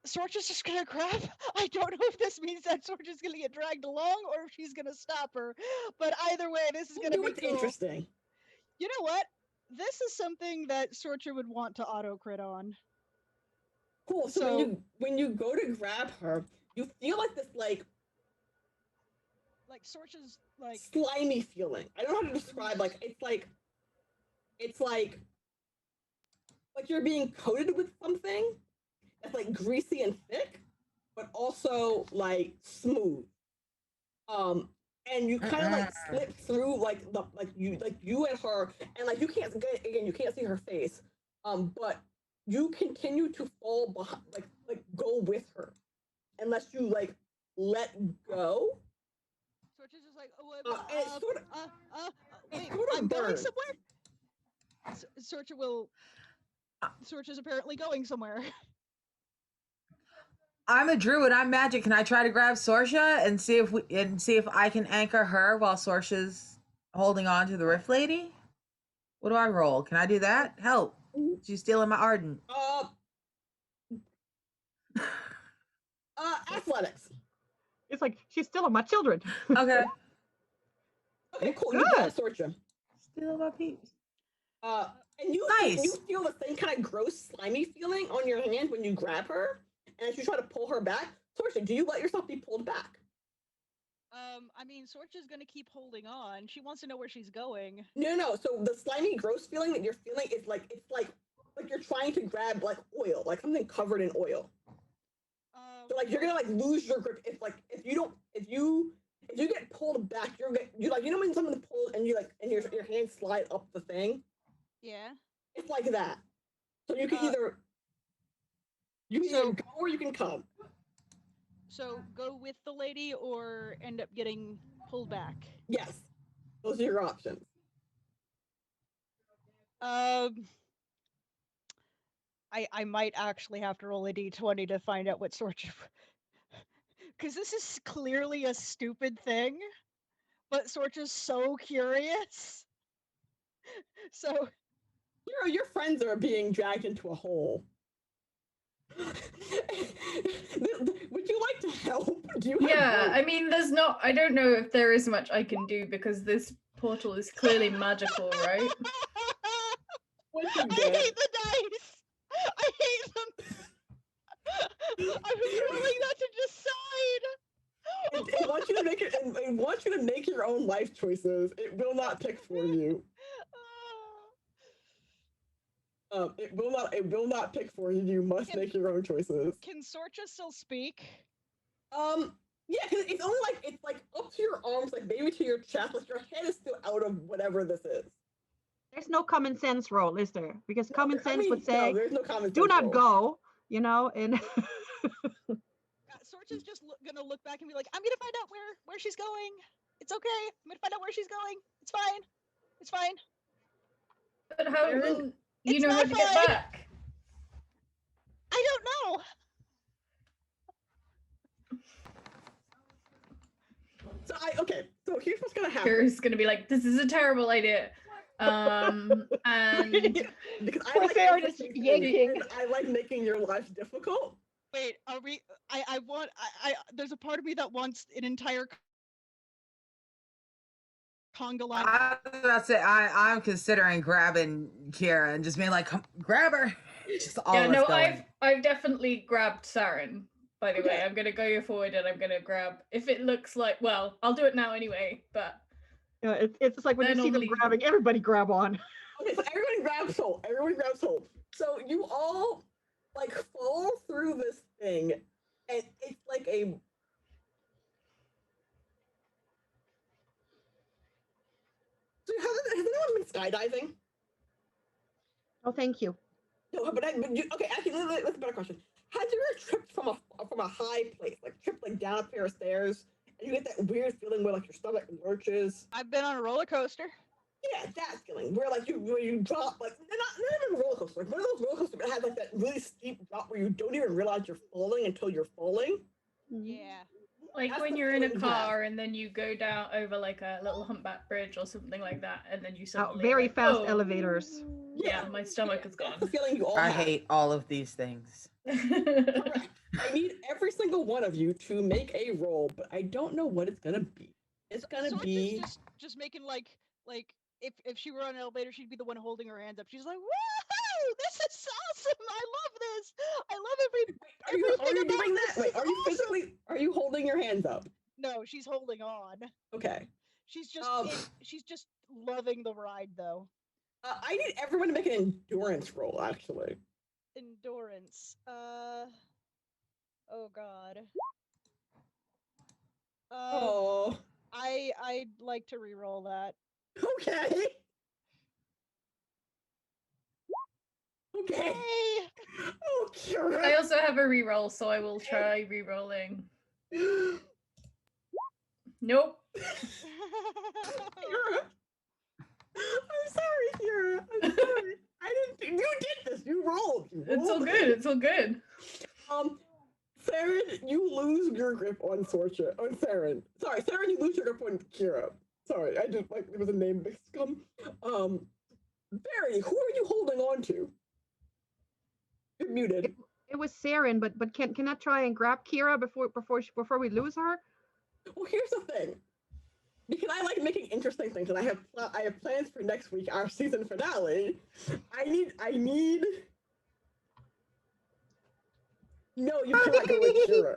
Sorcha's just gonna grab. I don't know if this means that Sorcha's gonna get dragged along or if she's gonna stop her. But either way, this is gonna be cool. Interesting. You know what? This is something that Sorcha would want to auto crit on. Cool. So when you go to grab her, you feel like this like Sorcha's like slimy feeling. I don't know how to describe. Like it's like you're being coated with something that's like greasy and thick, but also like smooth. And you kind of like slip through you and her, and like you can't see her face. But you continue to fall behind, like go with her, unless you like let go. Sorcha's just like, wait, I'm going somewhere. Sorcha's apparently going somewhere. I'm a druid. I'm magic. Can I try to grab Sorcha and see if I can anchor her while Sorcha's holding on to the Rift Lady? What do I roll? Can I do that? Help! She's stealing my ardent. Athletics. It's like she's stealing my children. Okay. Okay, cool. Good. You got Sorcha. Stealing my peeps. And you feel the same kind of gross, slimy feeling on your hand when you grab her, and as you try to pull her back. Sorcha, do you let yourself be pulled back? I mean, Sorcha's gonna keep holding on. She wants to know where she's going. No. So the slimy, gross feeling that you're feeling is like you're trying to grab like oil, like something covered in oil. So like you're gonna like lose your grip if you get pulled back, you like, you know when someone pulls and your hand slide up the thing. Yeah. It's like that. So you can either go or you can come. So go with the lady or end up getting pulled back. Yes, those are your options. I might actually have to roll a d20 to find out what sort of, because this is clearly a stupid thing, but Sorcha's so curious. So your friends are being dragged into a hole. Would you like to help? I mean, I don't know if there is much I can do because this portal is clearly magical, right? I hate the dice. I hate them. I was rolling that to decide. It wants you to make your own life choices. It will not pick for you. It will not pick for you. You must make your own choices. Can Sorcha still speak? Yeah, because it's only up to your arms, like maybe to your chest. Like your head is still out of whatever this is. There's no common sense roll, is there? Because common I sense mean, would say, no, there's no common do sense not roll. go, you know, and Sorcha's just gonna look back and be like, I'm gonna find out where she's going. It's okay. I'm gonna find out where she's going. It's fine. It's fine. But how Aaron, will you it's know how not to get fine. back? I don't know. So here's what's gonna happen. Kira's gonna be like, this is a terrible idea. And Because I Poor like Farron is interesting yanking. things, and I like making your life difficult. Wait, are we? I want. There's a part of me that wants an entire conga line. I was about to say I'm considering grabbing Kira and just being like, "Come, grab her." Just all yeah, of us no, going. I've definitely grabbed Saren. By the way, Okay. I'm gonna go forward and I'm gonna grab. If it looks like, well, I'll do it now anyway. But it's just like when you They're see them normally- grabbing, everybody grab on. Okay, so everyone grabs hold. Everyone grabs hold. So you all like fall through this thing, and it's like a. So has anyone been skydiving? Oh, thank you. No, but okay. Actually, that's a better question. Has you ever tripped from a high place, like tripped like down a pair of stairs, and you get that weird feeling where like your stomach lurches? I've been on a roller coaster. Yeah, that feeling where like you drop like not even a roller coaster, like one of those roller coasters that has like that really steep drop where you don't even realize you're falling until you're falling. Yeah. like That's when the you're in a feeling you have. car and then you go down over like a little humpback bridge or something like that, and then you Oh, suddenly very like, fast "Whoa." elevators. Yeah, my stomach is That's the gone. feeling you all I have. hate all of these things. Correct. I need every single one of you to make a roll, but I don't know what it's gonna be. It's gonna Sorcha's be. just making like if she were on an elevator, she'd be the one holding her hands up. She's like, "Whoa! This is awesome! I love this! I love Are you everything about doing that? this Wait, is are you awesome!" physically? Are you holding your hands up? No, she's holding on. Okay. She's just Um, she's just loving the ride though. I need everyone to make an endurance roll, actually. Endurance. Oh god. Oh. I'd like to re-roll that. Okay. Okay. Yay! Oh, Kira. I also have a reroll, so I will try rerolling. Nope. Kira. I'm sorry, Kira. I'm sorry. I didn't think you did this. You rolled. You It's all rolled good. it. It's all good. Saren, you lose your grip on Sorcha. On Saren. Sorry, Saren, you lose your grip on Kira. Sorry, I just like there was a name mix-up. Barry, who are you holding on to? You're muted. It was Saren, but can I try and grab Kira before we lose her? Well, here's the thing. Because I like making interesting things, and I have plans for next week, our season finale. I need. No, you cannot go with Kira.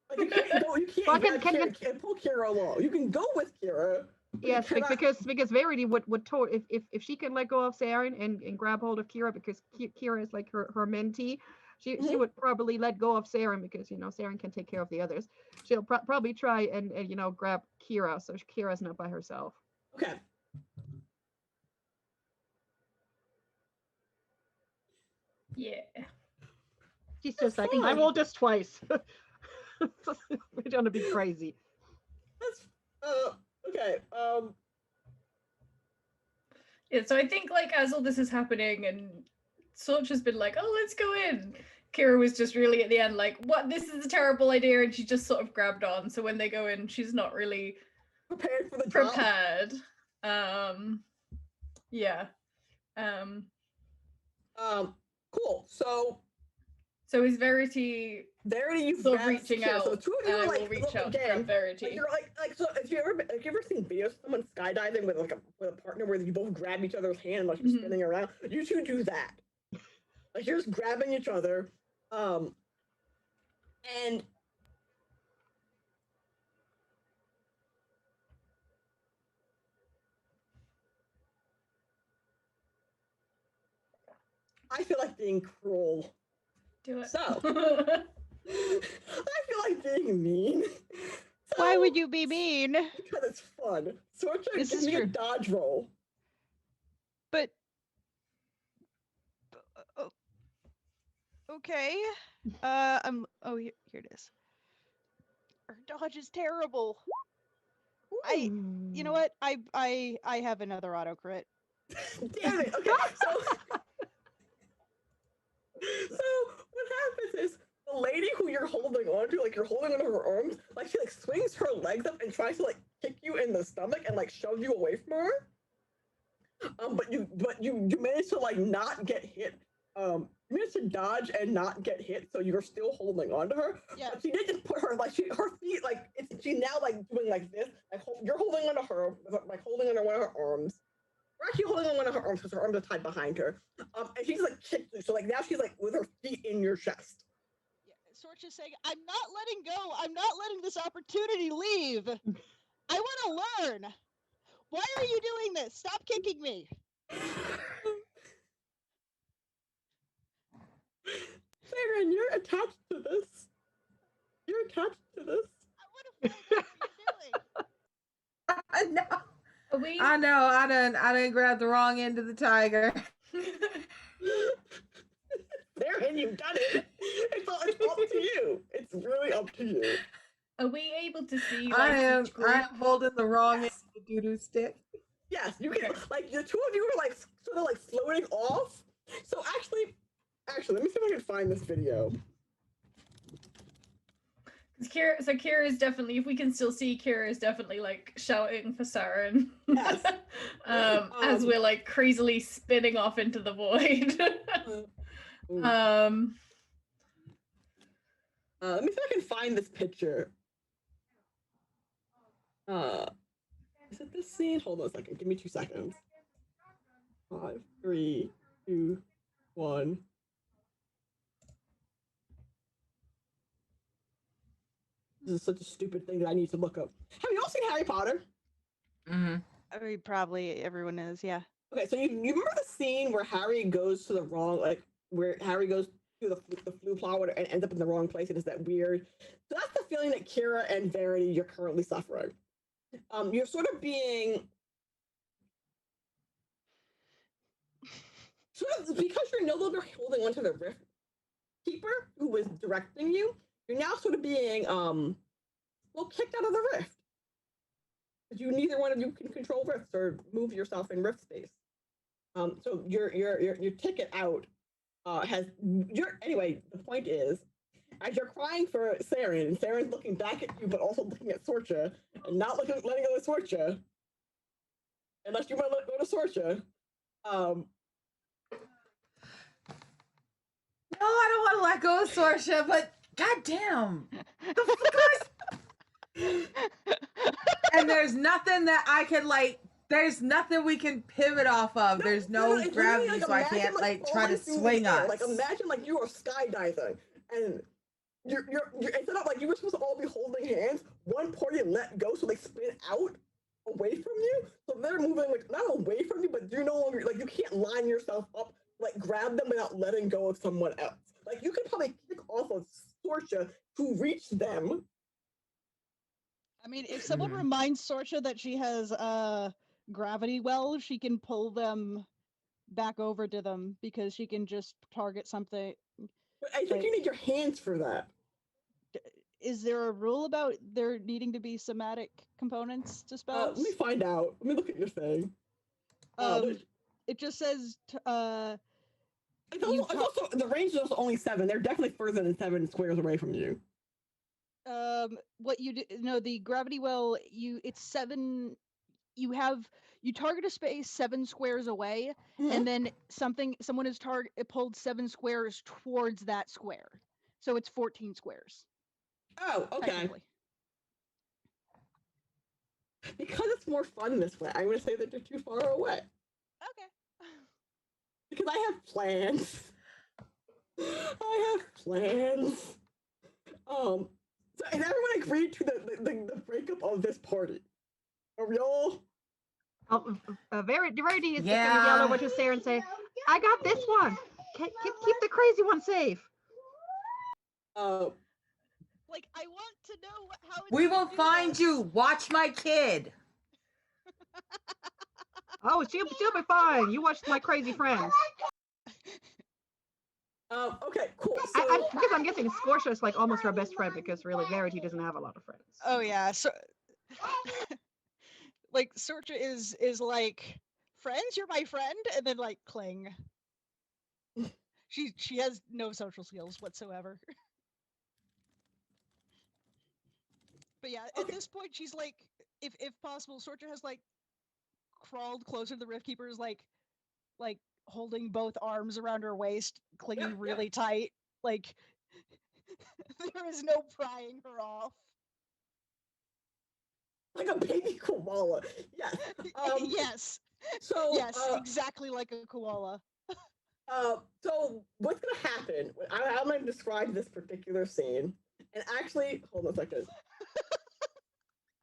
Like, you can't go. You can't Well, grab can- Kira and pull Kira along. You can go with Kira. but you Yes, cannot- because Verity would if she can let go of Saren and grab hold of Kira, because Kira is like her mentee, she Mhm. would probably let go of Saren because Saren can take care of the others. She'll probably try and grab Kira, so Kira's not by herself. Okay. Yeah. She's just like, I fine. rolled this twice. We're gonna be crazy. That's okay. Yeah, so I think like as all this is happening and Sorcha's been like, oh, let's go in. Kira was just really at the end like, what? This is a terrible idea, and she just sort of grabbed on. So when they go in, she's not really Prepared for the drop. prepared. Yeah. Cool. So is Verity you sort of grabbed reaching Kira. out? So the two of you and I are will like reach look out to again. grab Verity. Like you're like so. Have you ever seen videos of someone skydiving with with a partner where you both grab each other's hand like you're Mhm. spinning around? You two do that. Like you're just grabbing each other, and I feel like being cruel. Do it. So I feel like being mean. Why So- would you be mean? Because it's fun. So I'm trying This to give is me a true. dodge roll. But Okay. Here it is. Her dodge is terrible. You know what? I have another auto crit. Damn it. Okay. So what happens is the lady who you're holding on to, like you're holding onto her arms, like she like swings her legs up and tries to like kick you in the stomach and like shove you away from her. But you managed to like not get hit. You managed to dodge and not get hit, so you're still holding on to her. Yeah. But she did just put her her feet like she's now like doing like this. Like you're holding onto her, like holding onto one of her arms. We're actually holding on one of her arms because her arms are tied behind her. And she's like kicked you, so like now she's like with her feet in your chest. Yeah, Sorcha's saying, "I'm not letting go. I'm not letting this opportunity leave. I want to learn. Why are you doing this? Stop kicking me." Saren, you're attached to this. You're attached to this. I want to find out what you're doing. No. Are we? I know. I done grabbed the wrong end of the tiger. Saren, you've done it. It's up to you. It's really up to you. Are we able to see? Like, I am each group? holding the wrong Yes. end of the doo-doo stick. Yes, you can. Okay. Like the two of you were like sort of like floating off. So actually, let me see if I can find this video. Kira is definitely, if we can still see, Kira is definitely like shouting for Saren. Yes. As we're like crazily spinning off into the void. Let me see if I can find this picture. Is it this scene? Hold on a second. Give me 2 seconds. 5, 3, 2, 1. This is such a stupid thing that I need to look up. Have you all seen Harry Potter? Mm-hmm. I mean, probably everyone is, yeah. Okay, so you remember the scene where Harry goes to the wrong, like where Harry goes to the flu plot and ends up in the wrong place, and it's that weird. So that's the feeling that Kira and Verity you're currently suffering. You're sort of being because you're no longer holding onto the Rift Keeper who was directing you. You're now sort of being kicked out of the Rift. Because neither one of you can control rifts or move yourself in rift space. So your ticket out anyway, the point is, as you're crying for Saren, and Saren's looking back at you, but also looking at Sorcha, and not letting go of Sorcha, unless you want to let go of Sorcha. No, I don't want to let go of Sorcha, but goddamn, and there's nothing that I can like. There's nothing we can pivot off of. There's no gravity, like, so I can't like try to swing us. Like imagine like you are skydiving, and you're instead of like you were supposed to all be holding hands. One party let go, so they spin out away from you. So they're moving like not away from you, but you're no longer like you can't line yourself up, like grab them without letting go of someone else. Like you could probably kick off of Sorcha to reach them. I mean, if someone reminds Sorcha that she has gravity well, she can pull them back over to them because she can just target something. But I think you need your hands for that. Is there a rule about there needing to be somatic components to spells? Let me find out. Let me look at your thing. It just says it's also the range is also only 7. They're definitely further than 7 squares away from you. What you do? No, the gravity well. It's 7. You target a space 7 squares away, and then someone is pulled 7 squares towards that square, so it's 14 squares. Oh, okay. Because it's more fun this way, I'm going to say that they're too far away. Okay. Because I have plans. So has everyone agreed to the breakup of this party? Are we all? Verity is just gonna yell over to Sarah and say, "I got this one. Keep the crazy one safe." Like I want to know how. We will find you. Watch my kid. Oh, she'll be fine. You watch my crazy friends. Okay, cool. Because I'm guessing Scortia is like almost her best friend because really Verity doesn't have a lot of friends. Oh yeah, so like Sorcha is like, friends, you're my friend, and then like cling. She has no social skills whatsoever. But yeah, at this point she's like, if possible, Sorcha has like crawled closer to the Rift Keepers, like holding both arms around her waist, clinging really tight. Like there is no prying her off. Like a baby koala. Yes. Yes. So yes, exactly like a koala. So what's gonna happen? I'm gonna describe this particular scene. And actually, hold on a second.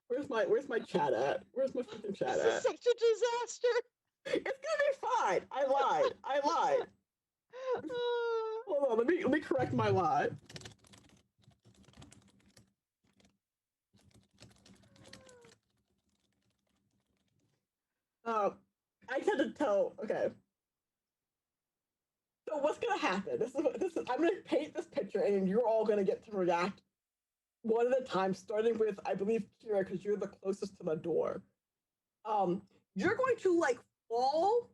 Where's my chat at? Where's my freaking chat This at? is such a disaster. It's gonna be fine. I lied. Hold on, let me correct my lie. I tend to tell. Okay. So what's gonna happen? This is. I'm gonna paint this picture, and you're all gonna get to react one at a time, starting with, I believe, Kira, because you're the closest to the door. You're going to like fall,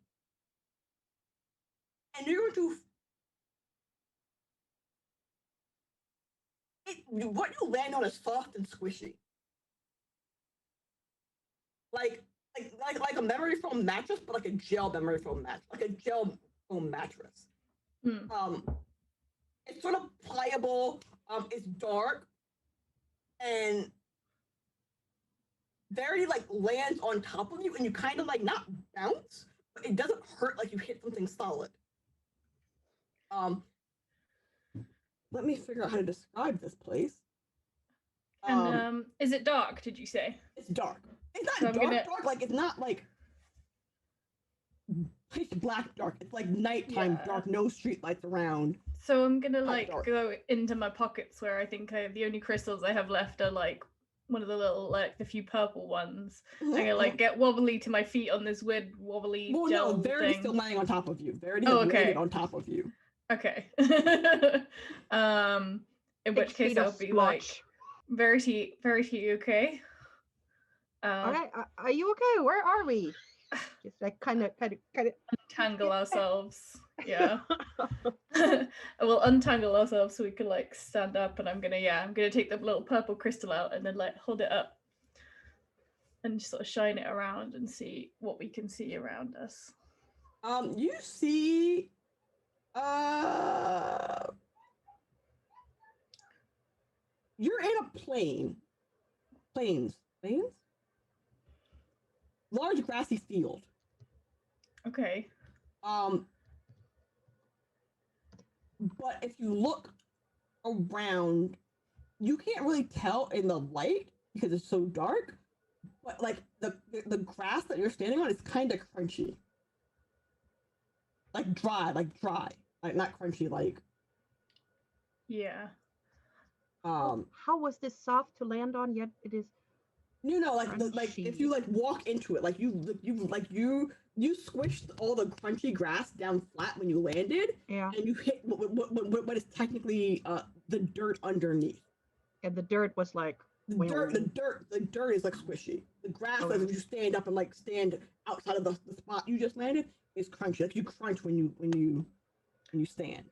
and you're going to. What you land on is soft and squishy, like a memory foam mattress, but like a gel memory foam mattress, like a gel foam mattress. It's sort of pliable. It's dark, and Verity like lands on top of you, and you kind of like not bounce, but it doesn't hurt like you hit something solid. Let me figure out how to describe this place. And is it dark? Did you say? It's dark. It's not dark. Like it's not like pitch black dark. It's like nighttime dark, no street lights around. So I'm gonna like go into my pockets where I think the only crystals I have left are like one of the little the few purple ones. I'm gonna like get wobbly to my feet on this weird wobbly gel no, Verity's thing. still lying on top of you. Verity has landed on top of you. Okay. In which case I'll be like, Verity, you okay? All right, are you okay? Where are we? Just like kind of untangle ourselves. Yeah. We'll untangle ourselves so we can like stand up, and I'm gonna take the little purple crystal out and then like hold it up and just sort of shine it around and see what we can see around us. You see you're in a plains, large grassy field. Okay. But if you look around, you can't really tell in the light because it's so dark. But like the grass that you're standing on is kind of crunchy, like dry, like not crunchy, like. Yeah. How was this soft to land on? Yet it is. Like if you like walk into it, like you squished all the crunchy grass down flat when you landed, and you hit what is technically the dirt underneath. And the dirt was like the dirt is like squishy. The grass, like if you stand up and like stand outside of the spot you just landed, is crunchy. Like you crunch when you stand.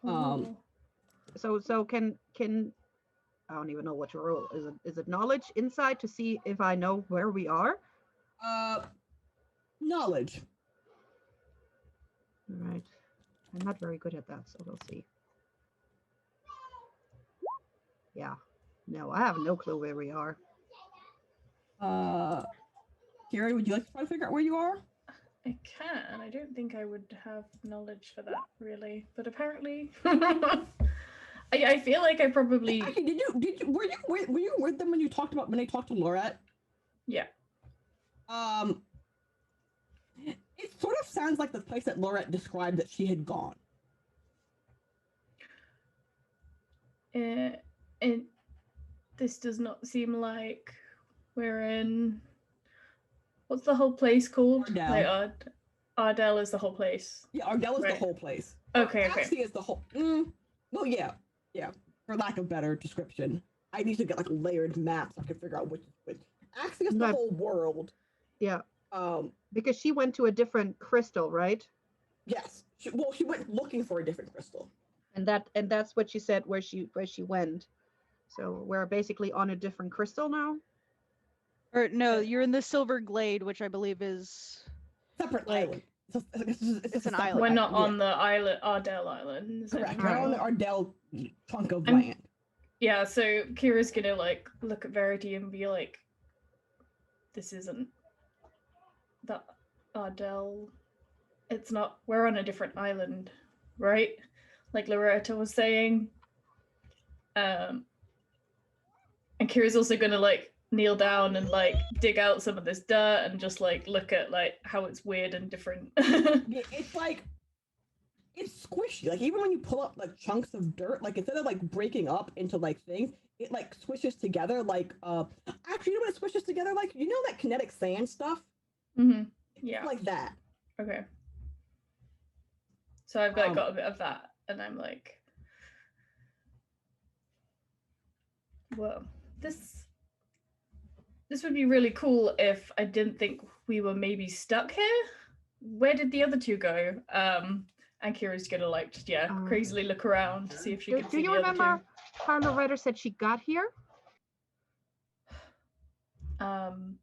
Right. So can I don't even know what your role is. Is it knowledge inside to see if I know where we are? Knowledge. All right. I'm not very good at that, so we'll see. Yeah. No, I have no clue where we are. Gary, would you like to try to figure out where you are? I can. I don't think I would have knowledge for that really, but apparently I feel like I probably. Actually, were you with them when they talked to Laurette? Yeah. It sort of sounds like the place that Laurette described that she had gone. And this does not seem like we're in. What's the whole place called? Ardell is the whole place. Yeah, Ardell is Right. the whole place. Okay, okay. Axia is the whole. Well, yeah. For lack of better description, I need to get like layered maps. So I can figure out which is which. Axia is the But- whole world. Yeah, Um. because she went to a different crystal, right? Yes. She went looking for a different crystal. And that's what she said where she went. So we're basically on a different crystal now. Or no, you're in the Silver Glade, which I believe is Separate Like, island. it's a an separate island. We're not yeah. on the island, Ardell Island. is it? Correct. Right. We're on the Ardell chunk of I'm- land. Yeah, so Kira's gonna like look at Verity and be like, "This isn't the Ardell. It's not. We're on a different island, right? Like Loretta was saying." And Kira's also gonna like kneel down and like dig out some of this dirt and just like look at like how it's weird and different. Yeah, it's like it's squishy. Like even when you pull up like chunks of dirt, like instead of like breaking up into like things, it like squishes together. Like actually, you know what it squishes together? Like you know that kinetic sand stuff? Mm-hmm. It's Yeah. like that. Okay. So I've got, Um, got a bit of that, and I'm like, whoa, this would be really cool if I didn't think we were maybe stuck here. Where did the other two go? And Kira's gonna like just crazily look around to see if she Do, can do see you the remember other how Loretta said she got here? two.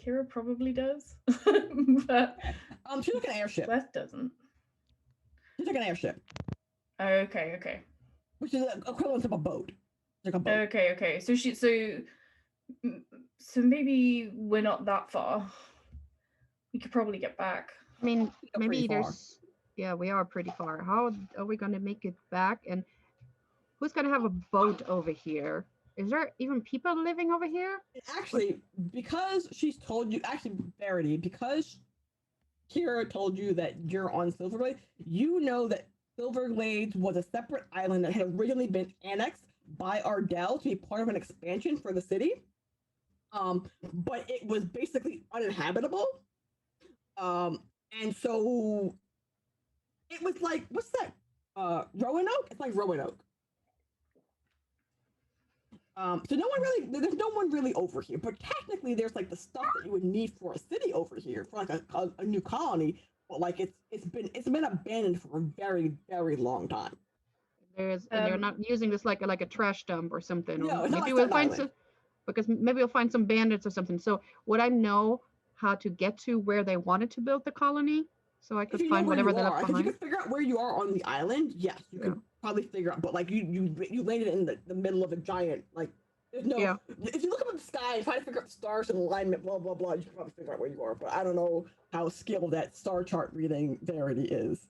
Kira probably does, but She took an airship. Beth doesn't. She took an airship, Okay. which is equivalent of a boat. Like a boat. Okay. So maybe we're not that far. We could probably get back. I mean, Still maybe pretty far. there's. Yeah, we are pretty far. How are we going to make it back? And who's going to have a boat over here? Is there even people living over here? Actually, because she's told you, actually, Verity, because Kira told you that you're on Silverglade, you know that Silverglades was a separate island that had originally been annexed by Ardell to be part of an expansion for the city. But it was basically uninhabitable. And so it was like, what's that? Roanoke? It's like Roanoke. So there's no one really over here, but technically there's like the stuff that you would need for a city over here, for like a new colony, but like it's been abandoned for a very, very long time. And they're not using this like a trash dump or something. No, Or it's not maybe like we'll Staten find Island. some, because maybe we'll find some bandits or something. So would I know how to get to where they wanted to build the colony? So I If could you know find where whatever you they are, left if you behind. could figure out where you are on the island, yes, you Yeah. could probably figure out. But like you landed in the middle of a giant like. There's no. Yeah. If you look up at the sky and try to figure out stars and alignment, blah blah blah, you can probably figure out where you are. But I don't know how skilled that star chart reading Verity is.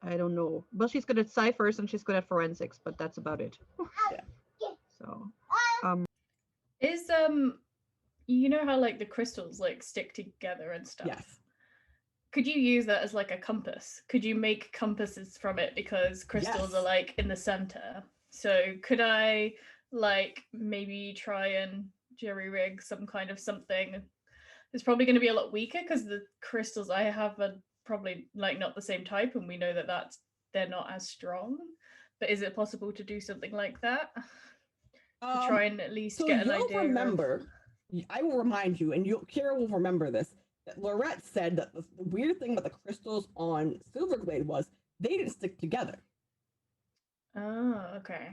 I don't know. Well, she's good at ciphers and she's good at forensics, but that's about it. Yeah. So, Is you know how like the crystals like stick together and stuff? Yes. Could you use that as like a compass? Could you make compasses from it because crystals are Yes. like in the center? So could I like maybe try and jerry rig some kind of something? It's probably going to be a lot weaker because the crystals I have are probably like not the same type, and we know that they're not as strong. But is it possible to do something like that to try and at least So get an you'll idea? remember. I will remind you, and Kira will remember this. That Lorette said that the weird thing about the crystals on Silverglade was they didn't stick together. Oh, okay.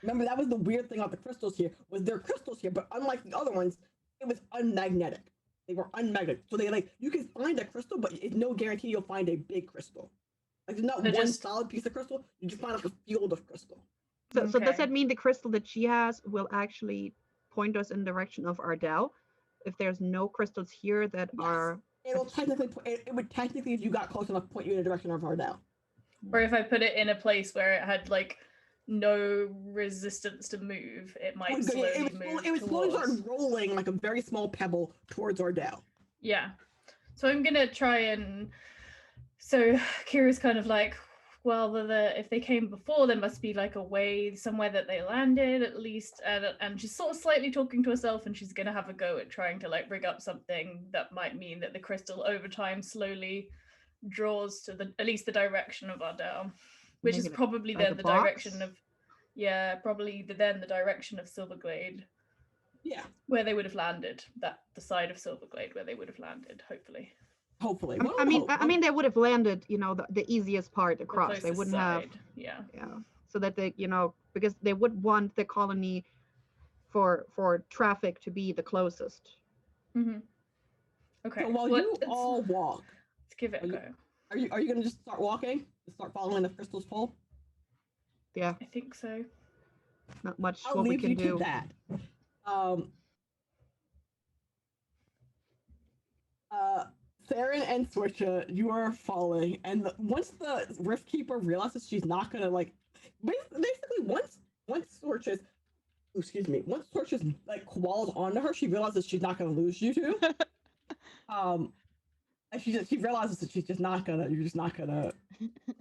Remember, that was the weird thing about the crystals here, was they're crystals here, but unlike the other ones, it was unmagnetic. They were unmagnetic. So they like, you can find a crystal, but it's no guarantee you'll find a big crystal. Like there's not So one just- solid piece of crystal, you just find like a field of crystal. so does Okay. that mean the crystal that she has will actually point us in the direction of Ardell? If there's no crystals here that Yes. are It'll technically, it would technically, if you got close enough, point you in the direction of Ardell. Or if I put it in a place where it had like no resistance to move, it might It slowly would, move it would slowly towards. start rolling like a very small pebble towards Ardell. Yeah. So I'm gonna try and. So Kira's kind of like, well, if they came before, there must be like a way somewhere that they landed at least. And she's sort of slightly talking to herself, and she's gonna have a go at trying to like rig up something that might mean that the crystal over time slowly draws to at least the direction of Ardell, which is Maybe probably like then a the box? direction of then the direction of Silverglade, Yeah, where they would have landed. The side of Silverglade where they would have landed, hopefully. hopefully. I One I would mean, hope. I mean, they would have landed, the easiest part The across. They closest wouldn't have, side, yeah. so that they, because they would want the colony for traffic to be the closest. Mm-hmm. Okay. So while you all walk, let's give it a go. are you gonna just start walking? Start following the crystal's pull? Yeah, I think so. not much I'll what we leave can you do. to that. Theron and Switcha, you are falling, and once the Rift Keeper realizes she's not gonna basically once Switcha's like walls onto her, she realizes she's not gonna lose you two. And she realizes that you're just not gonna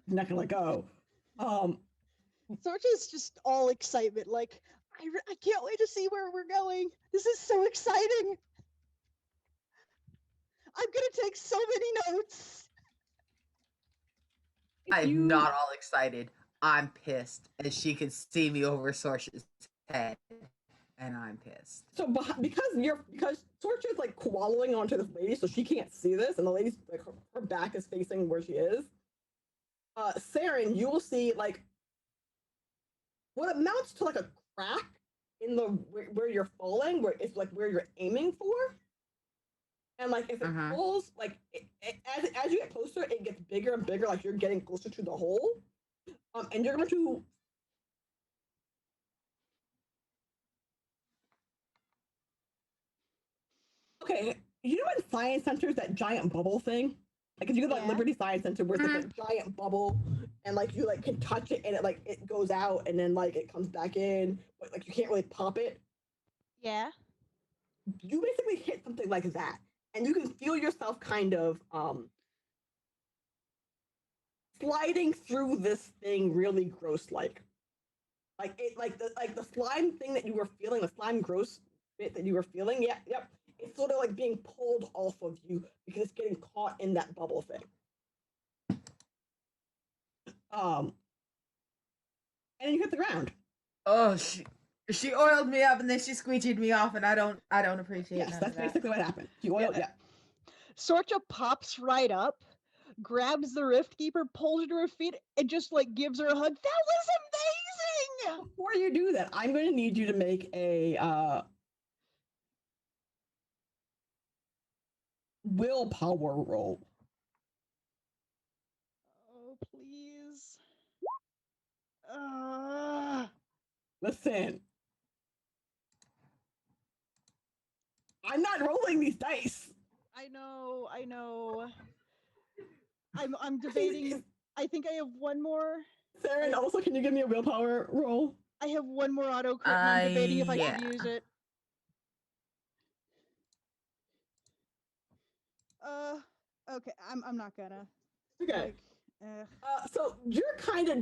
let go. Sorcha's just all excitement, like, I can't wait to see where we're going. This is so exciting. I'm gonna take so many notes. I'm not all excited. I'm pissed, as she can see me over Sorcha's head, and I'm pissed. So because Sorcha's like wallowing onto this lady, so she can't see this, and the lady's like her back is facing where she is. Saren, you will see like what amounts to like a crack in the where you're falling, where it's like where you're aiming for. And like if it pulls, like as you get closer, it gets bigger and bigger. Like you're getting closer to the hole, and you're going to. Okay, you know in science centers that giant bubble thing. Like if you go to like Liberty Science Center, where it's like a giant bubble, and like you like can touch it, and it goes out, and then like it comes back in, but like you can't really pop it. Yeah. You basically hit something like that, and you can feel yourself kind of sliding through this thing really gross like the slime thing that you were feeling, the slime gross bit that you were feeling, yep, it's sort of like being pulled off of you because it's getting caught in that bubble thing. And then you hit the ground. Oh, she oiled me up and then she squeegeed me off, and I don't appreciate it. Yes, that's basically what happened. She oiled, yeah. Sorcha pops right up, grabs the Rift Keeper, pulls her to her feet, and just like gives her a hug. That was amazing! Before you do that, I'm going to need you to make a willpower roll. Oh, please. Listen. I'm not rolling these dice. I know. I'm debating. I think I have one more. Saren, also, can you give me a willpower roll? I have one more auto crit, and I'm debating if I should use it. Okay, I'm not gonna. Okay. Like, so you're kind of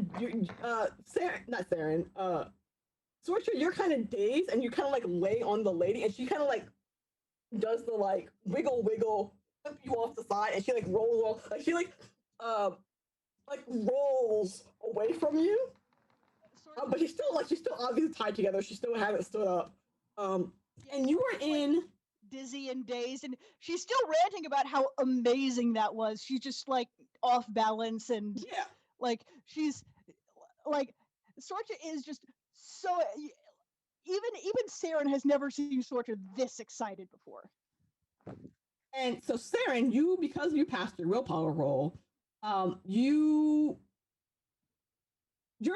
Saren, not Saren. Sorcha, you're kind of dazed, and you kind of like lay on the lady, and she kind of like does the like wiggle, flip you off the side, and she like rolls, like she like rolls away from you. But she's still obviously tied together. She still hasn't stood up. And you are in dizzy and dazed, and she's still ranting about how amazing that was. She's just like off balance, and like she's like Sorcha is just so. Even Saren has never seen Sorcha this excited before. And so Saren, because you passed your willpower roll, you're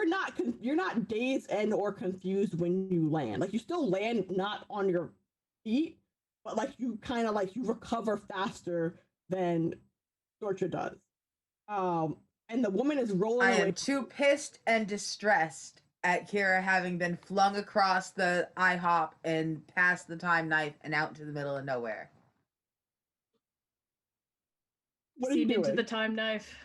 not dazed and or confused when you land. Like you still land not on your feet, but like you kind of like you recover faster than Sorcha does. And the woman is rolling away. I am too pissed and distressed at Kira having been flung across the IHOP and past the time knife and out into the middle of nowhere. What are you doing? Into the time knife.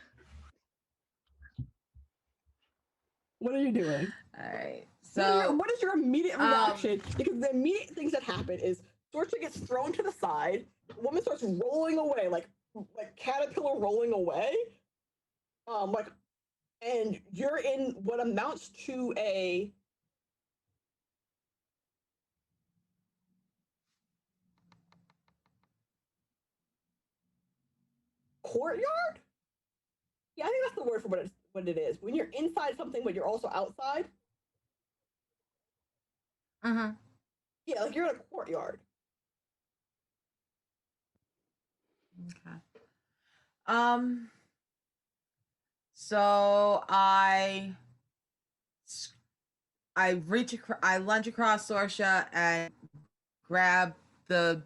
What are you doing? All right. What is your immediate reaction? Because the immediate things that happen is Sorcha gets thrown to the side. The woman starts rolling away, like caterpillar rolling away. And you're in what amounts to a courtyard. Yeah, I think that's the word for what it is. When you're inside something, but you're also outside. Yeah, like you're in a courtyard. Okay. So I lunge across Sorsha and grab the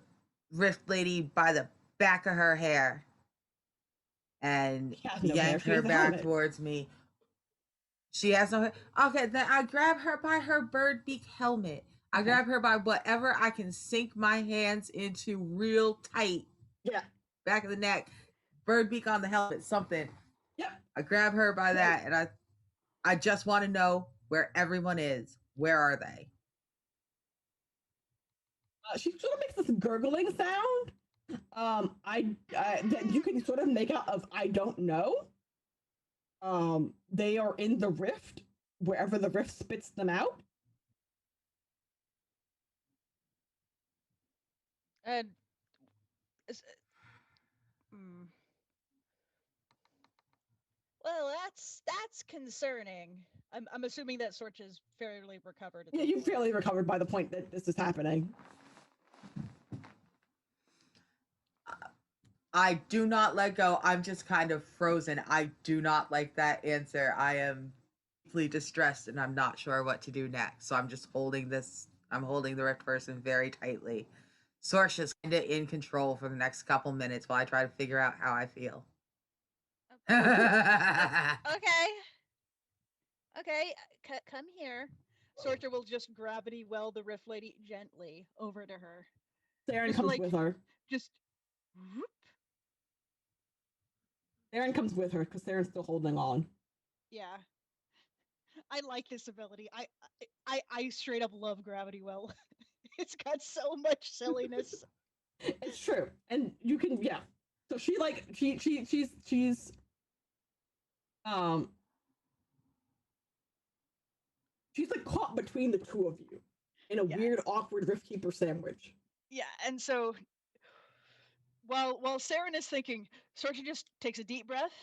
Rift Lady by the back of her hair and yank her back towards me. She has no hair. Okay, then I grab her by her bird beak helmet. I grab her by whatever I can sink my hands into real tight. Yeah. Back of the neck, bird beak on the helmet, something. Yep. I grab her by that, and I just want to know where everyone is. Where are they? She sort of makes this gurgling sound. That you can sort of make out of I don't know. They are in the rift, wherever the rift spits them out. And well, that's concerning. I'm assuming that Sorcha is fairly recovered. Yeah, you're fairly recovered by the point that this is happening. I do not let go. I'm just kind of frozen. I do not like that answer. I am deeply distressed and I'm not sure what to do next. So I'm just holding this. I'm holding the rift person very tightly. Sorsha's kind of in control for the next couple minutes while I try to figure out how I feel. Okay, come here. Sorcha will just gravity well the Rift Lady gently over to her. Saren comes with her. Just whoop. Saren comes with her because Saren's still holding on. Yeah. I like this ability. I straight up love gravity well. It's got so much silliness. It's true. And you can So she's like she's caught between the two of you in a weird, awkward Riftkeeper sandwich. Yeah, and so while Saren is thinking, Sorcha just takes a deep breath,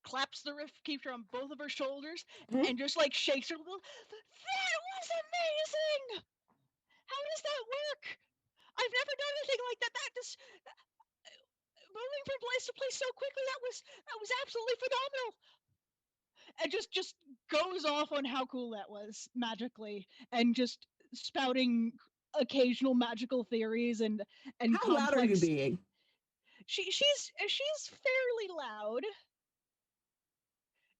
claps the Riftkeeper on both of her shoulders, and just like shakes her. That was amazing! How does that work? I've never done anything like that. That just moving from place to place so quickly. That was absolutely phenomenal. And just goes off on how cool that was magically, and just spouting occasional magical theories and how complex. Loud are you being? She's fairly loud.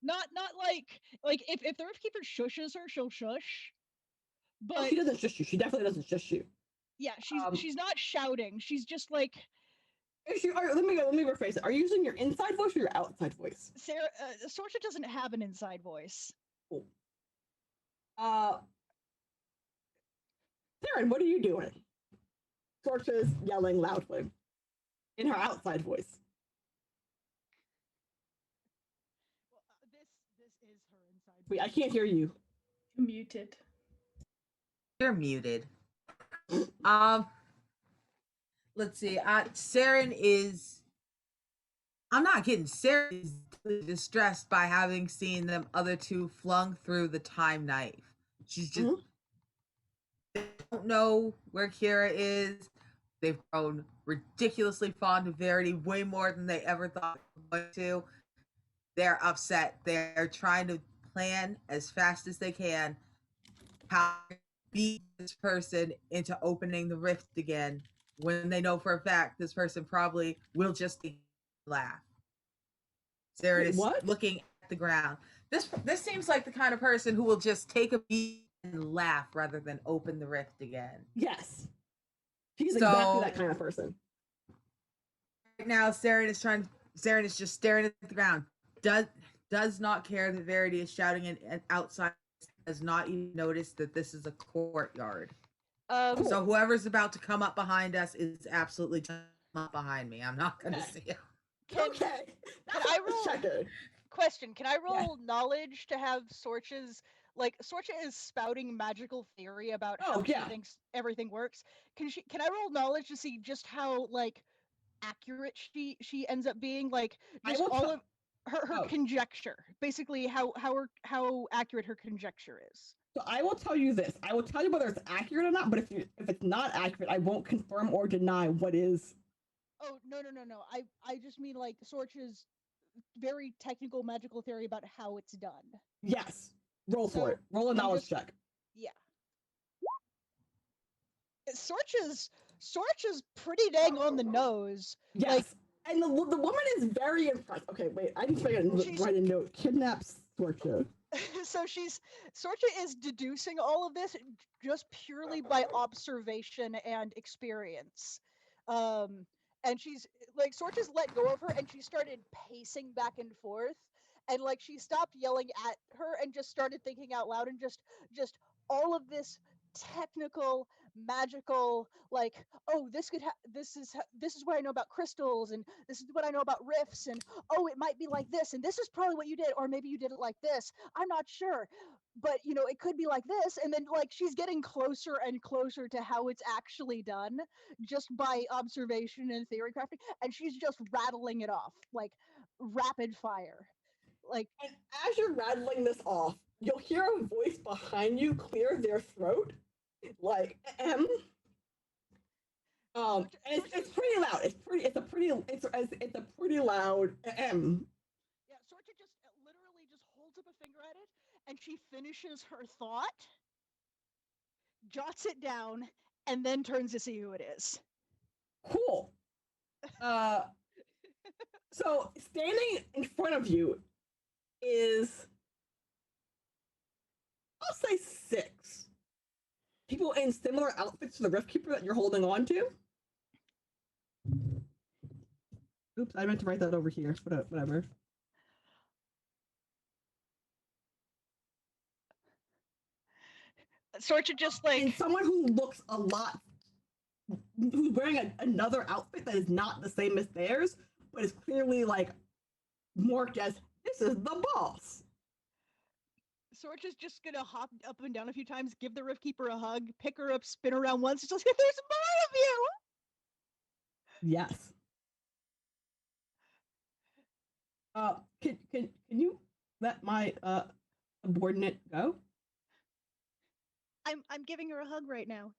Not like if the Riftkeeper shushes her, she'll shush. But she doesn't shush you. She definitely doesn't shush you. Yeah, she's not shouting. She's just like. Let me rephrase it. Are you using your inside voice or your outside voice? Sorcha doesn't have an inside voice. Cool. Saren, what are you doing? Sorcha's yelling loudly in her outside voice. Well, this is her inside voice. Wait, I can't hear you. You're muted. You're muted. Let's see. Saren is. I'm not kidding. Saren is distressed by having seen them other two flung through the time knife. She's just. They don't know where Kira is. They've grown ridiculously fond of Verity, way more than they ever thought they were going to. They're upset. They're trying to plan as fast as they can how to beat this person into opening the rift again, when they know for a fact this person probably will just laugh. Saren is looking at the ground. This seems like the kind of person who will just take a beat and laugh rather than open the rift again. Yes. She's exactly that kind of person. Right now, Saren is just staring at the ground. does not care that Verity is shouting and outside, does not even notice that this is a courtyard. So whoever's about to come up behind us is absolutely up behind me. I'm not going to see it. Can I roll? Question: can I roll knowledge to have Sorcha's, like, Sorcha is spouting magical theory about how she thinks everything works. Can I roll knowledge to see just how, like, accurate she ends up being, like, just all of her conjecture, basically how accurate her conjecture is. So I will tell you this. I will tell you whether it's accurate or not, but if it's not accurate, I won't confirm or deny what is. Oh, no. I just mean, like, Sorcha's very technical magical theory about how it's done. Yes. Roll for it. Roll a knowledge check. Yeah. Sorcha's pretty dang on the nose. Yes. Like, and the woman is very impressed. Okay, wait. I need to write a note. Kidnaps Sorcha. So Sorcha is deducing all of this just purely by observation and experience. And she's like, Sorcha's let go of her and she started pacing back and forth, and like she stopped yelling at her and just started thinking out loud, and just all of this technical magical, like, oh, this is what I know about crystals, and this is what I know about rifts, and oh, it might be like this, and this is probably what you did, or maybe you did it like this, I'm not sure, but it could be like this. And then, like, she's getting closer and closer to how it's actually done just by observation and theory crafting, and she's just rattling it off like rapid fire. Like, and as you're rattling this off, you'll hear a voice behind you clear their throat, like and it's pretty loud. It's a pretty loud Yeah, Sorcha just literally just holds up a finger at it, and she finishes her thought, jots it down, and then turns to see who it is. Cool. So standing in front of you is, I'll say 6 people in similar outfits to the Rift Keeper that you're holding on to. Oops, I meant to write that over here. Whatever. Sorcha just like, and someone who looks a lot, who's wearing another outfit that is not the same as theirs, but is clearly like marked as, this is the boss. Sorcha's just gonna hop up and down a few times, give the Rift Keeper a hug, pick her up, spin around once, just like, there's more of you! Yes. Can you let my subordinate go? I'm giving her a hug right now.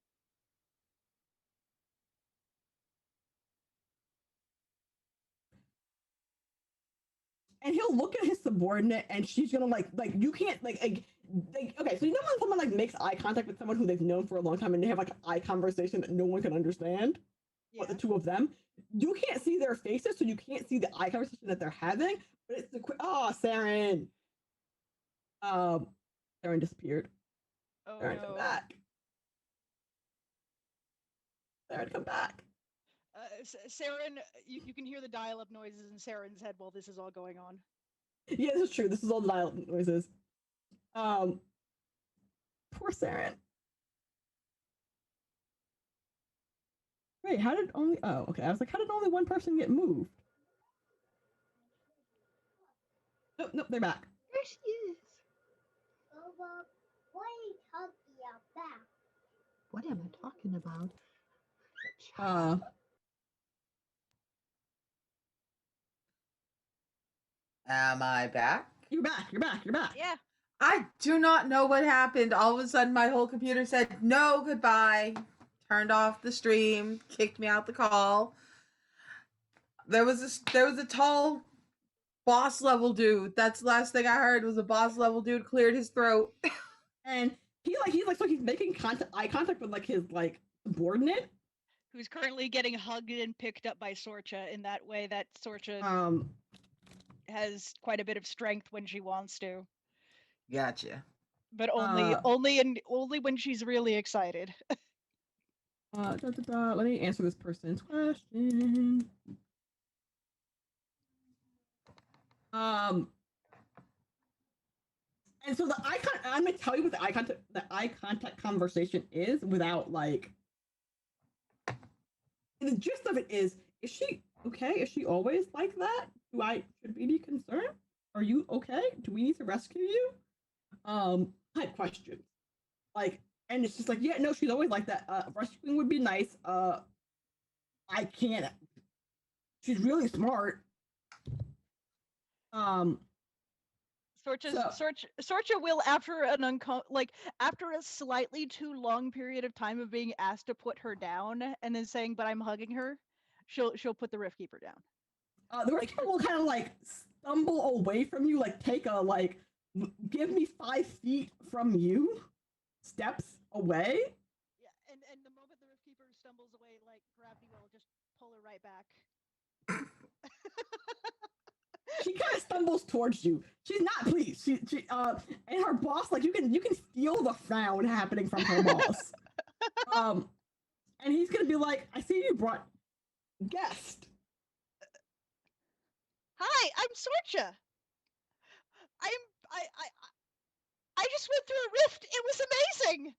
And he'll look at his subordinate, and she's gonna like you can't like okay, so you know when someone like makes eye contact with someone who they've known for a long time and they have like an eye conversation that no one can understand, but the two of them, you can't see their faces, so you can't see the eye conversation that they're having, but it's the Saren. Saren disappeared. Oh, Saren, come back. Saren, come back. Saren, you can hear the dial-up noises in Saren's head while this is all going on. Yeah, this is true. This is all the dial-up noises. Poor Saren. Wait, how did only... Oh, okay. I was like, how did only one person get moved? Nope, they're back. There she is. What are you talking about? What am I talking about? Am I back? You're back. Yeah. I do not know what happened. All of a sudden, my whole computer said, no, goodbye. Turned off the stream, kicked me out the call. There was a tall boss level dude. That's the last thing I heard was a boss level dude cleared his throat. And he's making eye contact with like his like subordinate, who's currently getting hugged and picked up by Sorcha in that way that Sorcha has quite a bit of strength when she wants to. Gotcha. But only when she's really excited. Let me answer this person's question. And so the eye contact, I'm gonna tell you what the eye contact conversation is without like the gist of it is she okay? Is she always like that? Should we be concerned? Are you okay? Do we need to rescue you? Type questions. Like, and it's just like, yeah, no, she's always like that. Rescuing would be nice. I can't. She's really smart. Sorcha will, after after a slightly too long period of time of being asked to put her down and then saying, "But I'm hugging her," she'll put the Rift Keeper down. The Rift Keeper will kind of like stumble away from you, like take a like, give me 5 feet from you, steps away. Yeah, and the moment the Rift Keeper stumbles away, like gravity will just pull her right back. She kind of stumbles towards you. She's not pleased. She and her boss, like you can feel the frown happening from her boss. And he's gonna be like, I see you brought guest. Hi, I'm Sorcha. I just went through a rift. It was amazing.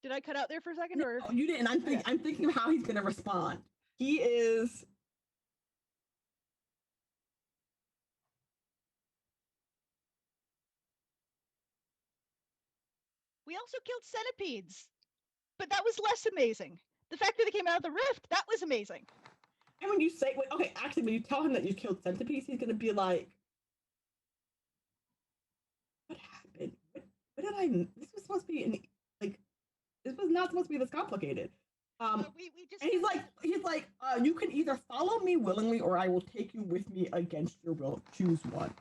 Did I cut out there for a second, or no, you didn't? I'm thinking of how he's gonna respond. He is. We also killed centipedes, but that was less amazing. The fact that they came out of the rift, that was amazing. And when you say, wait, okay, actually, when you tell him that you killed centipedes, he's gonna be like, "What happened? What did I? This was supposed to be this was not supposed to be this complicated." We just and he's like, you can either follow me willingly, or I will take you with me against your will. Choose one.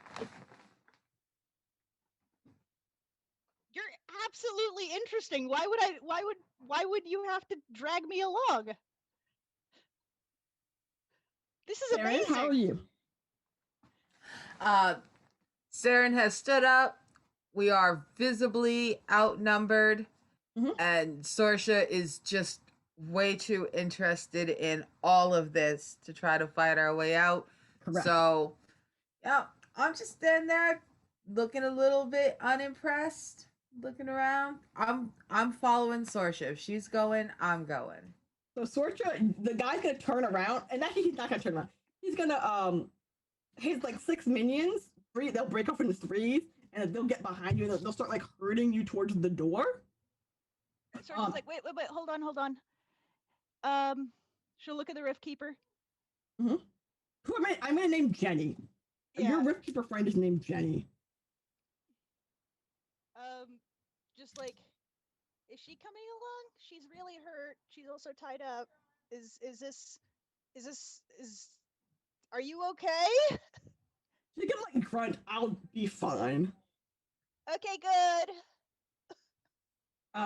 You're absolutely interesting. Why would you have to drag me along? This is Saren, amazing. how are you? Saren has stood up. We are visibly outnumbered, and Sorcha is just way too interested in all of this to try to fight our way out. Correct. So, yeah, I'm just standing there looking a little bit unimpressed, looking around. I'm following Sorcha. If she's going, I'm going. So Sorcha, the guy's gonna turn around, and actually he's not gonna turn around. He's gonna his like 6 minions, they'll break off into threes, and they'll get behind you, and they'll start like herding you towards the door. Sorcha's like, wait, hold on. She'll look at the Rift Keeper. Mm-hmm. Who am I? I'm gonna name Jenny. Yeah. Your Rift Keeper friend is named Jenny. Just like, is she coming along? She's really hurt. She's also tied up. Are you okay? She can like grunt. I'll be fine. Okay, good. We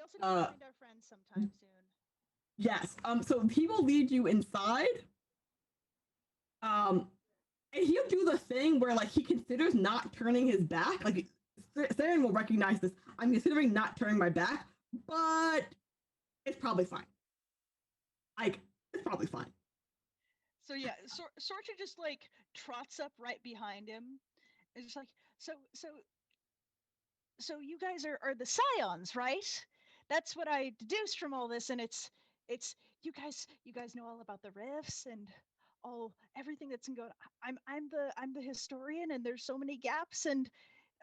also need to find our friends sometime soon. Yes. So he will lead you inside. And he'll do the thing where like he considers not turning his back. Like Saren will recognize this. I'm considering not turning my back, but it's probably fine. Like, it's probably fine. So yeah, Sorcha just like trots up right behind him. It's just like, so you guys are the Scions, right? That's what I deduced from all this, and it's you guys know all about the rifts and everything that's going. I'm the historian, and there's so many gaps, and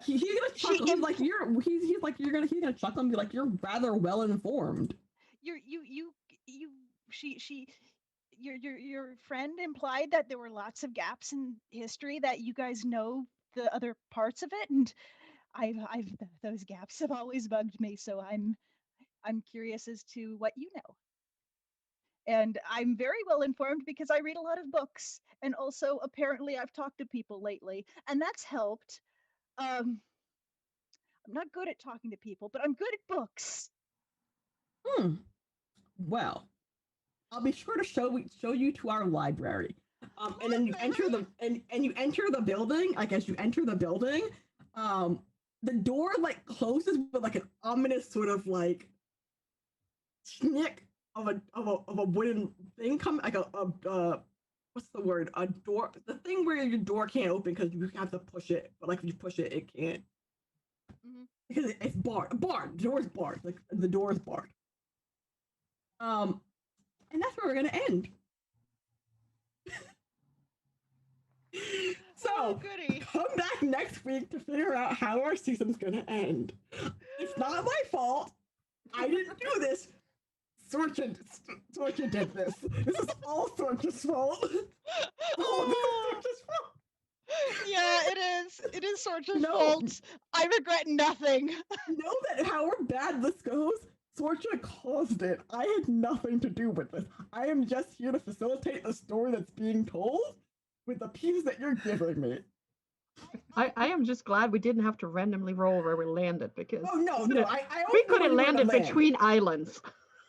he's gonna chuckle. He's gonna chuckle and be like, you're rather well informed. Your friend implied that there were lots of gaps in history, that you guys know the other parts of it, and I've those gaps have always bugged me, so I'm curious as to what you know. And I'm very well informed because I read a lot of books, and also apparently I've talked to people lately, and that's helped. I'm not good at talking to people, but I'm good at books. Well, I'll be sure to show you to our library. And then you enter the building. Like as you enter the building, the door like closes with like an ominous sort of like snick of a wooden thing coming, like a what's the word, a door, the thing where your door can't open because you have to push it, but like if you push it it can't because it's barred, the door is barred, like the door is barred. And that's where we're gonna end. So Oh, goody. come back next week to figure out how our season's gonna end. It's not my fault. I didn't do this. Sorcha did this. This is all Sorcha's fault. Oh, this is Sorcha's fault. Yeah, it is. It is Sorcha's No. fault. I regret nothing. Know that however bad this goes, Sorcha caused it. I had nothing to do with this. I am just here to facilitate the story that's being told with the pieces that you're giving me. I am just glad we didn't have to randomly roll where we landed because Oh no, you know, I we always could knew have where you were gonna landed land. between islands.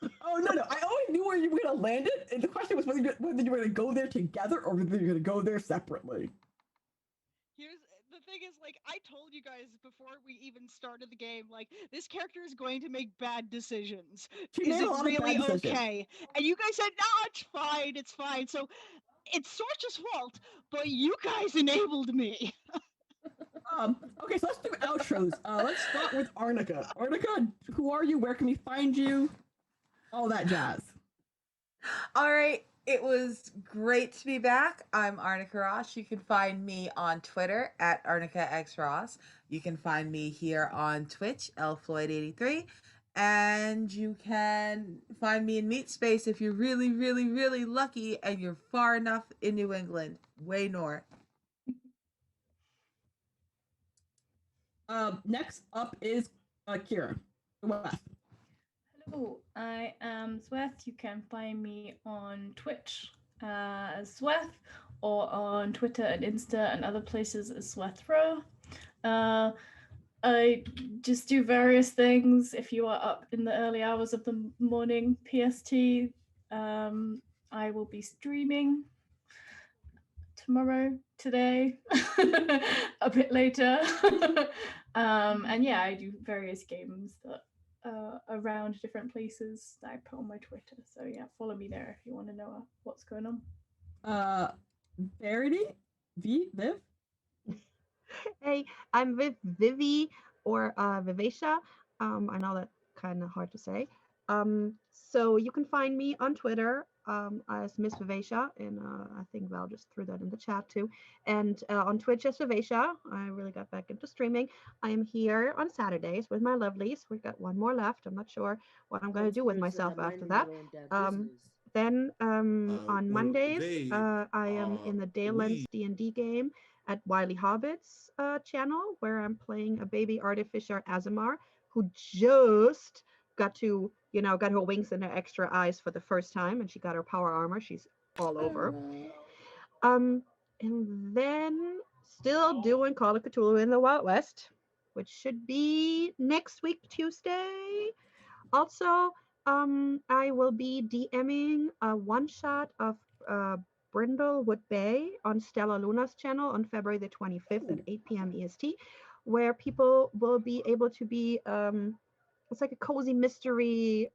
Oh no, I always knew where you were gonna land it, and the question was whether you were gonna go there together or whether you were gonna go there separately. Here's the thing is, like, I told you guys before we even started the game, like, this character is going to make bad decisions. She Is made a it lot of really bad decisions. okay? And you guys said, no, it's fine, it's fine. So it's Sorcha's fault, but you guys enabled me. Okay, so let's do outros. Let's start with Arnica. Arnica, who are you? Where can we find you? All that jazz. All right. It was great to be back. I'm Arnica Ross. You can find me on Twitter at ArnicaXRoss. You can find me here on Twitch, LFloyd83. And you can find me in Meat Space if you're really, really, really lucky and you're far enough in New England, way north. Next up is Kira. West. Hello, I am Sweth. You can find me on Twitch as Sweth, or on Twitter and Insta and other places as Swethro. I just do various things. If you are up in the early hours of the morning PST, I will be streaming today, a bit later. And yeah, I do various games that around different places that I put on my Twitter. So yeah, follow me there if you want to know what's going on. Verity? Viv? Hey, I'm with Vivi or Vivacia. I know that's kind of hard to say. So you can find me on Twitter as Miss Vivacia, and I think Val just threw that in the chat too. And on Twitch as Vivacia. I really got back into streaming. I am here on Saturdays with my lovelies. We've got one more left. I'm not sure what I'm going to do with myself after that. Then on Mondays, I am in the Daylands D&D game at Wily Hobbit's channel, where I'm playing a baby artificer Azamar, who just got to, got her wings and her extra eyes for the first time, and she got her power armor. She's all over. And then still doing Call of Cthulhu in the Wild West, which should be next week, Tuesday. Also, I will be DMing a one-shot of Brindlewood Bay on Stella Luna's channel on February the 25th at 8 p.m. EST, where people will be able to be, it's like a cozy mystery,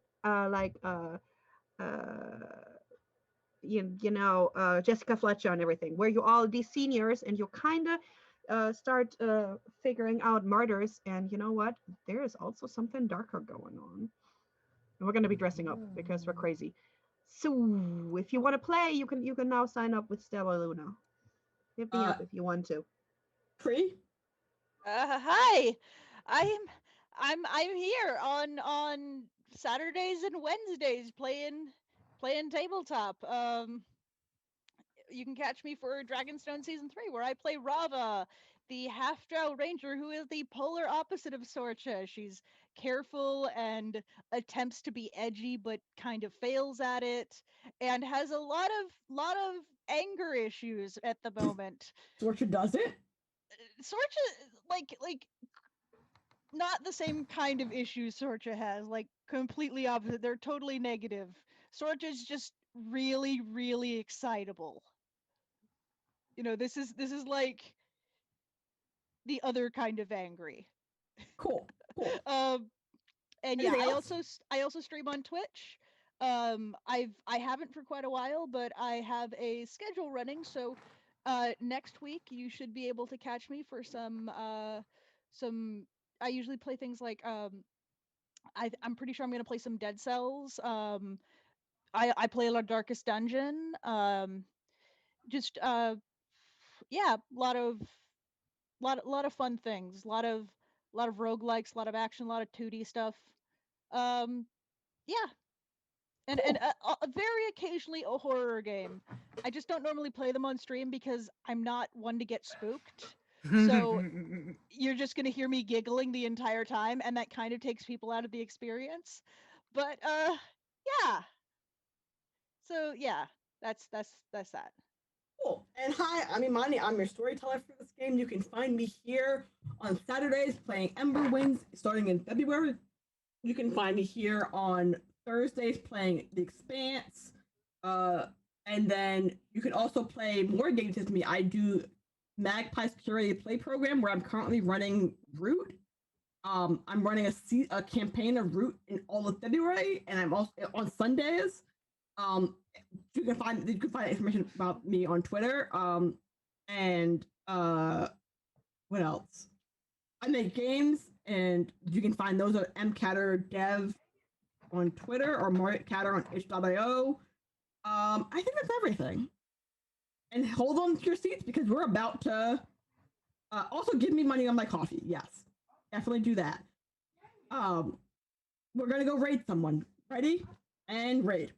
Jessica Fletcher and everything, where you all these seniors and you kind of start figuring out murders. And you know what? There is also something darker going on. And we're going to be dressing up because we're crazy. So if you want to play, you can now sign up with Stella Luna. Hit me up if you want to. Cree? Hi, I'm here on Saturdays and Wednesdays playing tabletop. You can catch me for Dragonstone Season 3, where I play Rava, the half-drow ranger who is the polar opposite of Sorcha. She's careful and attempts to be edgy, but kind of fails at it, and has a lot of anger issues at the moment. Sorcha does it? Sorcha, like not the same kind of issues Sorcha has, like completely opposite. They're totally negative. Sorcha's just really, really excitable. This is like the other kind of angry. Cool. And Anything yeah, else? I also stream on Twitch. I haven't for quite a while, but I have a schedule running, so next week you should be able to catch me for some I usually play things like I'm pretty sure I'm gonna play some Dead Cells. I play a lot of Darkest Dungeon. Just yeah, lot of fun things. Lot of roguelikes, a lot of action, a lot of 2D stuff. Um yeah, and very occasionally a horror game. I just don't normally play them on stream because I'm not one to get spooked. So you're just going to hear me giggling the entire time, and that kind of takes people out of the experience. But yeah. So yeah, that's that. Cool. And hi, I'm Imani. I'm your storyteller for this game. You can find me here on Saturdays playing Emberwind starting in February. You can find me here on Thursdays playing The Expanse. And then you can also play more games with me. I do Magpie's curated play program where I'm currently running Root. I'm running a campaign of Root in all of February, and I'm also on Sundays. You can find information about me on Twitter. And what else? I make games, and you can find those at mcatterdev on Twitter or markcatter on itch.io. I think that's everything. And hold on to your seats because we're about to. Also, give me money on my coffee. Yes, definitely do that. We're gonna go raid someone. Ready? And raid.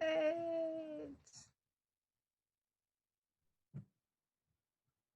And